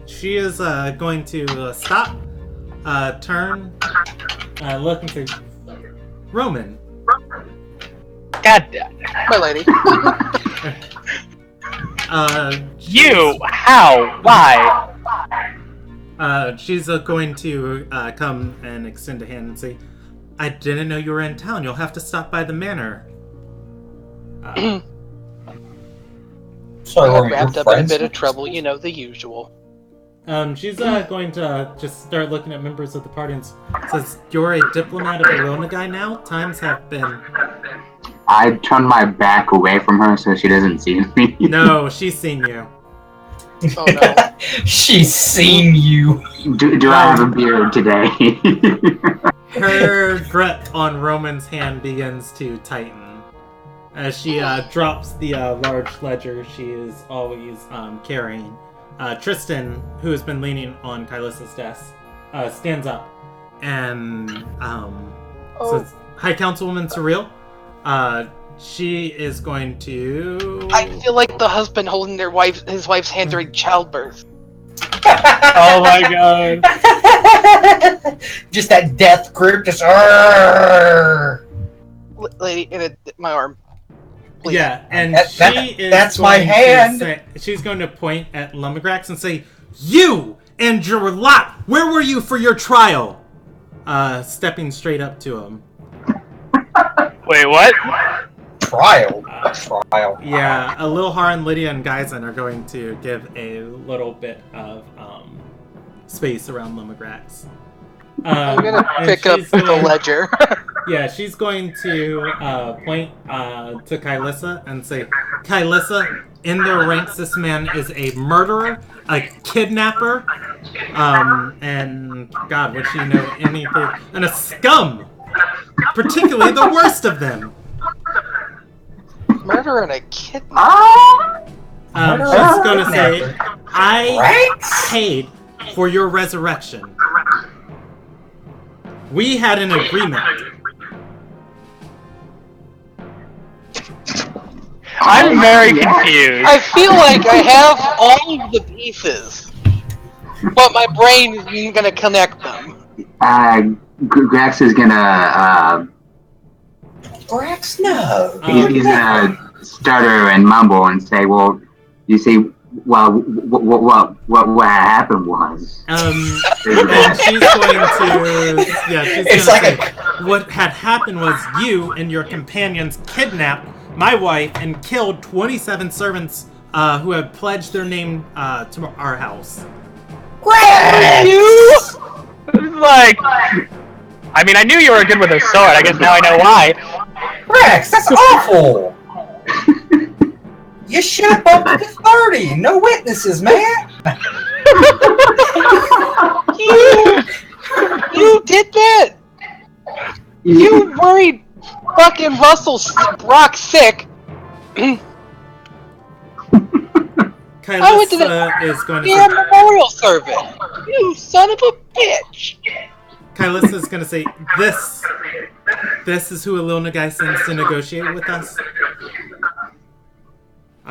She is going to stop, turn, look and say, Roman. God damn it. My lady. You? How? Why? She's going to come and extend a hand and say, I didn't know you were in town. You'll have to stop by the manor. Sorry, I Roman, got wrapped you're up in a friends? bit of trouble, you know, the usual. She's going to just start looking at members of the party and says, you're a diplomat of Ilona guy now? Times have been... I turn my back away from her so she doesn't see me. No, she's seen you. Oh no. She's seen you. Do I have a beard today? Her grip on Roman's hand begins to tighten as she drops the large ledger she is always carrying. Tristan, who has been leaning on Kylissa's desk, stands up and says, Hi, Councilwoman Surreal. She is going to... I feel like the husband holding his wife's hand during childbirth. Oh my god. Just that death grip, just. Lady, in my arm. Please. Yeah, and That's my hand. She's going to point at Lumigrax and say, You and your lot, where were you for your trial? Stepping straight up to him. Wait, what? Trial. Trial. Yeah, Ililhar and Lydia and Geisen are going to give a little bit of space around Lumigrax. I'm gonna pick up the ledger. Yeah, she's going to point to Kylissa and say, Kylissa, in their ranks, this man is a murderer, a kidnapper, and God, would she know anything? And a scum! Particularly the worst of them! Murder and a kidnap. She's going to say, I paid for your resurrection. We had an agreement. I'm very confused. I feel like I have all of the pieces, but my brain isn't gonna connect them. Grax is gonna Grax, no. he's gonna stutter and mumble and say, "Well, you see, well, what happened was." And she's going to, she's going to say, what had happened was you and your companions kidnapped my wife and killed 27 servants who had pledged their name to our house. Grax! Like, I mean, I knew you were good with a sword. I guess now I know why. Grax, that's awful. You should have bumped it to 30. No witnesses, man. You did that. You worried fucking Russell Brock sick. Kylissa is going to Damn say, memorial service. You son of a bitch. Kylissa is going to say, this is who Ilona Guy sends to negotiate with us.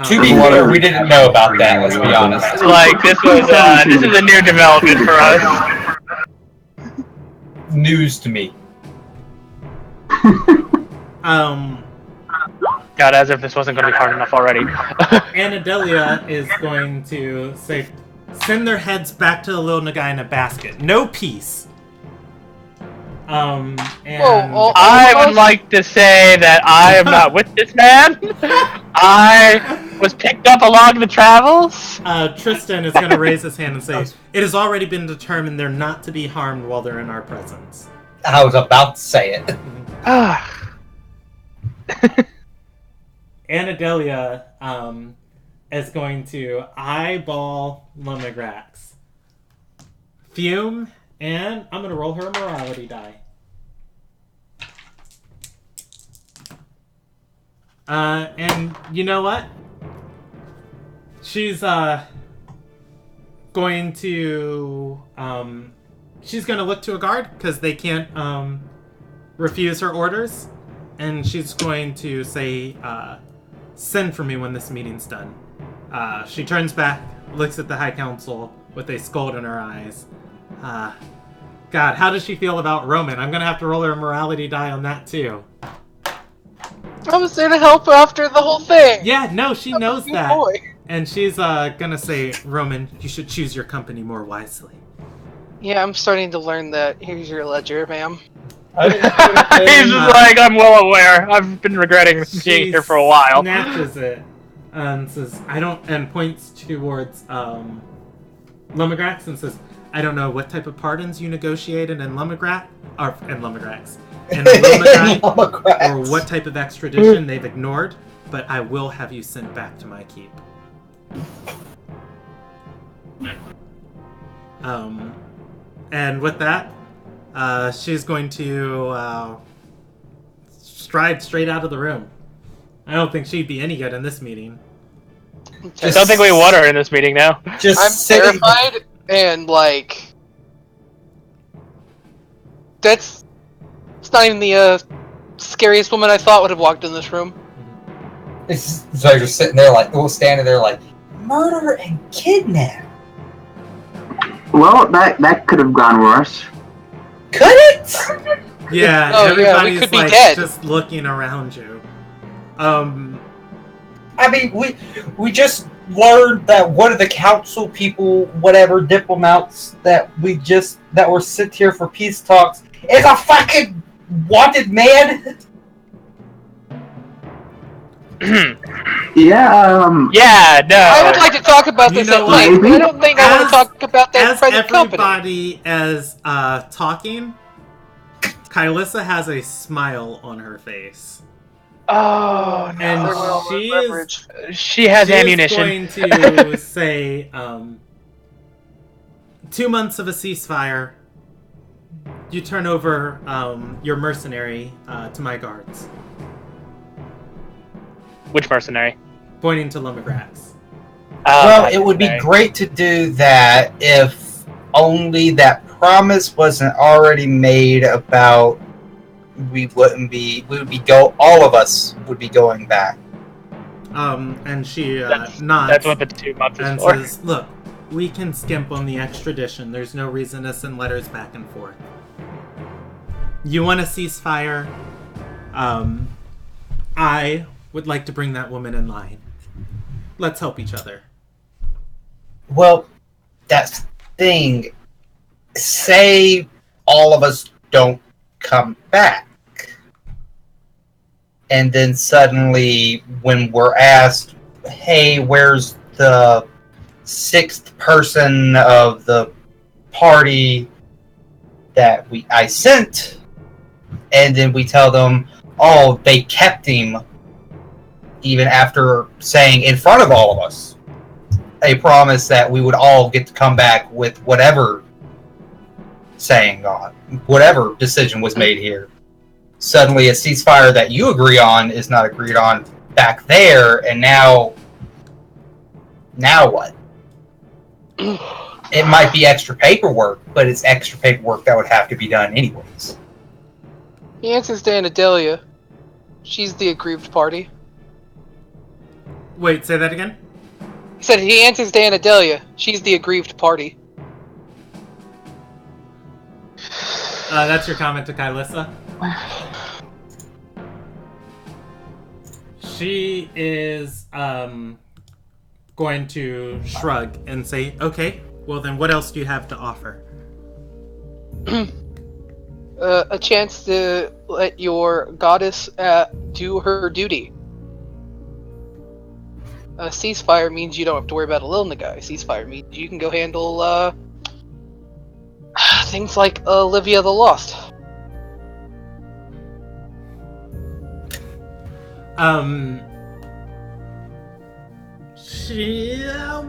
To be clear, we didn't know about that, let's be honest. Like, this is a new development for us. News to me. God, as if this wasn't going to be hard enough already. Anadelia is going to say, send their heads back to the little Nagai in a basket. No peace. And I would like to say that I am not with this man. I was picked up along the travels. Tristan is going to raise his hand and say, it has already been determined they're not to be harmed while they're in our presence. I was about to say it. Anadelia is going to eyeball Lumigrax, fume, and I'm going to roll her a morality die. And you know what? She's going to look to a guard because they can't refuse her orders, and she's going to say, "Send for me when this meeting's done." She turns back, looks at the High Council with a scold in her eyes. God, how does she feel about Roman? I'm gonna have to roll her a morality die on that too. I was there to help after the whole thing. Yeah, no, she knows Good that. boy. And she's gonna say, Roman, you should choose your company more wisely. Yeah, I'm starting to learn that. Here's your ledger, ma'am. He's just like, I'm well aware. I've been regretting being here for a while. Snatches it and says, I don't, and points towards Lumigrax and says, I don't know what type of pardons you negotiated in Lumigrax, or in Lumigrax, in Lumigrax, or what type of extradition they've ignored, but I will have you sent back to my keep. And with that, she's going to stride straight out of the room. I don't think she'd be any good in this meeting. I don't think we want her in this meeting now. I'm terrified and it's not even the scariest woman I thought would have walked in this room. So you're sitting there standing there like, murder and kidnap. Well, that could have gone worse. Could it? Yeah, Oh, yeah, everybody's we could be like dead. just looking around you. I mean, we just learned that one of the council people, whatever diplomats that were sent here for peace talks, is a fucking wanted man. Yeah. Yeah, no. I would like to talk about this at length, but I don't think I want to talk about that in As front of the company. everybody is talking, Kylissa has a smile on her face. Oh, no. And She has ammunition. She's going to say, 2 months of a ceasefire. You turn over your mercenary to my guards. Which mercenary? Pointing to Lumigrax. Well, it would be great to do that if only that promise wasn't already made about all of us would be going back. And she nods. That's what the 2 months is and for. says, look, we can skimp on the extradition. There's no reason to send letters back and forth. You want a ceasefire? I would like to bring that woman in line. Let's help each other. Well, that's the thing. Say all of us don't come back. And then suddenly, when we're asked, hey, where's the 6th person of the party that I sent? And then we tell them, oh, they kept him, even after saying in front of all of us a promise that we would all get to come back with whatever whatever decision was made here. Suddenly a ceasefire that you agree on is not agreed on back there, and now what? It might be extra paperwork, but it's extra paperwork that would have to be done anyways. He answers to Anadelia. She's the aggrieved party. Wait, say that again? He said he answers to Anadelia. She's the aggrieved party. That's your comment to Kylissa? She is going to shrug and say, okay, well then what else do you have to offer? A chance to let your goddess do her duty. A ceasefire means you don't have to worry about a Lilna guy. Ceasefire means you can go handle things like Olivia the Lost.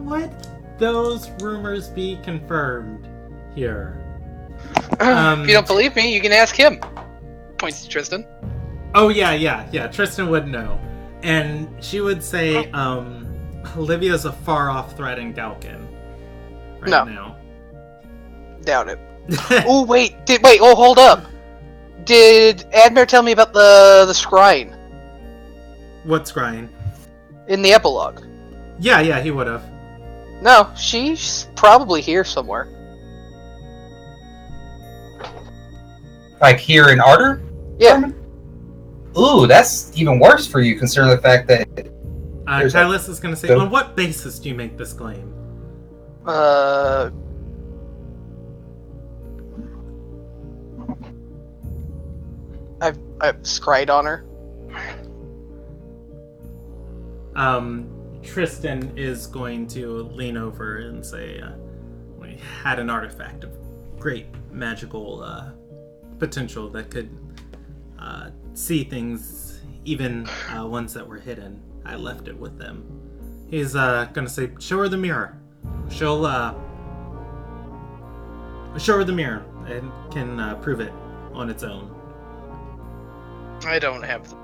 Would those rumors be confirmed here? If you don't believe me, you can ask him. Points to Tristan. Oh yeah, Tristan would know. And she would say, Olivia's a far-off threat in Galkin right No. now. Doubt it. Oh wait, hold up. Did Admir tell me about the scrying What's crying? in the epilogue? Yeah, he would have. No, she's probably here somewhere. Like here in Ardor? Yeah. Ooh, that's even worse for you, considering the fact that Kylus is going to say, Go. on what basis do you make this claim? I've scryed on her. Tristan is going to lean over and say, we had an artifact of great magical potential that could see things, even ones that were hidden. I left it with them. He's gonna say, show her the mirror. Show her the mirror and can prove it on its own. I don't have the...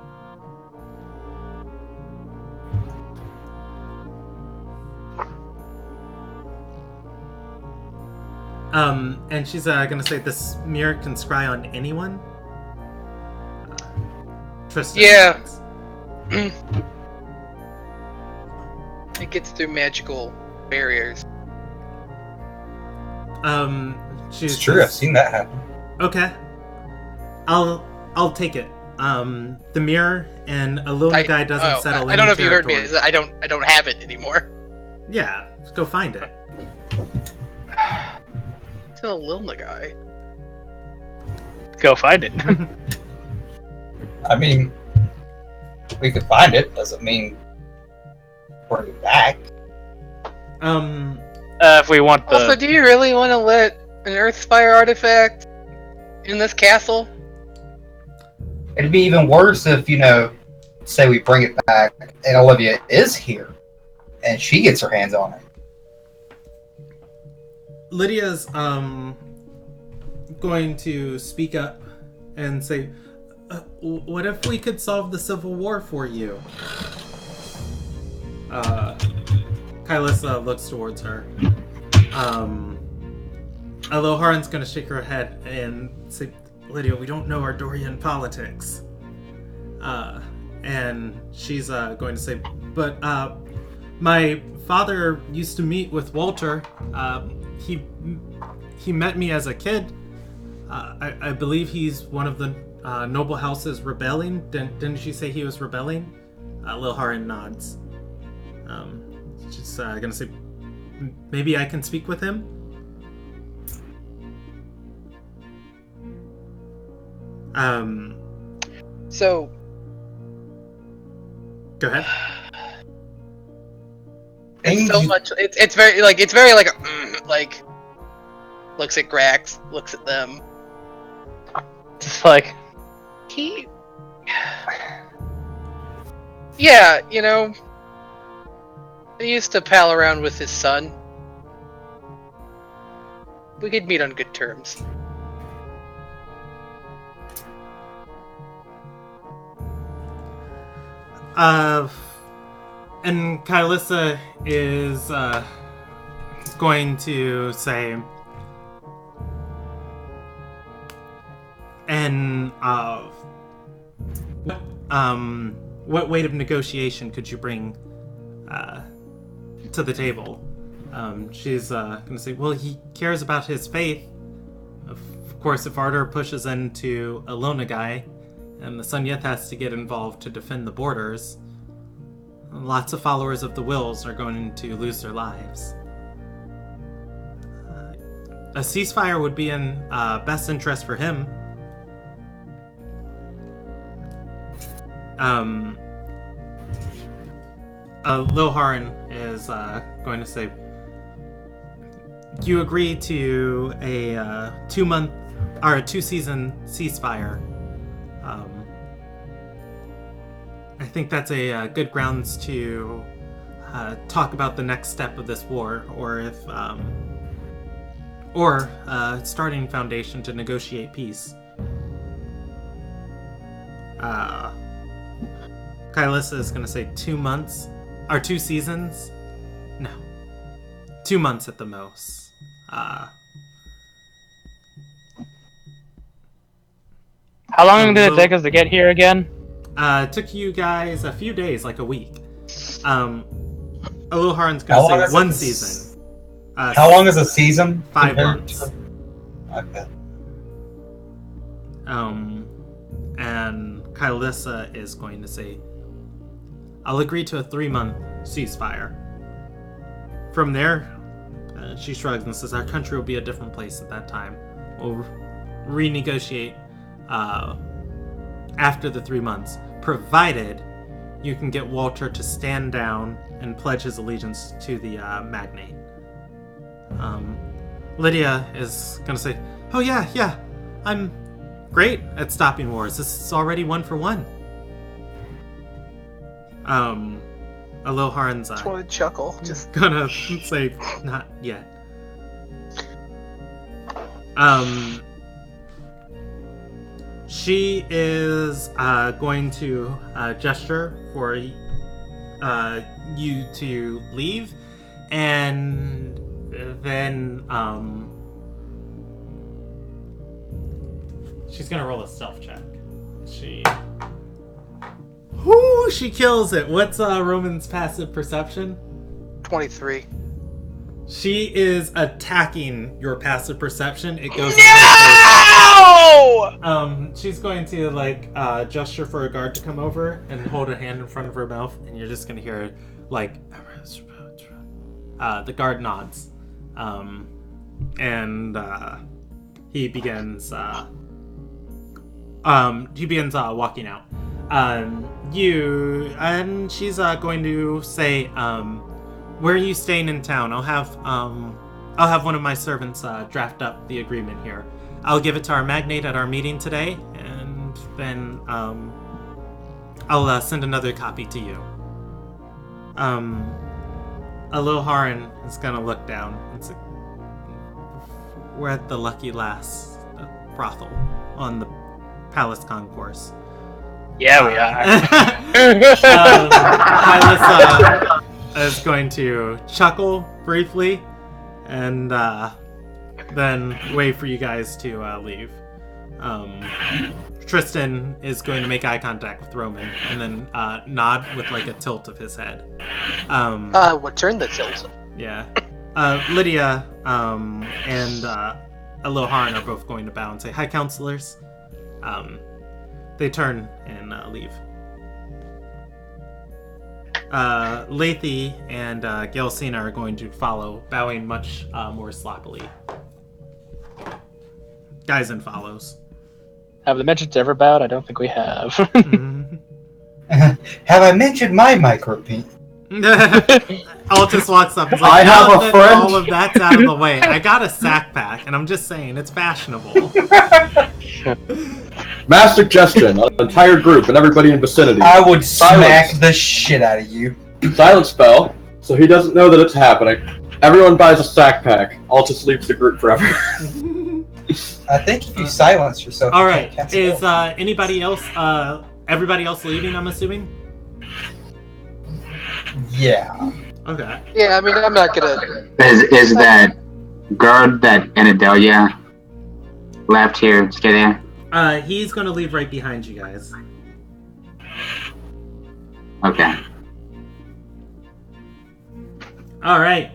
And she's gonna say this mirror can scry on anyone. Tristan. Yeah. It gets through magical barriers. She's it's true. I've seen that happen. Okay. I'll take it. The mirror and a little guy doesn't settle in. I don't know if you heard me. I don't have it anymore. Yeah, let's go find it. It's a Lilna guy. Go find it. I mean, we could find it. Doesn't mean bring it back. If we want the... Also, do you really want to let an Earthspire artifact in this castle? It'd be even worse if, say we bring it back and Olivia is here and she gets her hands on it. Lydia's going to speak up and say, what if we could solve the Civil War for you? Kylus looks towards her. Aloharan's gonna shake her head and say, Lydia, we don't know Ardorian politics. And she's going to say, but my father used to meet with Walter. He met me as a kid. I believe he's one of the noble houses rebelling. Didn't she say he was rebelling? Lilharan nods. She's gonna say, maybe I can speak with him? So... Go ahead. It's so much... It's very like looks at Grax, looks at them. It's like... Yeah, I used to pal around with his son. We could meet on good terms. And Kylissa is going to say, and what weight of negotiation could you bring to the table? She's going to say, well, he cares about his faith. Of course, if Ardor pushes into a Lona guy, and the Sunyeth has to get involved to defend the borders, lots of followers of the Wills are going to lose their lives. A ceasefire would be in best interest for him. Lilharan is going to say, you agree to a 2-month or a 2-season ceasefire. I think that's a good grounds to talk about the next step of this war, or starting foundation to negotiate peace. Kylissa is going to say 2 months, or 2 seasons. No, 2 months at the most. How long did it take us to get here again? It took you guys a few days, like a week. Aloharan's going to say 1 season. How long is a season? 5 months. Okay. And Kylissa is going to say, I'll agree to a 3-month ceasefire. From there, she shrugs and says, our country will be a different place at that time. We'll renegotiate after the 3 months, provided you can get Walter to stand down and pledge his allegiance to the magnate. Lydia is going to say, oh yeah, I'm great at stopping wars. This is already 1 for 1. Aloharan's Just want to chuckle. Just gonna say not yet. She is going to gesture for you to leave, and then she's gonna roll a stealth check. She kills it. What's Roman's passive perception? 23. She is attacking your passive perception. It goes. No! She's going to gesture for a guard to come over and hold a hand in front of her mouth, and you're just gonna hear the guard nods, and he begins walking out. She's going to say, where are you staying in town? I'll have one of my servants draft up the agreement here. I'll give it to our magnate at our meeting today, and then I'll send another copy to you. Aloharan is gonna look down and say, we're at the Lucky Lass brothel on the Palace Concourse. Yeah, we are. Kylissa is going to chuckle briefly and then wait for you guys to leave. Tristan is going to make eye contact with Roman and then nod with a tilt of his head. What turned the tilt? Yeah. Lydia and Aloharan are both going to bow and say, hi, counselors. They turn and leave. Lethe and Gelsina are going to follow, bowing much more sloppily. Geisen follows. Have the mentions ever bowed? I don't think we have. Have I mentioned my micro-penis? Altus walks up and is I have a friend. All of that's out of the way. I got a sack pack, and I'm just saying, it's fashionable. Mass suggestion, an entire group and everybody in vicinity. I would smack the shit out of you. Silent spell, so he doesn't know that it's happening. Everyone buys a sack pack. Altus leaves the group forever. I think if you silence yourself... All right, is anybody else, everybody else leaving, I'm assuming? Yeah. Okay. Yeah, I mean, I'm not gonna... Is that guard that Anadelia left here stay there? He's gonna leave right behind you guys. Okay. Alright.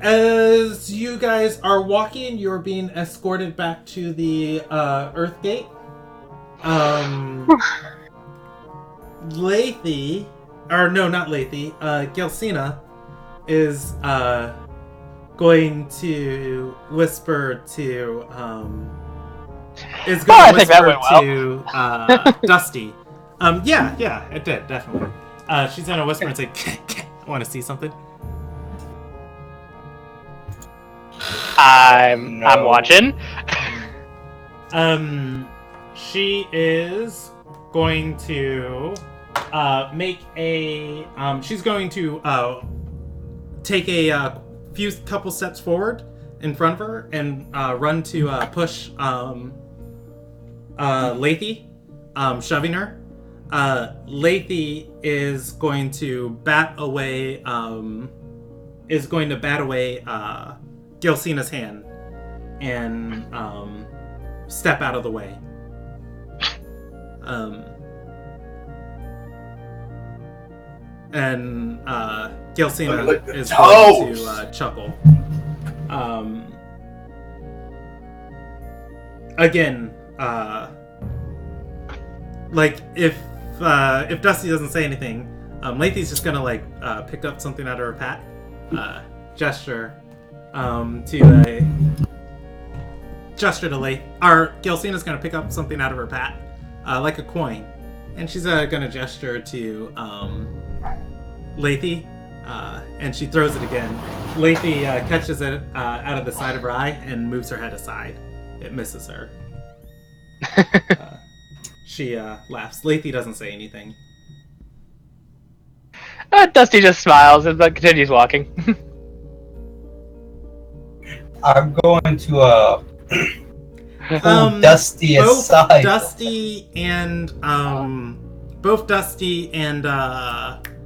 As you guys are walking, you're being escorted back to the Earth Gate. Lethe, or no, not Lethe, Gelsina is going to whisper to Dusty. Yeah, it did, definitely. She's gonna whisper and say, want to see something? I'm watching. She is going to make a she's going to take a couple steps forward in front of her and run to push Lathy, shoving her. Lathy is going to bat away Gilcena's hand and step out of the way. And Gilcena is going to chuckle. Again, like if Dusty doesn't say anything, Lathy's just gonna like pick up something out of her pack, gesture to Lathy. Or Gilcena's gonna pick up something out of her pack, like a coin, and she's gonna gesture to Lathy, and she throws it again. Lathy catches it out of the side of her eye and moves her head aside. It misses her. She laughs. Lathy doesn't say anything. Dusty just smiles and continues walking. I'm going to pull Dusty aside. Both Dusty and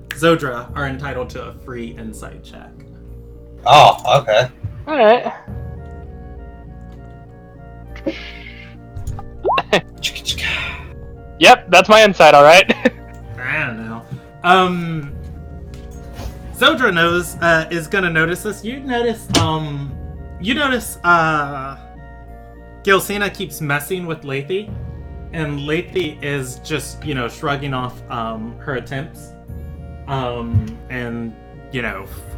Zodra are entitled to a free insight check. Oh, okay. Alright. Yep, that's my insight, alright. I don't know. Zodra is gonna notice this. You notice Gilcena keeps messing with Lathy, and Lathy is just, shrugging off her attempts. And,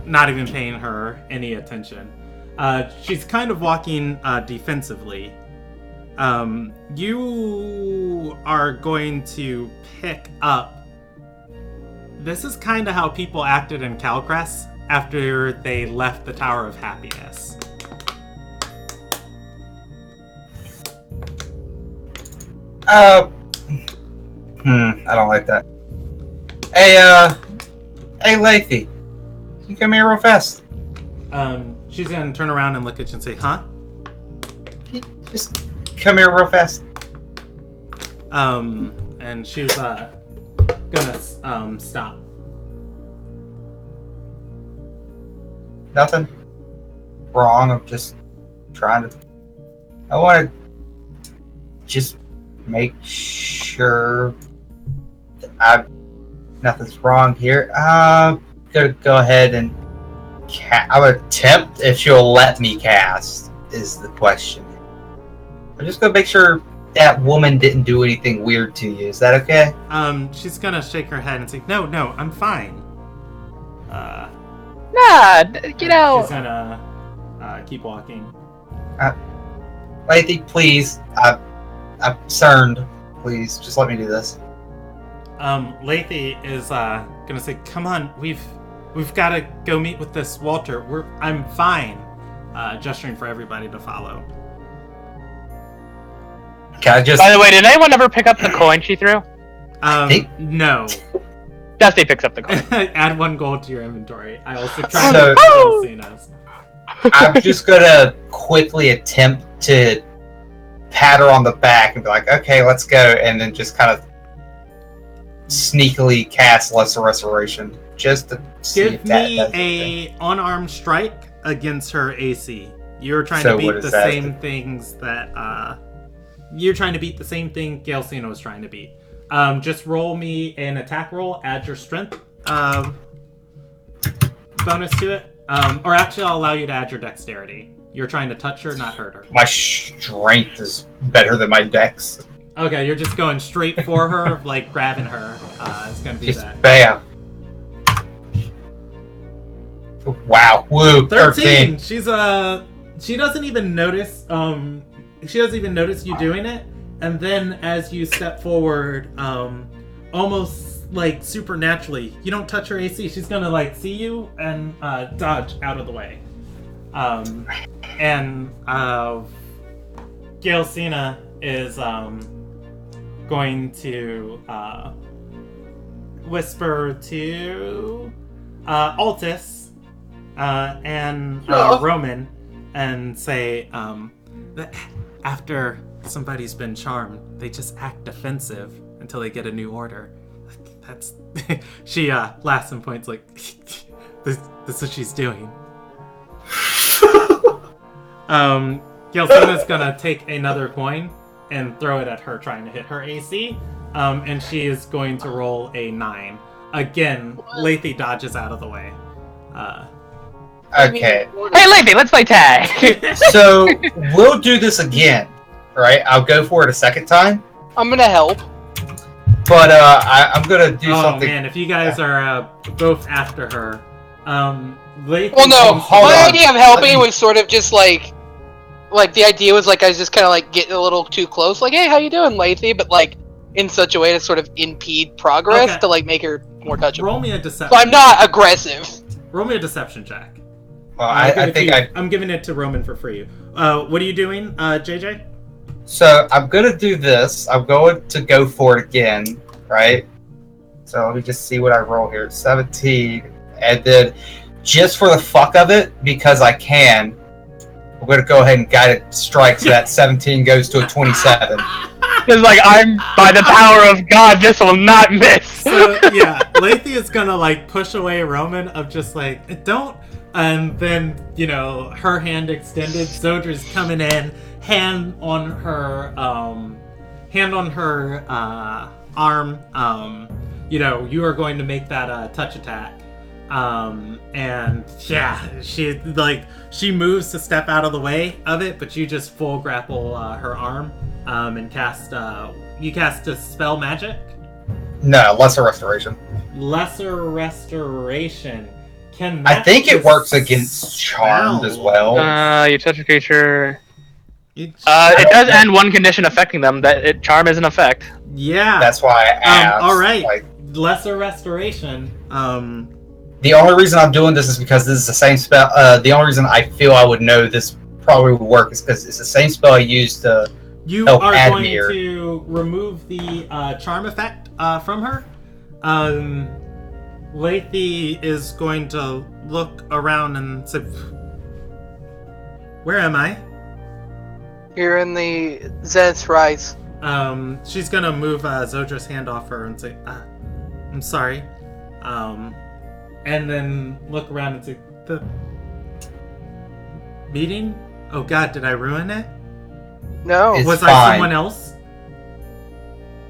not even paying her any attention. She's kind of walking defensively. You are going to pick up... This is kind of how people acted in Calcrest after they left the Tower of Happiness. I don't like that. Hey, Lathy. You come here real fast. She's gonna turn around and look at you and say, huh? Just come here real fast. And she's gonna stop. Nothing wrong. I'm just trying to... I want to just make sure that nothing's wrong here. I'm gonna go ahead and I would attempt if she'll let me cast, is the question. I'm just gonna make sure that woman didn't do anything weird to you. Is that okay? She's gonna shake her head and say, no, I'm fine. Get out. She's gonna keep walking. Lathy, please. I'm concerned. Please, just let me do this. Lathy is gonna say, come on, we've gotta go meet with this Walter. I'm fine. Gesturing for everybody to follow. Can I just... By the way, did anyone ever pick up the coin she threw? No. Dusty picks up the coin. Add 1 gold to your inventory. I will subtract So- Gilcena's. I'm just gonna quickly attempt to pat her on the back and be like, okay, let's go, and then just kind of sneakily cast Lesser Restoration just to see Give if that me does a anything. unarmed strike against her AC. You're trying So to what beat is the that? same things that you're trying to beat the same thing Gilcena was trying to beat. Just roll me an attack roll, add your strength bonus to it. Or actually, I'll allow you to add your dexterity. You're trying to touch her, not hurt her. My strength is better than my dex. Okay, you're just going straight for her, like grabbing her. It's gonna be Just that. bam. Wow, woo, 13. She's she doesn't even notice you doing it, and then as you step forward, almost like supernaturally, you don't touch her AC. She's gonna like see you and dodge out of the way. And Gilcena is going to whisper to Altus and Roman and say that after somebody's been charmed, they just act defensive until they get a new order. That's she laughs and points like this is what she's doing. Gelsina's gonna take another coin and throw it at her, trying to hit her AC. And she is going to roll a 9. Again, Lathy dodges out of the way. Okay. Hey, Lady, let's play tag. So we'll do this again, right? I'll go for it a second time, I'm gonna help. but I'm gonna do Oh something. man, if you guys are both after her, Lathy. Well, no, hold my on. idea of helping was sort of just like the idea was like I was just kind of like getting a little too close, like, hey, how you doing, Lathy? But like in such a way to sort of impede progress Okay. to like make her more touchable. Roll me a deception. So I'm not aggressive. Roll me a deception check. Well, I think I'm giving it to Roman for free. What are you doing, JJ? So I'm gonna do this. I'm going to go for it again, right? So let me just see what I roll here. 17, and then just for the fuck of it, because I can, I'm gonna go ahead and guided strike so that 17 goes to a 27. It's like, I'm by the power of God, this will not miss. So yeah, Lathy is gonna like push away Roman of just like don't, and then her hand extended. Zodra's coming in, hand on her arm. You are going to make that touch attack. And yeah, she moves to step out of the way of it, but you just full grapple her arm, and cast a spell magic. No, lesser restoration. Lesser restoration. Can I that think be it works against charmed as well. You touch a creature. It It does end one condition affecting them. Charm is in effect. yeah. That's why I asked. All right. Like, Lesser restoration. the only reason I'm doing this is because this is the same spell. The only reason I feel I would know this probably would work is because it's the same spell I used to. You help are going Admir. to remove the charm effect from her. Lathy is going to look around and say, "Where am I?" You're in the Zenith's Rise. She's gonna move Zodra's hand off her and say, "I'm sorry," and then look around and say, "The meeting? Oh God, did I ruin it? No, It's Was I fine. someone else?"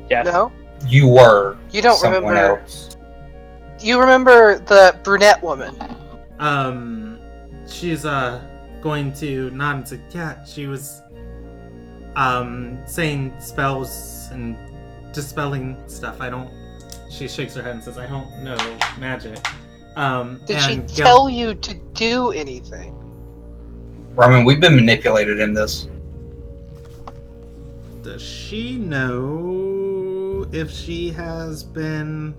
Yes. no. You were. You don't someone remember. else. You remember the brunette woman? She's going to nod and say, "Yeah, she was saying spells and dispelling stuff. I don't." She shakes her head and says, "I don't know magic." Did she and tell you to do anything? Roman, we've been manipulated in this. Does she know if she has been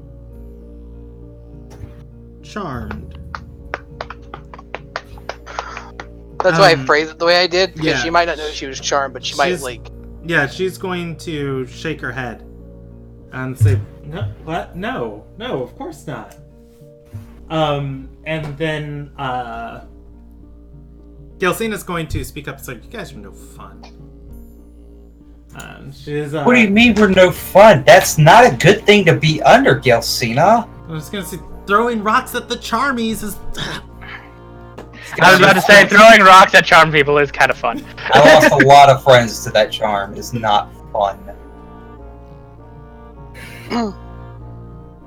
charmed? That's why I phrased it the way I did, because yeah. she might not know she was charmed, but she might She's- like. Yeah, she's going to shake her head and say, "No, what? No, of course not." And then Gelsina's going to speak up and say, "You guys are no fun." She's. What do you mean we're no fun? That's not a good thing to be under, Gelsina. I was gonna say throwing rocks at the charmies is. I was about to say, throwing rocks at charm people is kind of fun. I lost a lot of friends to that charm. It's not fun.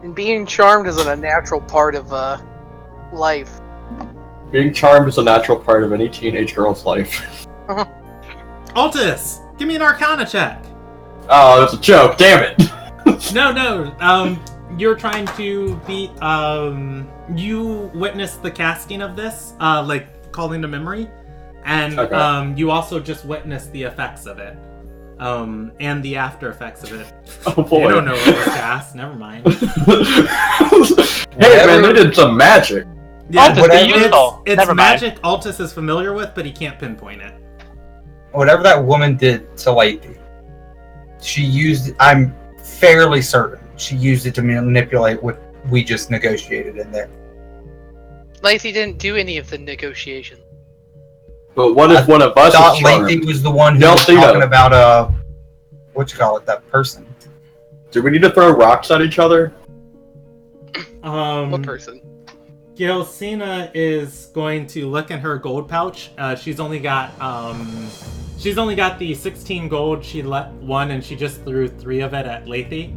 And being charmed isn't a natural part of life. Being charmed is a natural part of any teenage girl's life. Altus, give me an Arcana check. Oh, that's a joke. Damn it. No. You're trying to beat. You witnessed the casting of this, like calling to memory, and Okay. you also just witnessed the effects of it, and the after effects of it. Oh boy. You don't know what was cast. Never mind. Hey man, they did some magic. Yeah, Altus, whatever. be useful. it's Never mind. magic Altus is familiar with, but he can't pinpoint it. Whatever that woman did to Lady, she used. I'm fairly certain she used it to manipulate what we just negotiated in there. Lacey didn't do any of the negotiation. But what if one of us Thought is charmed? Lady was the one who was Gelsina. talking about that person. Do we need to throw rocks at each other? What person? Gilcina is going to look in her gold pouch. She's only got the 16 gold she won, and she just threw 3 of it at Lethe.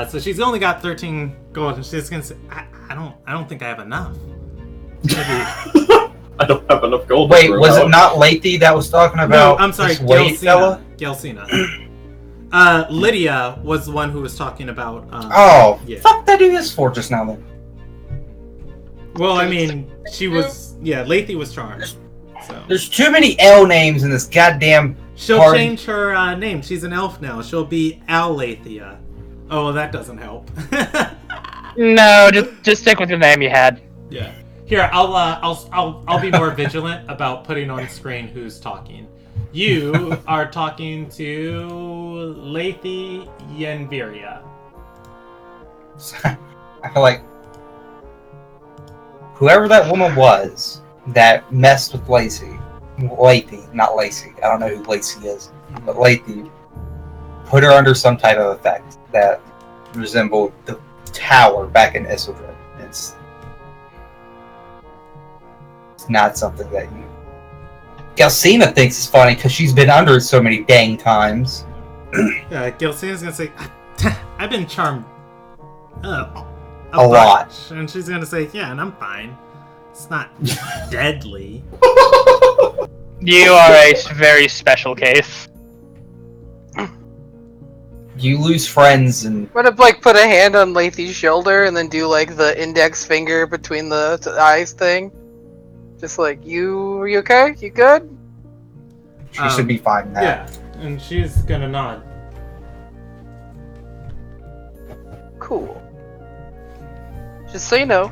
So she's only got 13 gold, and she's gonna say, I don't think I have enough. I don't have enough gold. Wait, was it not Lethe that was talking about? No, I'm sorry, this Wade fella? Gilcina. Lydia was the one who was talking about. Yeah. Fuck that do this for just now then. Well, I mean, she was. Yeah, Lethe was charmed. So There's too many L names in this goddamn. she'll party. change her name. She's an elf now. She'll be Alethea. Oh, well, that doesn't help. No, just stick with the name you had. Yeah. Here, I'll be more vigilant about putting on screen who's talking. You are talking to Lethe Yenviria. I feel like whoever that woman was that messed with Lethe, not Lacey. I don't know who Lacey is, but Lethe put her under some type of effect that resembled the tower back in Isildred. It's not something that you. Gilcina thinks is funny because she's been under it so many dang times. Gilcina's gonna say, I've been charmed a lot. bunch." And she's gonna say, yeah, and I'm fine. It's not deadly. You are a very special case. You lose friends and What if, put a hand on Lethe's shoulder and then do, the index finger between the eyes thing? Just are you okay? You good? she should be fine now. Yeah, and she's gonna nod. Cool. Just so you know.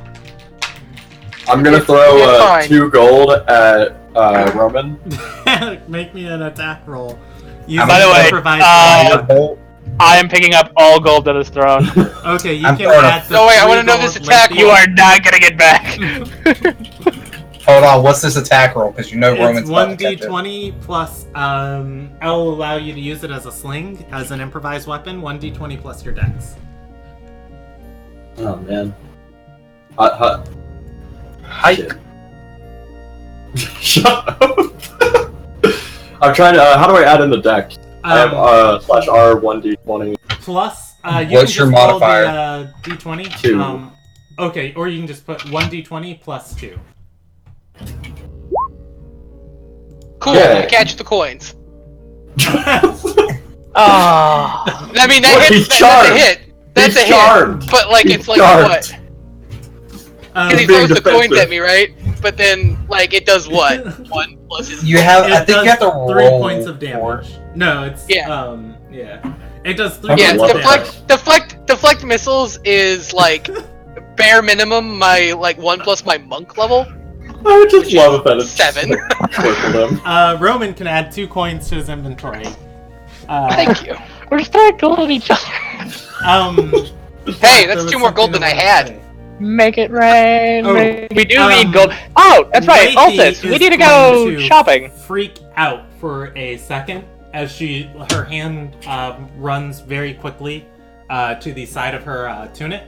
I'm gonna You're throw fine. 2 gold at Roman. Make me an attack roll. By the way, improvise I am picking up all gold that is thrown. okay, you I'm can throwing add the No, wait, I 3 wanna know gold this attack. Lethe. You are not gonna get back. Hold on, what's this attack roll? Because you know It's Roman's about to catch it. 1d20 plus, I'll allow you to use it as a sling, as an improvised weapon, 1d20 plus your dex. Oh man. Hike. Shut up. I'm trying to. How do I add in the deck? I have /R 1d20. Plus, you What's can your just roll modifier? the d20. 2. Okay, or you can just put 1d20 plus 2. Cool, Yeah. I catch the coins. Oh. I mean, He's that's a charmed. hit. That's He's a charmed. hit. But, He's it's charmed. what? Um, Because he being throws the coins defensive. at me, right? But then, it does what? 1 plus his... You have. it I think does you have to roll 3 points of for damage. No, it's Yeah. yeah. It does 3 Okay, Yeah, points of damage. deflect missiles is, bare minimum my, 1 plus my monk level. I would just love if that is 7. crippled him. Roman can add 2 coins to his inventory. Thank you. We're throwing gold at each other. Hey, there that's was 2 more gold something than I wanted to had. say. Make it rain. Oh, We do need gold. Oh, that's right. Lethe Altus, we is need to going go shopping. Freak out for a second as her hand runs very quickly to the side of her tunic.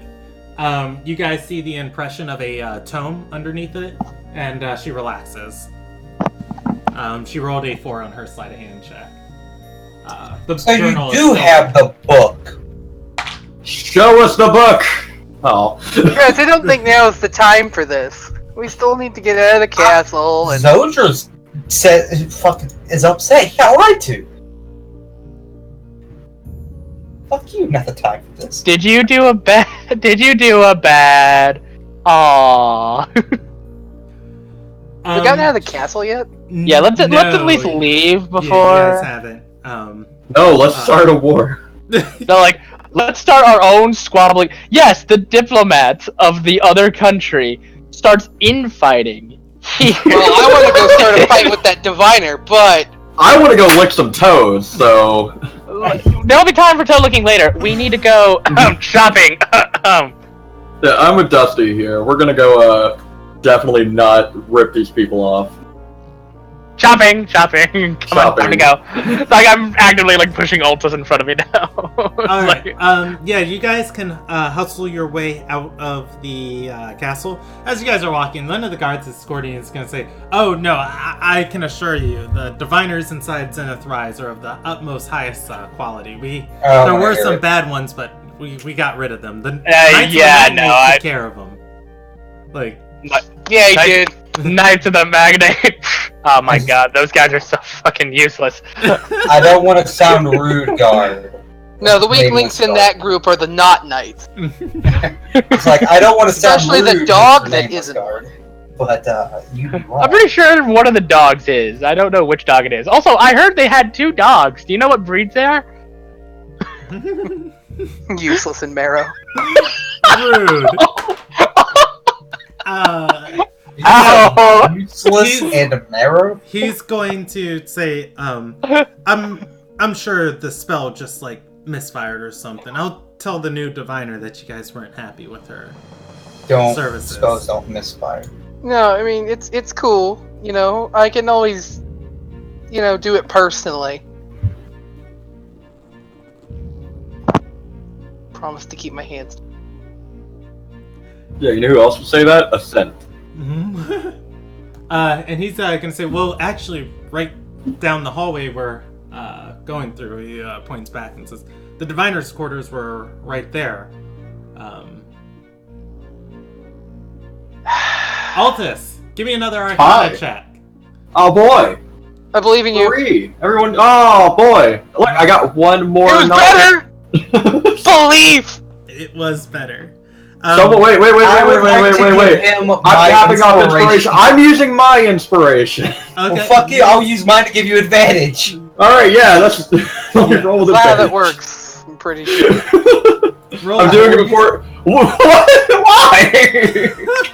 You guys see the impression of a tome underneath it, and she relaxes. She rolled a 4 on her sleight of hand check. The So you journal is do still- have the book. Show us the book. Oh. Guys, I don't think now is the time for this. We still need to get out of the castle and... Zodra's is upset. He got lied to. Fuck you, not the time for this. Did you do a bad? Aww. Have we gotten out of the castle yet? Yeah, let's at least leave You before. guys haven't. No, let's start a war. So let's start our own squabbling. Yes, the diplomat of the other country starts infighting. Well, I want to go start a fight with that diviner, but... I want to go lick some toes, so... There'll be time for toe licking later. We need to go shopping. Yeah, I'm with Dusty here. We're gonna go, definitely not rip these people off. Shopping. Come on, time to go. Like I'm actively like pushing Altus in front of me now. Alright, yeah, you guys can hustle your way out of the castle. As you guys are walking, none of the guards escorting is going to say, oh no, I can assure you, the diviners inside Zenith Rise are of the utmost highest quality. There were some bad ones, but we got rid of them. The Knights of the Magnate took care of them. Like, Yeah, he did. Knights of the Magnate. Oh my god, those guys are so fucking useless. I don't want to sound rude, guard. No, the weak links in that group are the not knights. It's like, I don't want to sound Especially rude. the dog Mr. that Nameless isn't guard, but you I'm pretty sure one of the dogs is. I don't know which dog it is. Also, I heard they had 2 dogs. Do you know what breeds they are? Useless in marrow. rude. Ow! Useless and marrow. He's going to say, I'm sure the spell just like misfired or something. I'll tell the new diviner that you guys weren't happy with her services. Spells don't misfire. No, I mean it's cool. You know, I can always, do it personally. Promise to keep my hands. Yeah, you know who else would say that? Ascent. Mm-hmm. And he's gonna say, well, actually, right down the hallway we're going through, he points back and says, the diviner's quarters were right there. Altus, give me another Arcana check. Oh boy! I believe in you. 3! Everyone, oh boy! Look, I got one more. It was better. Believe. It was better. Wait! I'm tapping off inspiration. I'm using my inspiration. Okay. Well, fuck you. I'll use mine to give you advantage. Alright, yeah, that's roll the Wow, that works. I'm pretty sure. I'm doing it before. What? Why?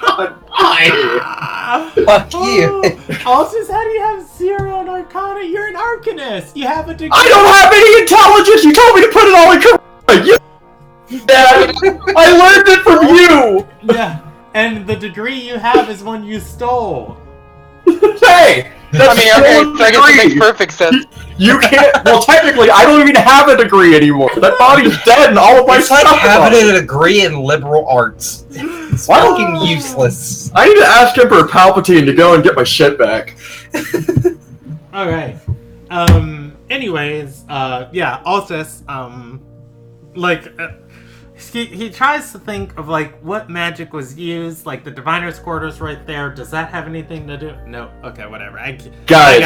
God, why? Fuck you. Altus, how do you have 0 on Arcana? You're an Arcanist. You have a degree. I don't have any intelligence. You told me to put it all in charisma. Dad, I learned it from you. Yeah, and the degree you have is one you stole. Hey, that's I guess it makes perfect sense. You can't. Well, technically, I don't even have a degree anymore. That body's dead, and all of my It's stuff. like having a degree in liberal arts. It's fucking useless. I need to ask Emperor Palpatine to go and get my shit back. Alright. Anyways, yeah, Altus, he tries to think of, what magic was used, the diviner's quarters right there. Does that have anything to do? No. Okay, whatever. Guys,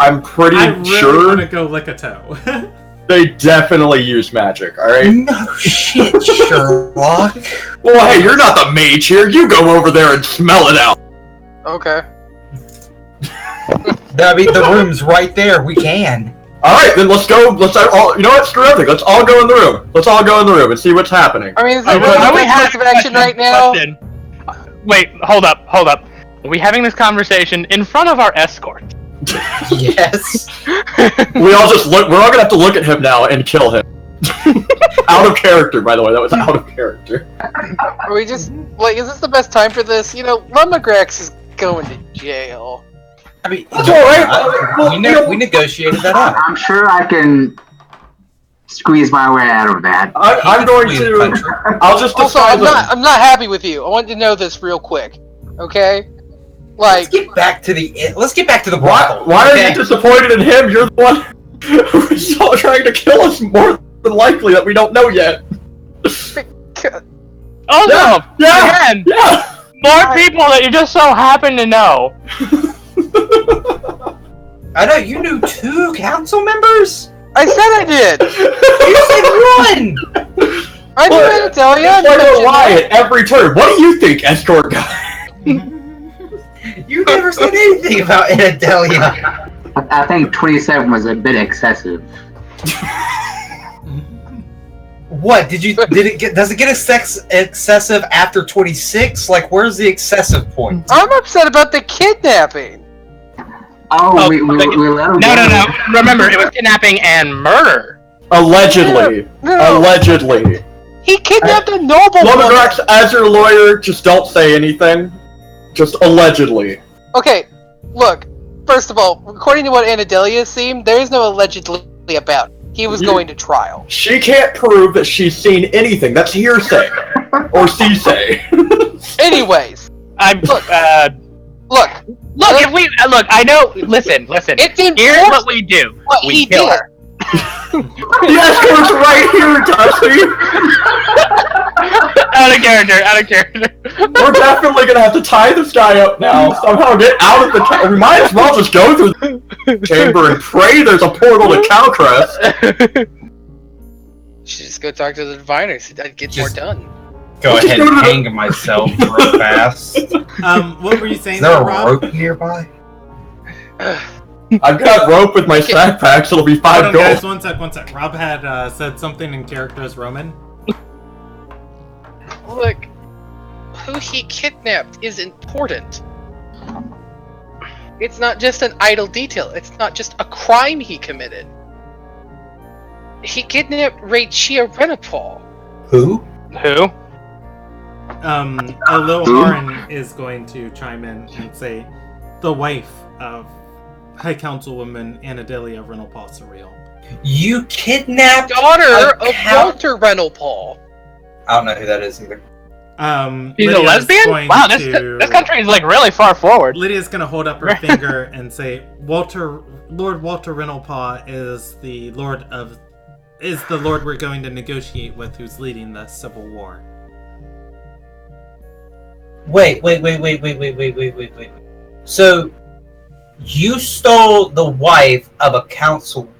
I'm pretty sure want to go lick a toe. they definitely use magic, alright? No shit, Sherlock. Well, hey, you're not the mage here. You go over there and smell it out. Okay. I mean, the room's right there. We can. Alright, then let's go. You know what? Screw everything. Let's all go in the room. Let's all go in the room and see what's happening. I mean, is it really a course of action right now? Question. Wait, hold up. Are we having this conversation in front of our escort? Yes. We're all gonna have to look at him now and kill him. Out of character, by the way. That was out of character. Are we just, is this the best time for this? Lumagrax is going to jail. I mean, It's alright. We negotiated that out. I'm sure I can squeeze my way out of that. I'm going to. I'll just Also, decide. I'm not happy with you. I want to know this real quick, okay? Let's get back to the brothel. Why are you disappointed in him? You're the one who's still trying to kill us more than likely that we don't know yet. Also, again, yeah. more people that you just so happen to know. I know you knew 2 council members. I said I did. You said 1. I didn't tell you. It's like a lie at every turn. What do you think, escort guy? You never said anything about Anadelia. I think 27 was a bit excessive. What does it get excessive after 26? Where's the excessive point? I'm upset about the kidnapping. Oh, we let him go. No. Remember, it was kidnapping and murder. Allegedly. No. Allegedly. He kidnapped a nobleman. Lomagrax, as your lawyer, just don't say anything. Just allegedly. Okay, look. First of all, according to what Anadelia seemed, there is no allegedly about. He was going to trial. She can't prove that she's seen anything. That's hearsay. Or say. Anyways, Look, look. if we look, I know. Listen. It's Here's what we do. what We he kill did. her. The escort's right here, Dusty! Out of character. We're definitely gonna have to tie this guy up now. Somehow get out of the we might as well just go through the chamber and pray there's a portal to Calcrest. Should just go talk to the diviners. I'd get more done. Go ahead and hang myself real fast. What were you saying Is there a Rob? rope nearby? I've got rope with my snack packs, it'll be 5 Hold on, gold. guys, one sec. Rob had said something in character as Roman. Look, who he kidnapped is important. It's not just an idle detail. It's not just a crime he committed. He kidnapped Rachia Renapal. Who? Who? Lil Haran is going to chime in and say, the wife of High Councilwoman Anadelia Renalpaul Surreal. You kidnapped Daughter a of Walter Renalpaul. I don't know who that is either. She's a Lydia's lesbian? going Wow, to- this country is like really far forward. Lydia's gonna hold up her finger and say, Lord Walter Renalpaul is the Lord we're going to negotiate with, who's leading the Civil War. Wait. So, you stole the wife of a councilman.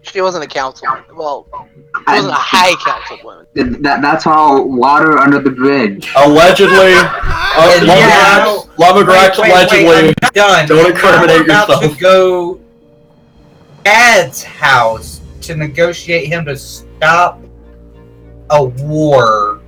She wasn't a councilwoman. Well, she wasn't a high councilwoman. That's all water under the bridge. Allegedly, Lavagrax allegedly. I'm done. Don't incriminate I'm about yourself. to go Dad's house to negotiate him to stop a war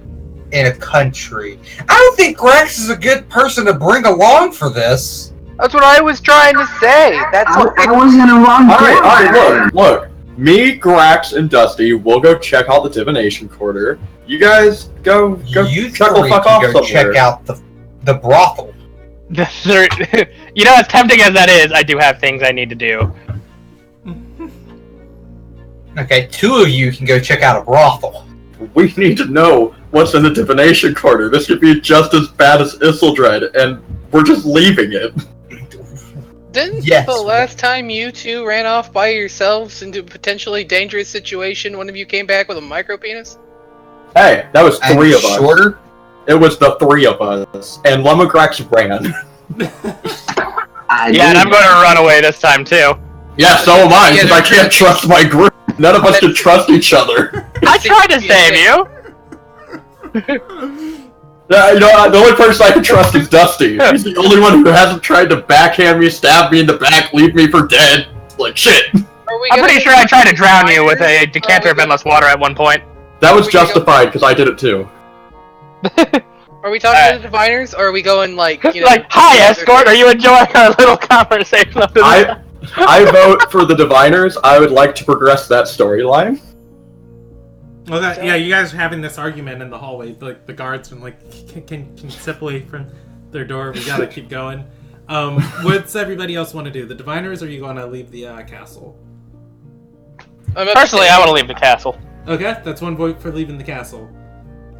in a country. I don't think Grax is a good person to bring along for this. That's what I was trying to say. That's what I was in the wrong Alright, look. Me, Grax, and Dusty will go check out the divination quarter. You guys go You chuckle three fuck can off go somewhere. check out the brothel. You know, as tempting as that is, I do have things I need to do. Okay, 2 of you can go check out a brothel. We need to know what's in the divination quarter. This could be just as bad as Isildred, and we're just leaving it. Didn't Yes. the last time you two ran off by yourselves into a potentially dangerous situation, one of you came back with a micro penis? Hey, that was And 3 of us. shorter? It was the 3 of us, and Lemograx ran. Yeah, and I'm going to run away this time too. Yeah, so am I, because Yeah, I can't trust my group. None of us can trust each other. I tried to save you. You know, the only person I can trust is Dusty. He's the only one who hasn't tried to backhand me, stab me in the back, leave me for dead. Like, shit. I'm pretty sure I tried to drown you with a decanter of endless water at one point. That was justified, because I did it too. Are we talking to the diviners, or are we going like, you know? Like, hi, escort, are you enjoying our little conversation up to this? I vote for the diviners. I would like to progress that storyline. Okay, yeah, you guys are having this argument in the hallway. Like the guards are like, can you step away from their door? We gotta keep going. What's everybody else want to do? The diviners, or are you going to leave the castle? Personally, I want to leave the castle. Okay, that's one vote for leaving the castle.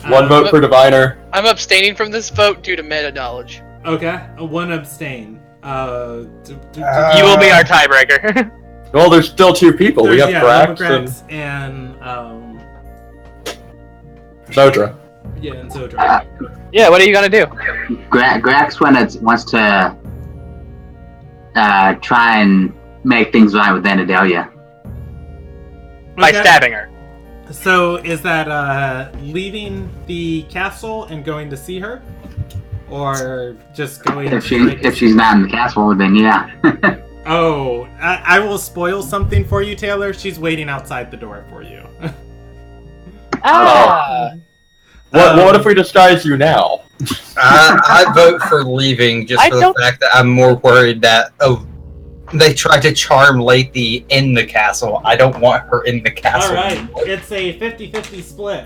One vote for diviner. I'm abstaining from this vote due to meta knowledge. Okay, one abstain. You will be our tiebreaker. Well, there's still 2 people. We have Grax Grax and Zodra. yeah, and Zodra. Yeah, what are you gonna do? Grax wants to try and make things right with Anadelia. By Okay. stabbing her. So is that leaving the castle and going to see her, or just going? If she's not in the castle, then yeah. Oh, I will spoil something for you, Taylor. She's waiting outside the door for you. What if we disguise you now? I vote for leaving just for the fact that I'm more worried that they tried to charm Lathy in the castle. I don't want her in the castle. All right, it's a 50-50 split.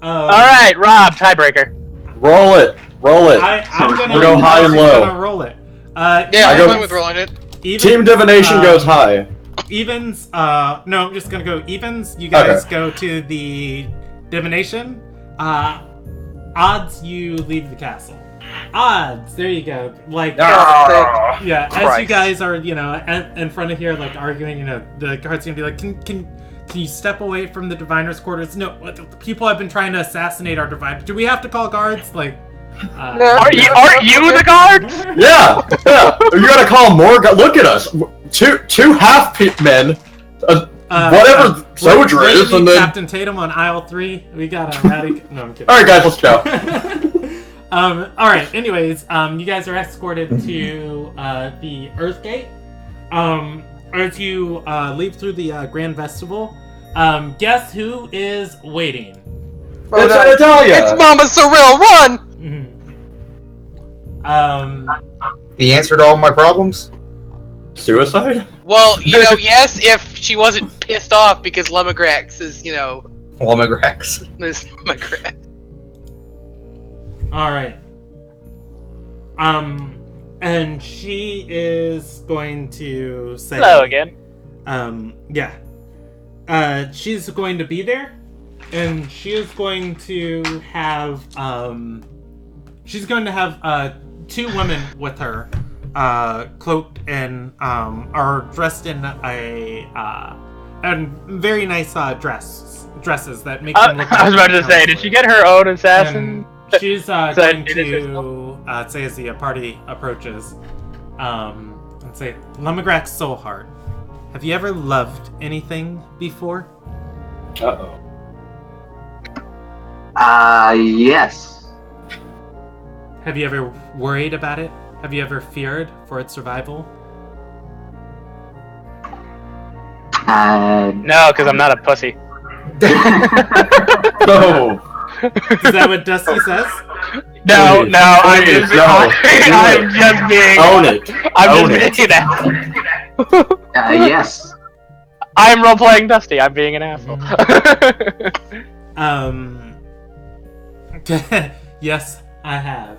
All right, Rob, tiebreaker. Roll it. I'm gonna go high and low. Gonna roll it. Yeah, I I'm go- fine with rolling it. Evens, Team divination goes high. Evens, no, I'm just gonna go evens. You guys go to the divination. Odds, you leave the castle. Odds, there you go. Like, Ah. yeah, as you Christ. guys are, in front of here, like, arguing, the guard's gonna be like, can you step away from the diviner's quarters? No, the people have been trying to assassinate our diviner. Do we have to call guards? Like, Aren't you the guard? Yeah. You gotta call more. Look at us. Two half men. Whatever soldier we're is, gonna and need then. Captain Tatum on aisle 3. We got a Ratty. No, I'm kidding. All right, guys, let's go. All right. Anyways, you guys are escorted to the Earth Gate. As you leave through the Grand Festival, guess who is waiting? It's Natalia. It's Mama Sorrel, run! The answer to all my problems? Suicide? Well, yes, if she wasn't pissed off because Lumagrax is, Lumagrax. this Lumagrax. All right. And she is going to say, Hello again. yeah. She's going to be there, and she is going to have, two women with her, cloaked and, are dressed in very nice, dresses that make them look I was about to say, did she get her own assassin? And she's going it is to say as the party approaches, and say, Lumagrax Soulheart, have you ever loved anything before? Uh-oh. Yes. Have you ever worried about it? Have you ever feared for its survival? No, because I'm not a pussy. No. Is that what Dusty says? No, Please, I'm please, just, no. I'm just being. Own it. I'm Own just it. being an asshole. Yes. I'm role playing Dusty. I'm being an asshole. Yes, I have.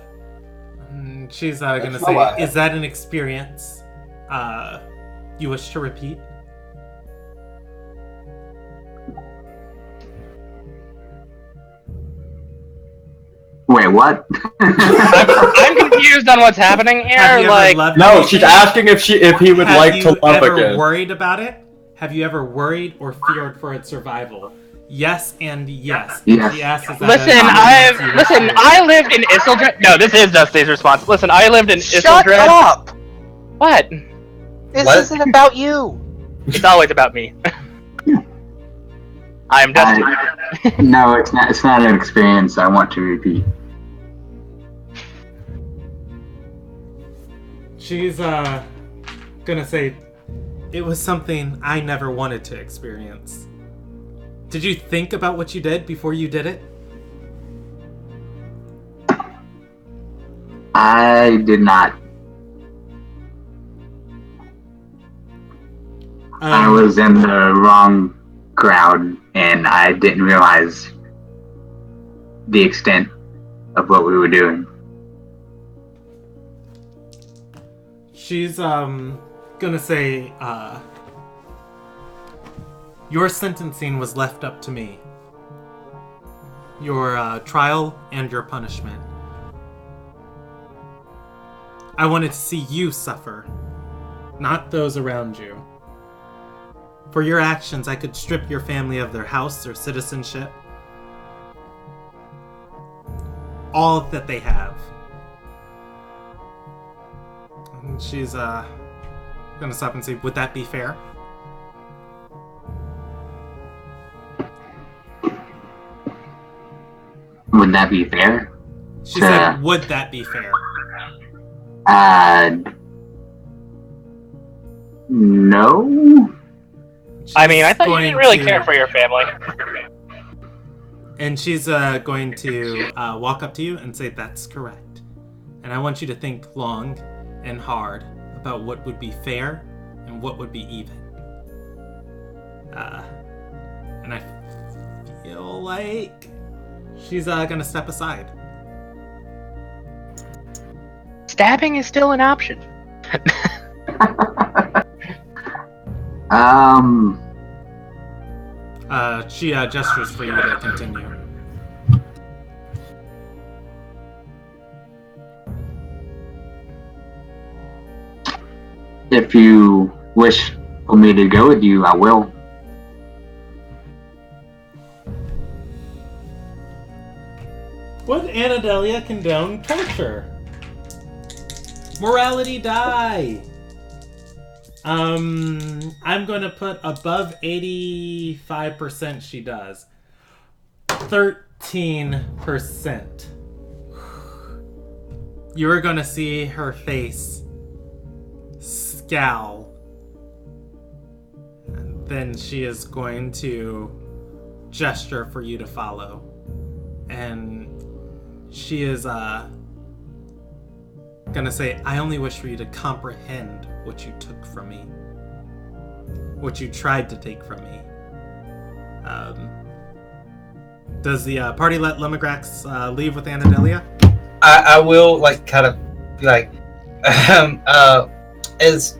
She's gonna That's say, not is that an experience you wish to repeat? Wait, what? I'm confused on what's happening Have here. you ever Like, loved No, anything? she's asking if he would Have like you to love ever again. worried about it? Have you ever worried or feared for its survival? Yes and yes. Yes. She asks, is that listen, I lived in Isildred. No, this is Dusty's response. Listen, I lived in Shut Isildred. up! What? This What? isn't about you. It's always about me. I am Dusty. No, it's not. It's not an experience I want to repeat. She's gonna say, it was something I never wanted to experience. Did you think about what you did before you did it? I did not. I was in the wrong crowd, and I didn't realize the extent of what we were doing. She's gonna say, your sentencing was left up to me. Your trial and your punishment. I wanted to see you suffer, not those around you. For your actions, I could strip your family of their house, their citizenship, all that they have. And she's gonna stop and say, would that be fair? Would that be fair? She said, would that be fair? No. I mean, I thought you going didn't really to- care for your family. And she's going to walk up to you and say, that's correct. And I want you to think long and hard about what would be fair and what would be even. And I feel like she's gonna step aside. Stabbing is still an option. She gestures for you to continue. If you wish for me to go with you, I will. Would Anadelia condone torture? Morality die! I'm gonna put above 85% she does. 13%. You're gonna see her face scowl. And then she is going to gesture for you to follow. And she is gonna say, I only wish for you to comprehend what you took from me. What you tried to take from me. Does the party let Lumigrax leave with Anadelia? I will kind of be like, as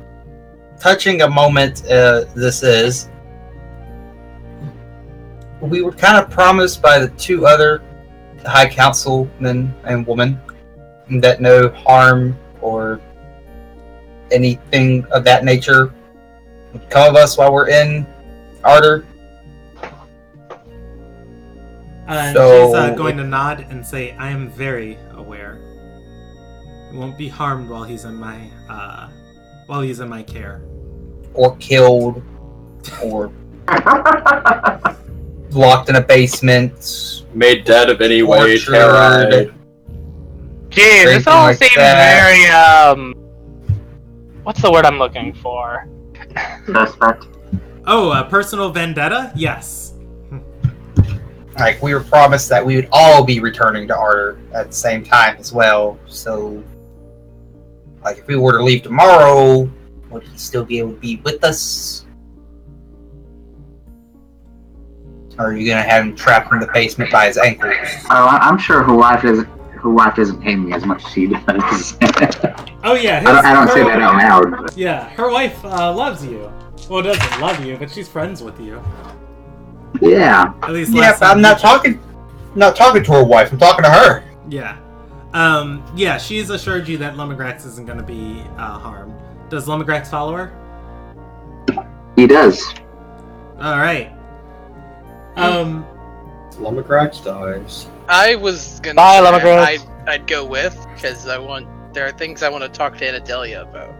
touching a moment this is. We were kind of promised by the two other High Councilmen and women that no harm or anything of that nature would come of us while we're in Ardor. She's going to nod and say, I am very aware. He won't be harmed while he's in my care. Or killed, or locked in a basement, Made dead of any way, tortured. terrorized. Gee, this all Like seems that. very, what's the word I'm looking for? Suspect. Oh, a personal vendetta? Yes. Like, we were promised that we would all be returning to Ardor at the same time as well. So, like, if we were to leave tomorrow, would he still be able to be with us? Or are you gonna have him trapped in the basement by his ankles? Oh, I'm sure her wife doesn't hate me as much as she does. Oh yeah. I don't say that out loud. But... Yeah, her wife loves you. Well, doesn't love you, but she's friends with you. Yeah. At least Yeah, last but I'm not talking to her wife. I'm talking to her. Yeah. Yeah, she's assured you that Lumigrax isn't going to be harmed. Does Lumigrax follow her? He does. All right. Lumigrax dies. I was gonna Bye, say Lumigrax. I'd go with, because there are things I want to talk to Anadelia about.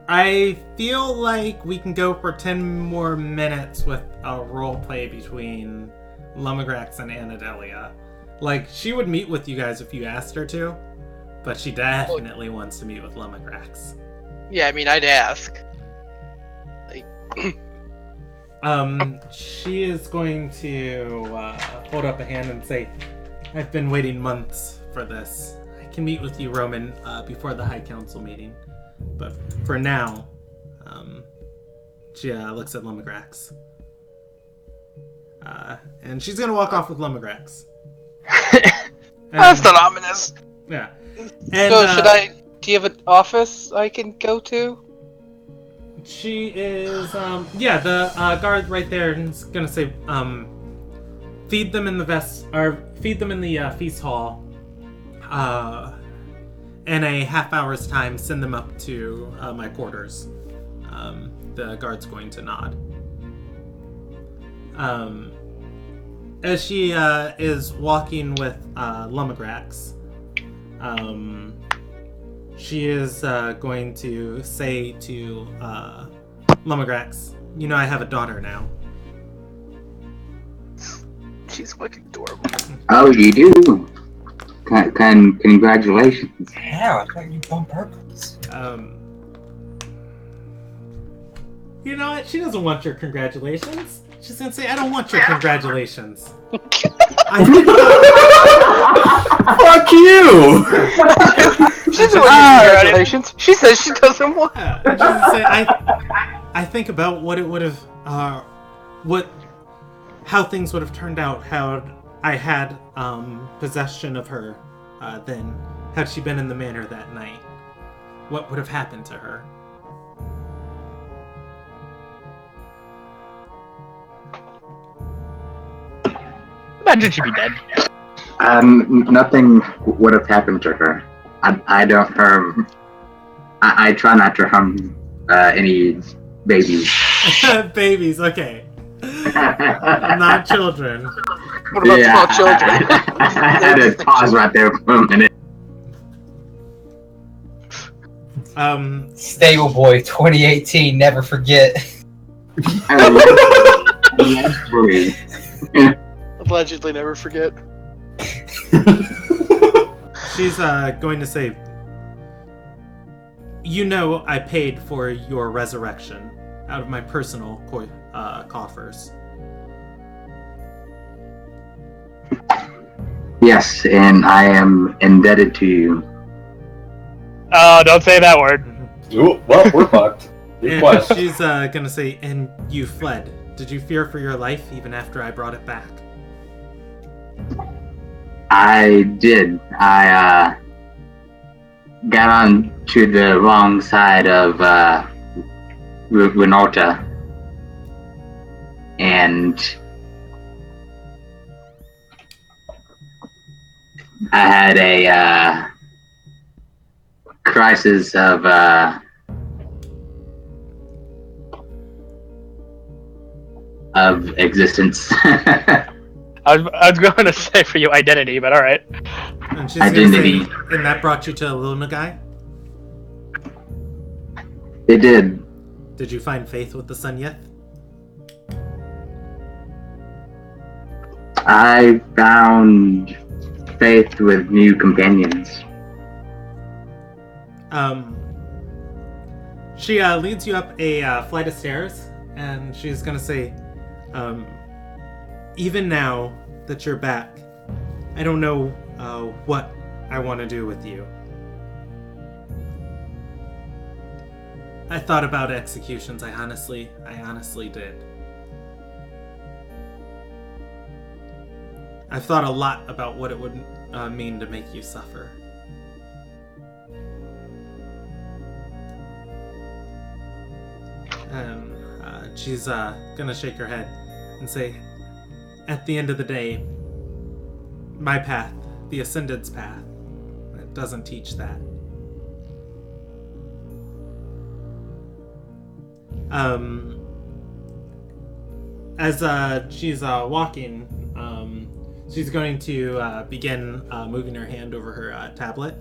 I feel like we can go for 10 more minutes with a role play between Lumigrax and Anadelia. Like, she would meet with you guys if you asked her to, but she definitely wants to meet with Lumigrax. Yeah, I mean, I'd ask. She is going to hold up a hand and say, I've been waiting months for this. I can meet with you, Roman, before the High Council meeting. But for now, she looks at Lumigrax. And she's going to walk off with Lumigrax. That's not ominous. Yeah. And, So, do you have an office I can go to? She is, the guard right there is gonna say, feed them in the feast hall. In a half hour's time, send them up to my quarters. The guard's going to nod. As she is walking with Lumigrax, she is going to say to Lumigrax, you know, I have a daughter now. She's wicked adorable. Oh, you do. Congratulations. Yeah, I thought you on purpose. You know what? She doesn't want your congratulations. She's gonna say, I don't want your congratulations. I Fuck you! She doesn't want congratulations. She says she doesn't want. she's gonna say, I think about what it would have, how things would have turned out, how I had possession of her then, Had she been in the manor that night, what would have happened to her? Imagine she'd be dead. Nothing would have happened to her. I don't harm. I try not to harm any babies. Babies, okay. Not children. What about small children? I had to pause right there for a minute. Stable Boy 2018, never forget. Allegedly, never forget. She's going to say, you know I paid for your resurrection out of my personal coffers. Yes, and I am indebted to you. Oh, don't say that word. Ooh, well, we're fucked. Good And quest. she's gonna say, and you fled. Did you fear for your life even after I brought it back? I did. I got on to the wrong side of Renata, and I had a crisis of existence. I was going to say for you identity, but all right. And she's gonna Identity. say, and that brought you to Luna Guy? It did. Did you find faith with the sun yet? I found faith with new companions. She leads you up a flight of stairs, and she's gonna say, even now that you're back, I don't know what I want to do with you. I thought about executions. I honestly did. I've thought a lot about what it would mean to make you suffer. And she's gonna shake her head and say, at the end of the day, my path, the Ascended's path, it doesn't teach that. As she's walking, she's going to begin moving her hand over her tablet,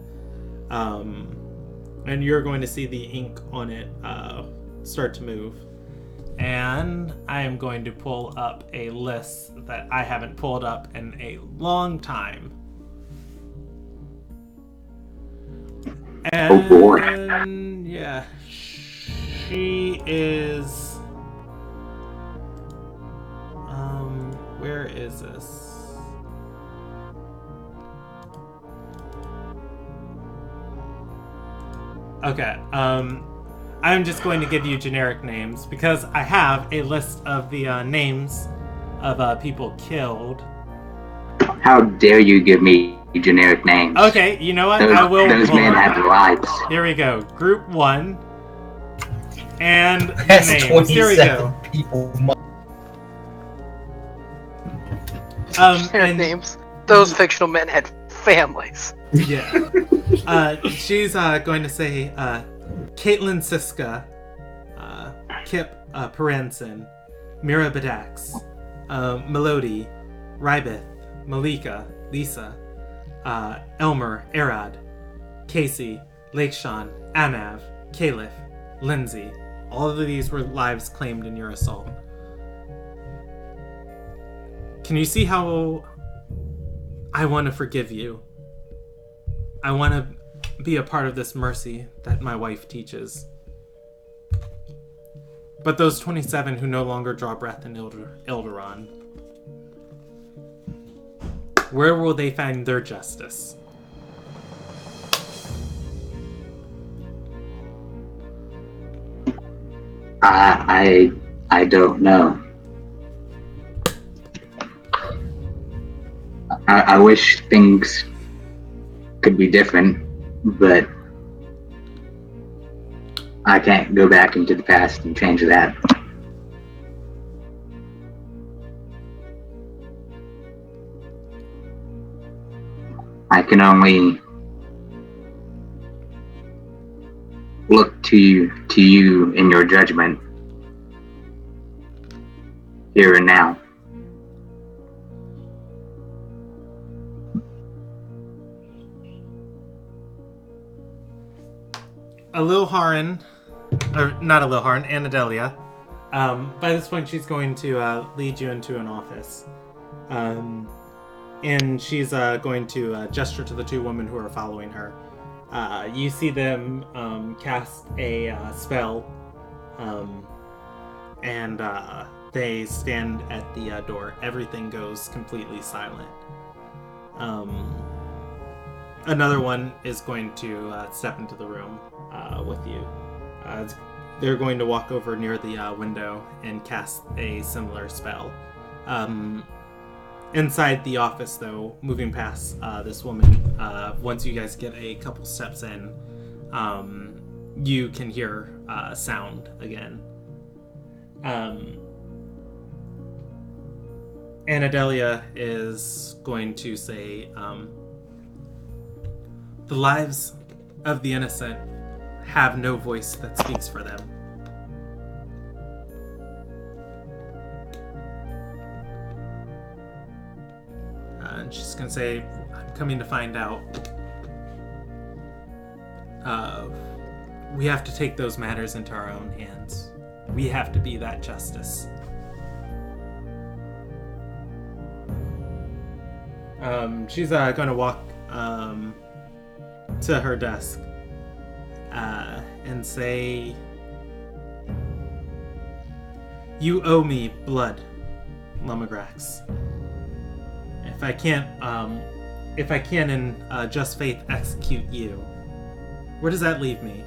and you're going to see the ink on it start to move. And I am going to pull up a list that I haven't pulled up in a long time. And, Oh boy. yeah, she is... where is this? Okay, I'm just going to give you generic names because I have a list of the names of people killed. How dare you give me generic names? Okay, you know what? Those, I will. those men have lives. Here we go. Group 1. And the That's names. 27 Here we go. people. Their And names. Those fictional men had families. yeah. She's going to say Caitlin Siska, Kip Perenson, Mira Badax, Melody, Rybeth, Malika, Lisa, Elmer, Arad, Casey, Lakeshawn, Anav, Caliph, Lindsay. All of these were lives claimed in your assault. Can you see how I want to forgive you? I want to be a part of this mercy that my wife teaches. But those 27 who no longer draw breath in Ilderon, where will they find their justice? I don't know. I wish things could be different. but I can't go back into the past and change that. I can only look to you in your judgment here and now. Ilderon, or not Ilderon, Anadelia. By this point, she's going to lead you into an office. And she's going to gesture to the two women who are following her. You see them cast a spell, and they stand at the door. Everything goes completely silent. Another one is going to step into the room with you. They're going to walk over near the window and cast a similar spell. Inside the office, though, moving past this woman, once you guys get a couple steps in, you can hear sound again. Anadelia is going to say, the lives of the innocent have no voice that speaks for them. And she's going to say, I'm coming to find out. We have to take those matters into our own hands. We have to be that justice. She's going to walk to her desk and say, you owe me blood, Lumagrax. If I can in just faith execute you, where does that leave me?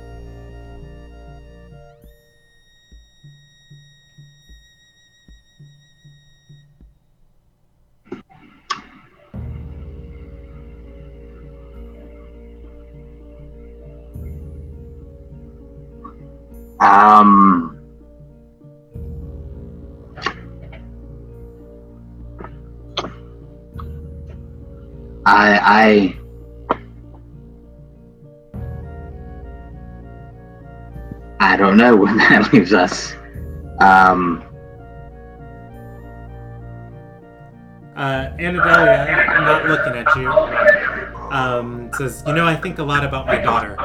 I don't know where that leaves us. Anadelia, not looking at you, says, you know, I think a lot about my daughter.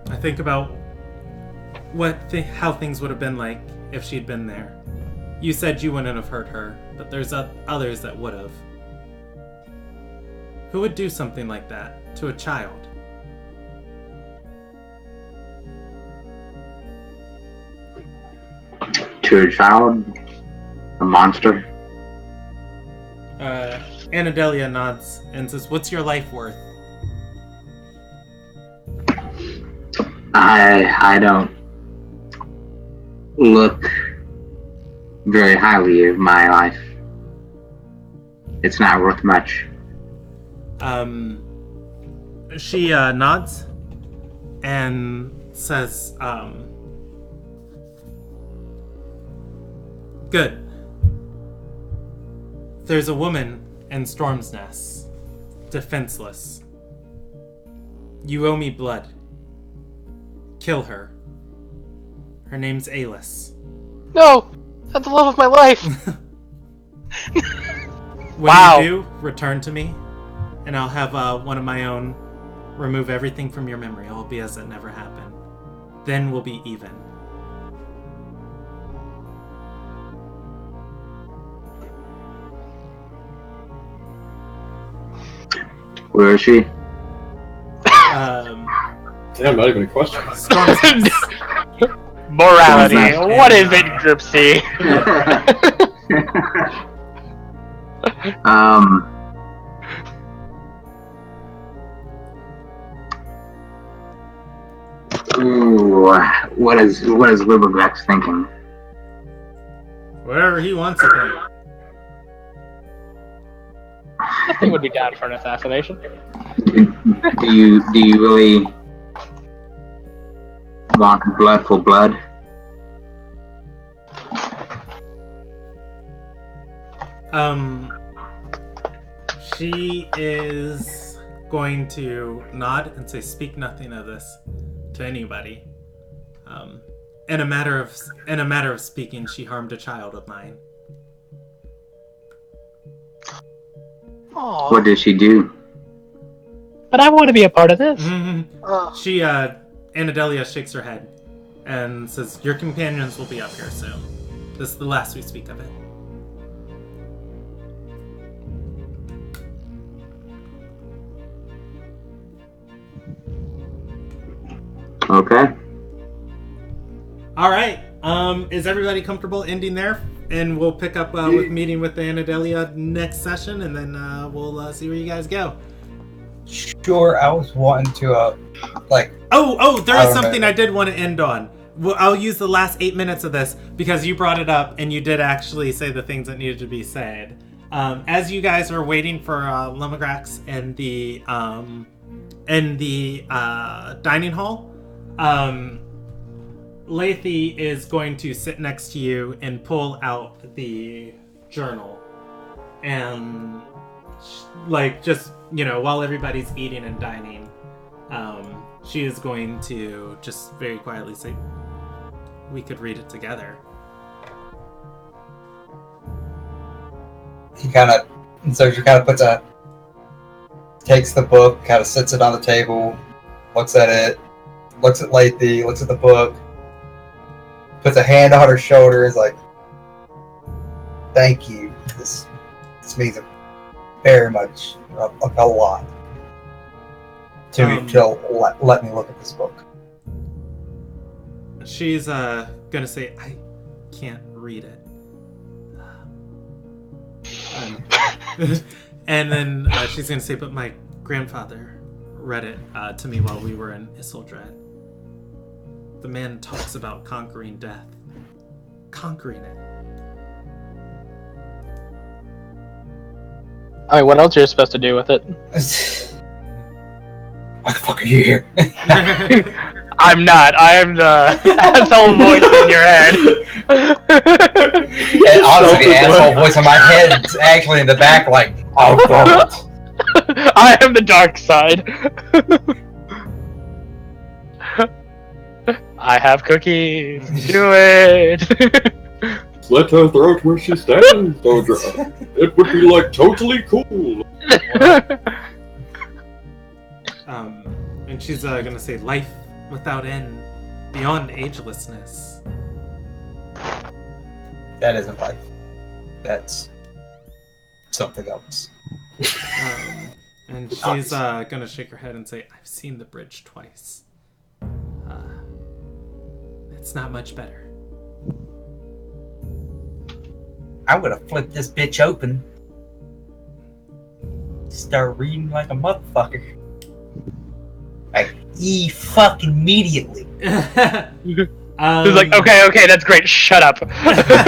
I think about how things would have been like if she'd been there. You said you wouldn't have hurt her, but there's others that would have. Who would do something like that to a child? To a child? A monster? Anadelia nods and says, what's your life worth? I don't look very highly of my life. It's not worth much. She nods and says, good. There's a woman in Storm's Nest, defenseless. You owe me blood. Kill her. Her name's Alice. No! That's the love of my life! When Wow. you do, return to me, and I'll have one of my own remove everything from your memory. It'll be as it never happened. Then we'll be even. Where is she? Damn, not even a question. Storm's Nest. Morality. Storm's Nest. What is it, Group C? Ooh, what is Libergrex thinking? Whatever he wants to think. He would be down for an assassination. Do you really want blood for blood? She is going to nod and say, "Speak nothing of this to anybody." In a matter of speaking, she harmed a child of mine. Aww. What did she do? But I want to be a part of this. She, Anadelia shakes her head and says, "Your companions will be up here soon. This is the last we speak of it." Okay. All right. Is everybody comfortable ending there? And we'll pick up with meeting with the Anadelia next session, and then we'll see where you guys go. Sure, I was wanting to, like... There is something I did want to end on. Well, I'll use the last 8 minutes of this, because you brought it up, and you did actually say the things that needed to be said. As you guys are waiting for Lumagrax in the dining hall, Lethe is going to sit next to you and pull out the journal. And, like, just, while everybody's eating and dining, she is going to just very quietly say, "We could read it together." She kind of takes the book, kind of sits it on the table, looks at it, looks at Lethe, looks at the book, puts a hand on her shoulder, is like, "Thank you. This means very much, a lot to me to let me look at this book." She's gonna say, "I can't read it." And then she's gonna say, "But my grandfather read it to me while we were in Isildrad. The man talks about conquering death. Conquering it." I mean, what else are you supposed to do with it? Why the fuck are you here? I'm not. I am the asshole voice in your head. And honestly, the asshole voice in my head is actually in the back, like, "Oh god." I am the dark side. I have cookies. Do it. Slit her throat where she stands, Dodra. It would be like totally cool. And she's gonna say, "Life without end, beyond agelessness." That isn't life. That's something else. And she's gonna shake her head and say, "I've seen the bridge twice. It's not much better." I'm gonna flip this bitch open. Start reading like a motherfucker. Like, fucking immediately. He's like, okay, that's great. Shut up.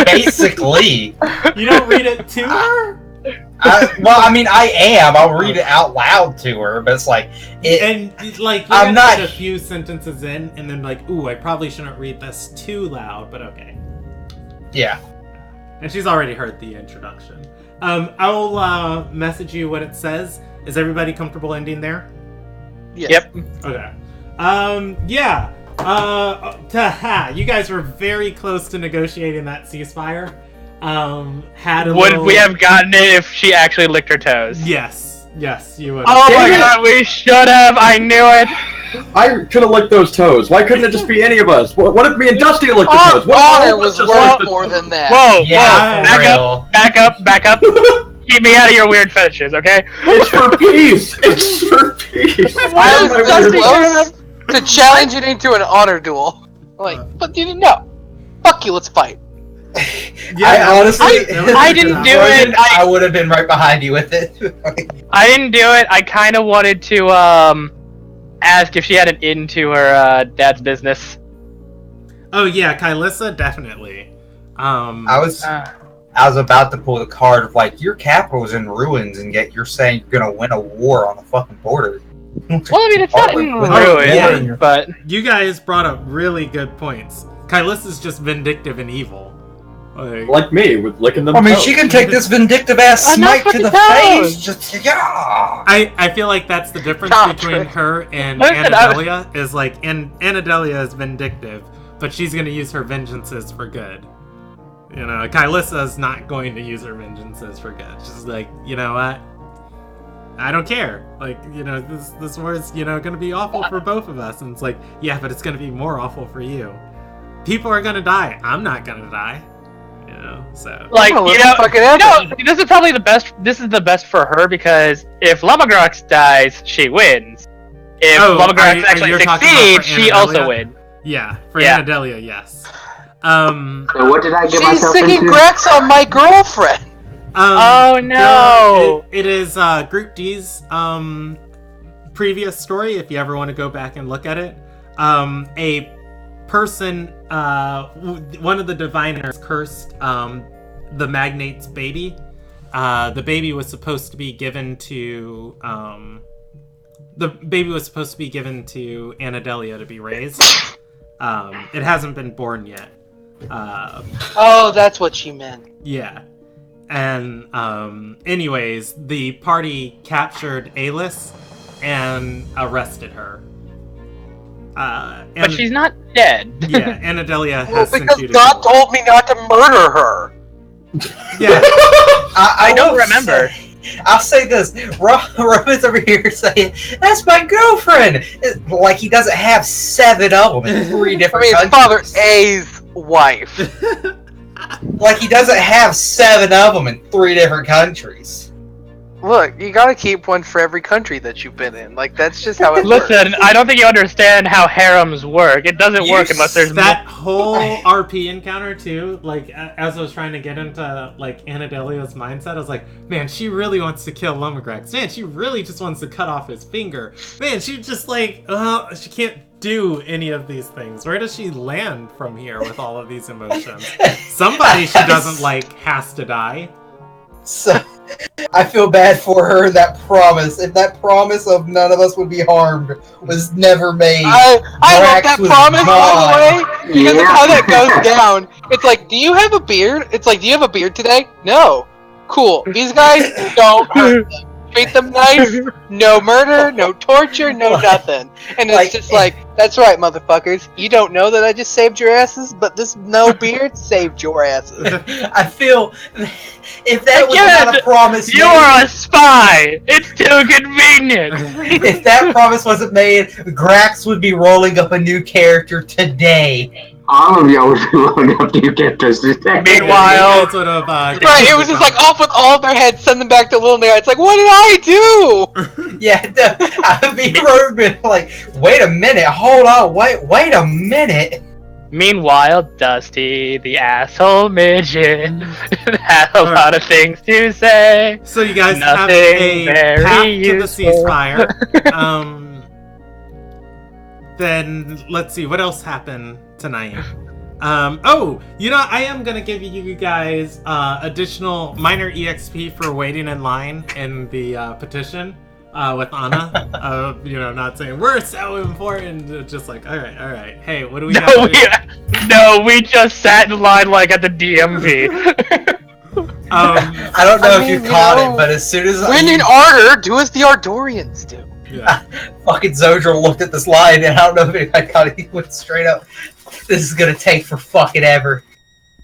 Basically. You don't read it to her? I am. I'll read it out loud to her, but it's like... I'm not a few sentences in, and then like, ooh, I probably shouldn't read this too loud, but okay. Yeah. And she's already heard the introduction. I'll message you what it says. Is everybody comfortable ending there? Yes. Yep. Okay. You guys were very close to negotiating that ceasefire. Would we have gotten it if she actually licked her toes? Yes, you would. Oh my god, we should have! I knew it! I could have licked those toes. Why couldn't it just be any of us? What if me and Dusty licked the toes? Honor was worth more than that. Whoa, Yeah, back up. Keep me out of your weird fetishes, okay? It's for peace! It's for peace! I was just close to challenge it into an honor duel. Like, but you didn't know. Fuck you, let's fight. Yeah, I honestly... I didn't do it. I would have been right behind you with it. I didn't do it. I kind of wanted to ask if she had an in to her dad's business. Oh yeah, Kylissa, definitely. I was I was about to pull the card of like, your capital is in ruins, and yet you're saying you're gonna win a war on the fucking border. Well, I mean, it's not in ruins, but You guys brought up really good points. Kylus is just vindictive and evil. Like me, with licking them. I mean, toes. she can take this vindictive ass smite to the face. Just yeah. I feel like that's the difference between her and Anadelia. Is like, Anadelia is vindictive, but she's going to use her vengeances for good. You know, Kylissa is not going to use her vengeances for good. She's like, you know what? I don't care. Like, you know, this war is, you know, going to be awful for both of us. And it's like, yeah, but it's going to be more awful for you. People are going to die. I'm not going to die. You know, so like, this is probably the best. This is the best for her because if Lamagrax dies, she wins. If Lamagrax actually succeeds, she also wins. Yeah, for Anadelia, yes. So what did I get myself into? She's singing Grex on my girlfriend. Oh no! It is Group D's previous story. If you ever want to go back and look at it, a person, one of the diviners cursed the magnate's baby. The baby was supposed to be given to Anadelia to be raised. It hasn't been born yet. Oh, that's what she meant. Yeah. And anyways, the party captured Alice and arrested her. But she's not dead. Yeah, Anadelia Well, has because since God told me not to murder her. Yeah. I don't remember. I'll say this. Roman's over here saying, that's my girlfriend! Like he doesn't have 7 of them in 3 different countries. Father A's wife. Like he doesn't have 7 of them in 3 different countries. Look, you gotta keep one for every country that you've been in. Like, that's just how it works. Listen, I don't think you understand how harems work. It doesn't work unless there's that whole RP encounter too. Like, as I was trying to get into like Anadelia's mindset, I was like, man, she really wants to kill Lumagrax. Man, she really just wants to cut off his finger. Man, she just like, she can't do any of these things. Where does she land from here with all of these emotions? Somebody she doesn't like has to die. So, I feel bad for her. That promise, if that promise of none of us would be harmed was never made. I love that promise, by the way, because of how that goes down. It's like, do you have a beard? It's like, do you have a beard today? No. Cool. These guys, don't hurt them. Treat them nice. No murder, no torture, no nothing. And it's just like, that's right, motherfuckers. You don't know that I just saved your asses, but this no beard saved your asses. I feel, if that was not a promise you are a spy! It's too convenient! If that promise wasn't made, Grax would be rolling up a new character today. All of y'all would be rolling up new characters today. Meanwhile, right, it was just like off with all of their heads, send them back to Little Nair. It's like, what did I do? Yeah, I mean, Roman, like, wait a minute, hold on, wait a minute. Meanwhile, Dusty, the asshole midget, had a lot of things to say. So you guys Nothing have a very path to the useful. ceasefire. Then let's see what else happened tonight. You know, I am gonna give you guys additional minor EXP for waiting in line in the petition with Anna. You know, not saying we're so important, just like all right. Hey, what do we? We just sat in line like at the DMV. I don't know if you caught it, but as soon as when in Ardor, do as the Ardorians do. Yeah. Fucking Zodra looked at this line, and I don't know if anybody caught it. He went straight up. This is gonna take for fucking ever.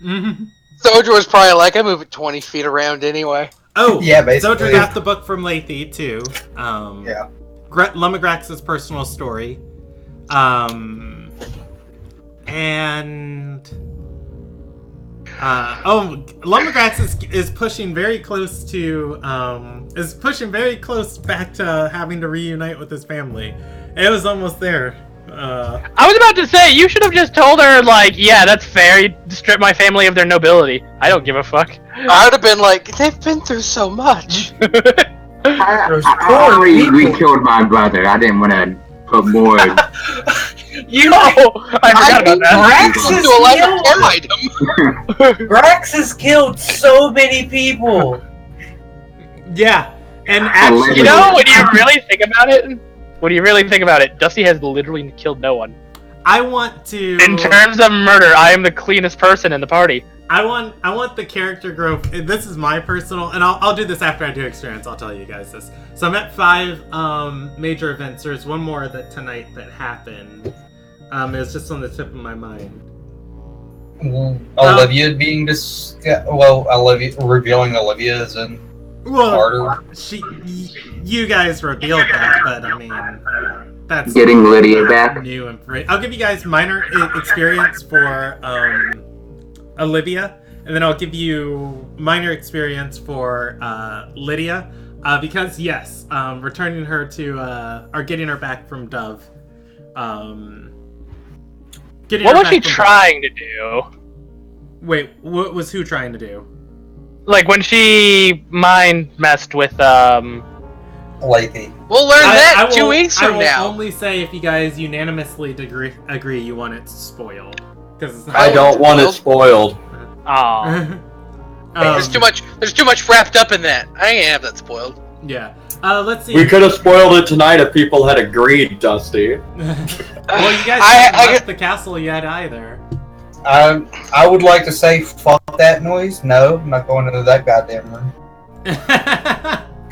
Mm-hmm. Zodra was probably like, I move it 20 feet around anyway. Oh, yeah, basically. Zodra got the book from Lethe too. Yeah. Lumagrax's personal story. Lumagrax is pushing very close to back to having to reunite with his family. It was almost there. I was about to say, you should have just told her, like, yeah, that's fair, you strip my family of their nobility. I don't give a fuck. I would have been like, they've been through so much. I already killed my brother. I didn't want to put more You know, I forgot about that. Grax To a life is Grax has killed so many people. Yeah, and actually, You know, when you really think about it, Dusty has literally killed no one. I want to. In terms of murder, I am the cleanest person in the party. I want the character growth. This is my personal, and I'll do this after I do experience. I'll tell you guys this. So I'm at 5 major events. There's one more tonight that happened. It's just on the tip of my mind. Olivia being this. Olivia revealing Olivia is in. Well, you guys revealed that, but I mean, that's Getting Lydia back. new information. I'll give you guys minor experience for Olivia, and then I'll give you minor experience for Lydia, because yes, returning her to or getting her back from Dove. What was she trying to do? Wait, what was who trying to do? Like when she mind messed with Lady. We'll learn I that 2 weeks from I now. will only say if you guys unanimously agree you want it spoiled, because it's not. I don't want it spoiled. Aw. There's too much wrapped up in that. I ain't have that spoiled. Yeah. Let's see. We could have spoiled it tonight if people had agreed, Dusty. Well, you guys haven't left the castle yet either. I would like to say fuck that noise. No, I'm not going into that goddamn room. Because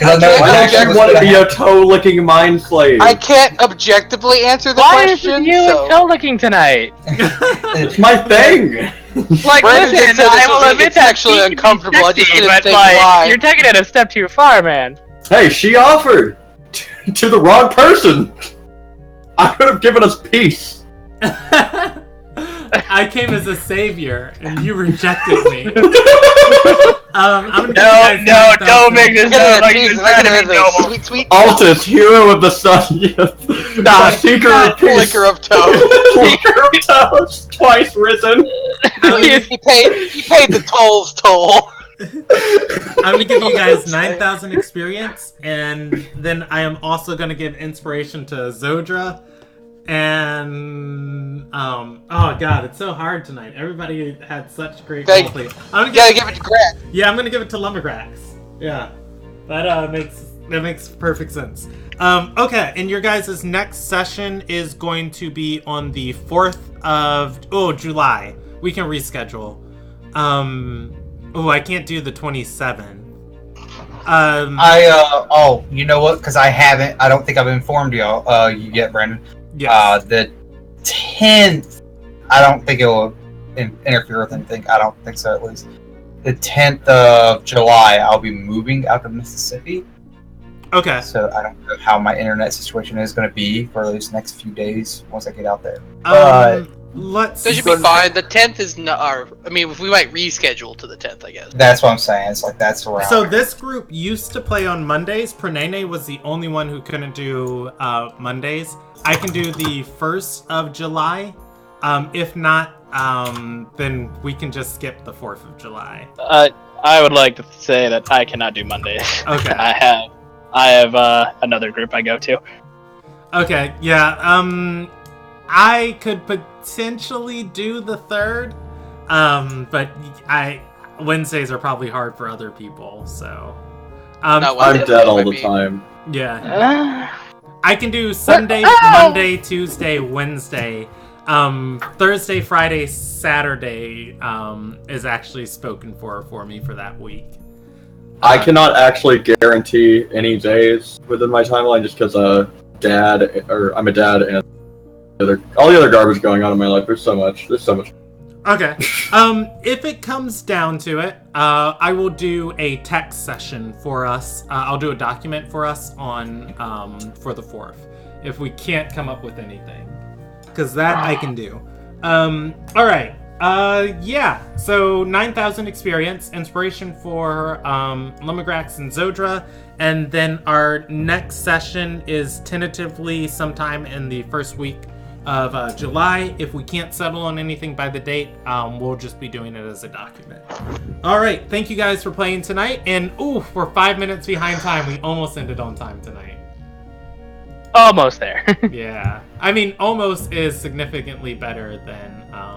I know I exactly actually what's want to gonna be a happen. toe-licking mind slave. I can't objectively answer the Why is question. it you so... and toe licking tonight? It's my thing. Like, Brandon listen, said this I was will admit that actually she can be uncomfortable, I just sexy, didn't but think like, why. you're taking it a step too far, man. Hey, she offered to the wrong person. I could have given us peace. I came as a savior, and you rejected me. I'm gonna give you guys don't make this sound like you're trying to be noble. Sweet, sweet. Altus, hero of the sun, the seeker of peace. Flicker of toe. Seeker of toes, twice risen. He paid the toll's toll. I'm gonna give you guys 9,000 experience, and then I am also gonna give inspiration to Zodra. And oh god, it's so hard tonight. Everybody had such great roleplay. You gotta give it to Greg. Yeah, I'm gonna give it to Lumbergrax. Yeah, that makes perfect sense. Okay, and your guys' next session is going to be on the 4th of July. We can reschedule. I can't do the 27th. You know what? Because I don't think I've informed y'all. You yet, Brandon. Yes. The 10th, I don't think it will interfere with anything. I don't think so, at least. The 10th of July, I'll be moving out to Mississippi. Okay. So I don't know how my internet situation is going to be for those next few days once I get out there. Let's. That should be fine. The 10th is not. we might reschedule to the 10th, I guess. That's what I'm saying. It's like that's around. So this group used to play on Mondays. Pranene was the only one who couldn't do Mondays. I can do the 1st of July. If not, then we can just skip the 4th of July. I would like to say that I cannot do Mondays. Okay. I have another group I go to. Okay, yeah, I could potentially do the 3rd, but Wednesdays are probably hard for other people, so. I'm dead all the time. Yeah. I can do Sunday, Monday, Tuesday, Wednesday. Thursday, Friday, Saturday is actually spoken for me for that week. I cannot actually guarantee any days within my timeline just because I'm a dad and all the other garbage going on in my life. There's so much. Okay. If it comes down to it, I will do a text session for us. I'll do a document for us on for the 4th if we can't come up with anything, because that I can do. All right. Yeah. So 9,000 experience, inspiration for Lumbergrax and Zodra, and then our next session is tentatively sometime in the first week of July. If we can't settle on anything by the date, we'll just be doing it as a document. All right, thank you guys for playing tonight. And we're 5 minutes behind time. We almost ended on time tonight. Almost there. Yeah. I mean, almost is significantly better than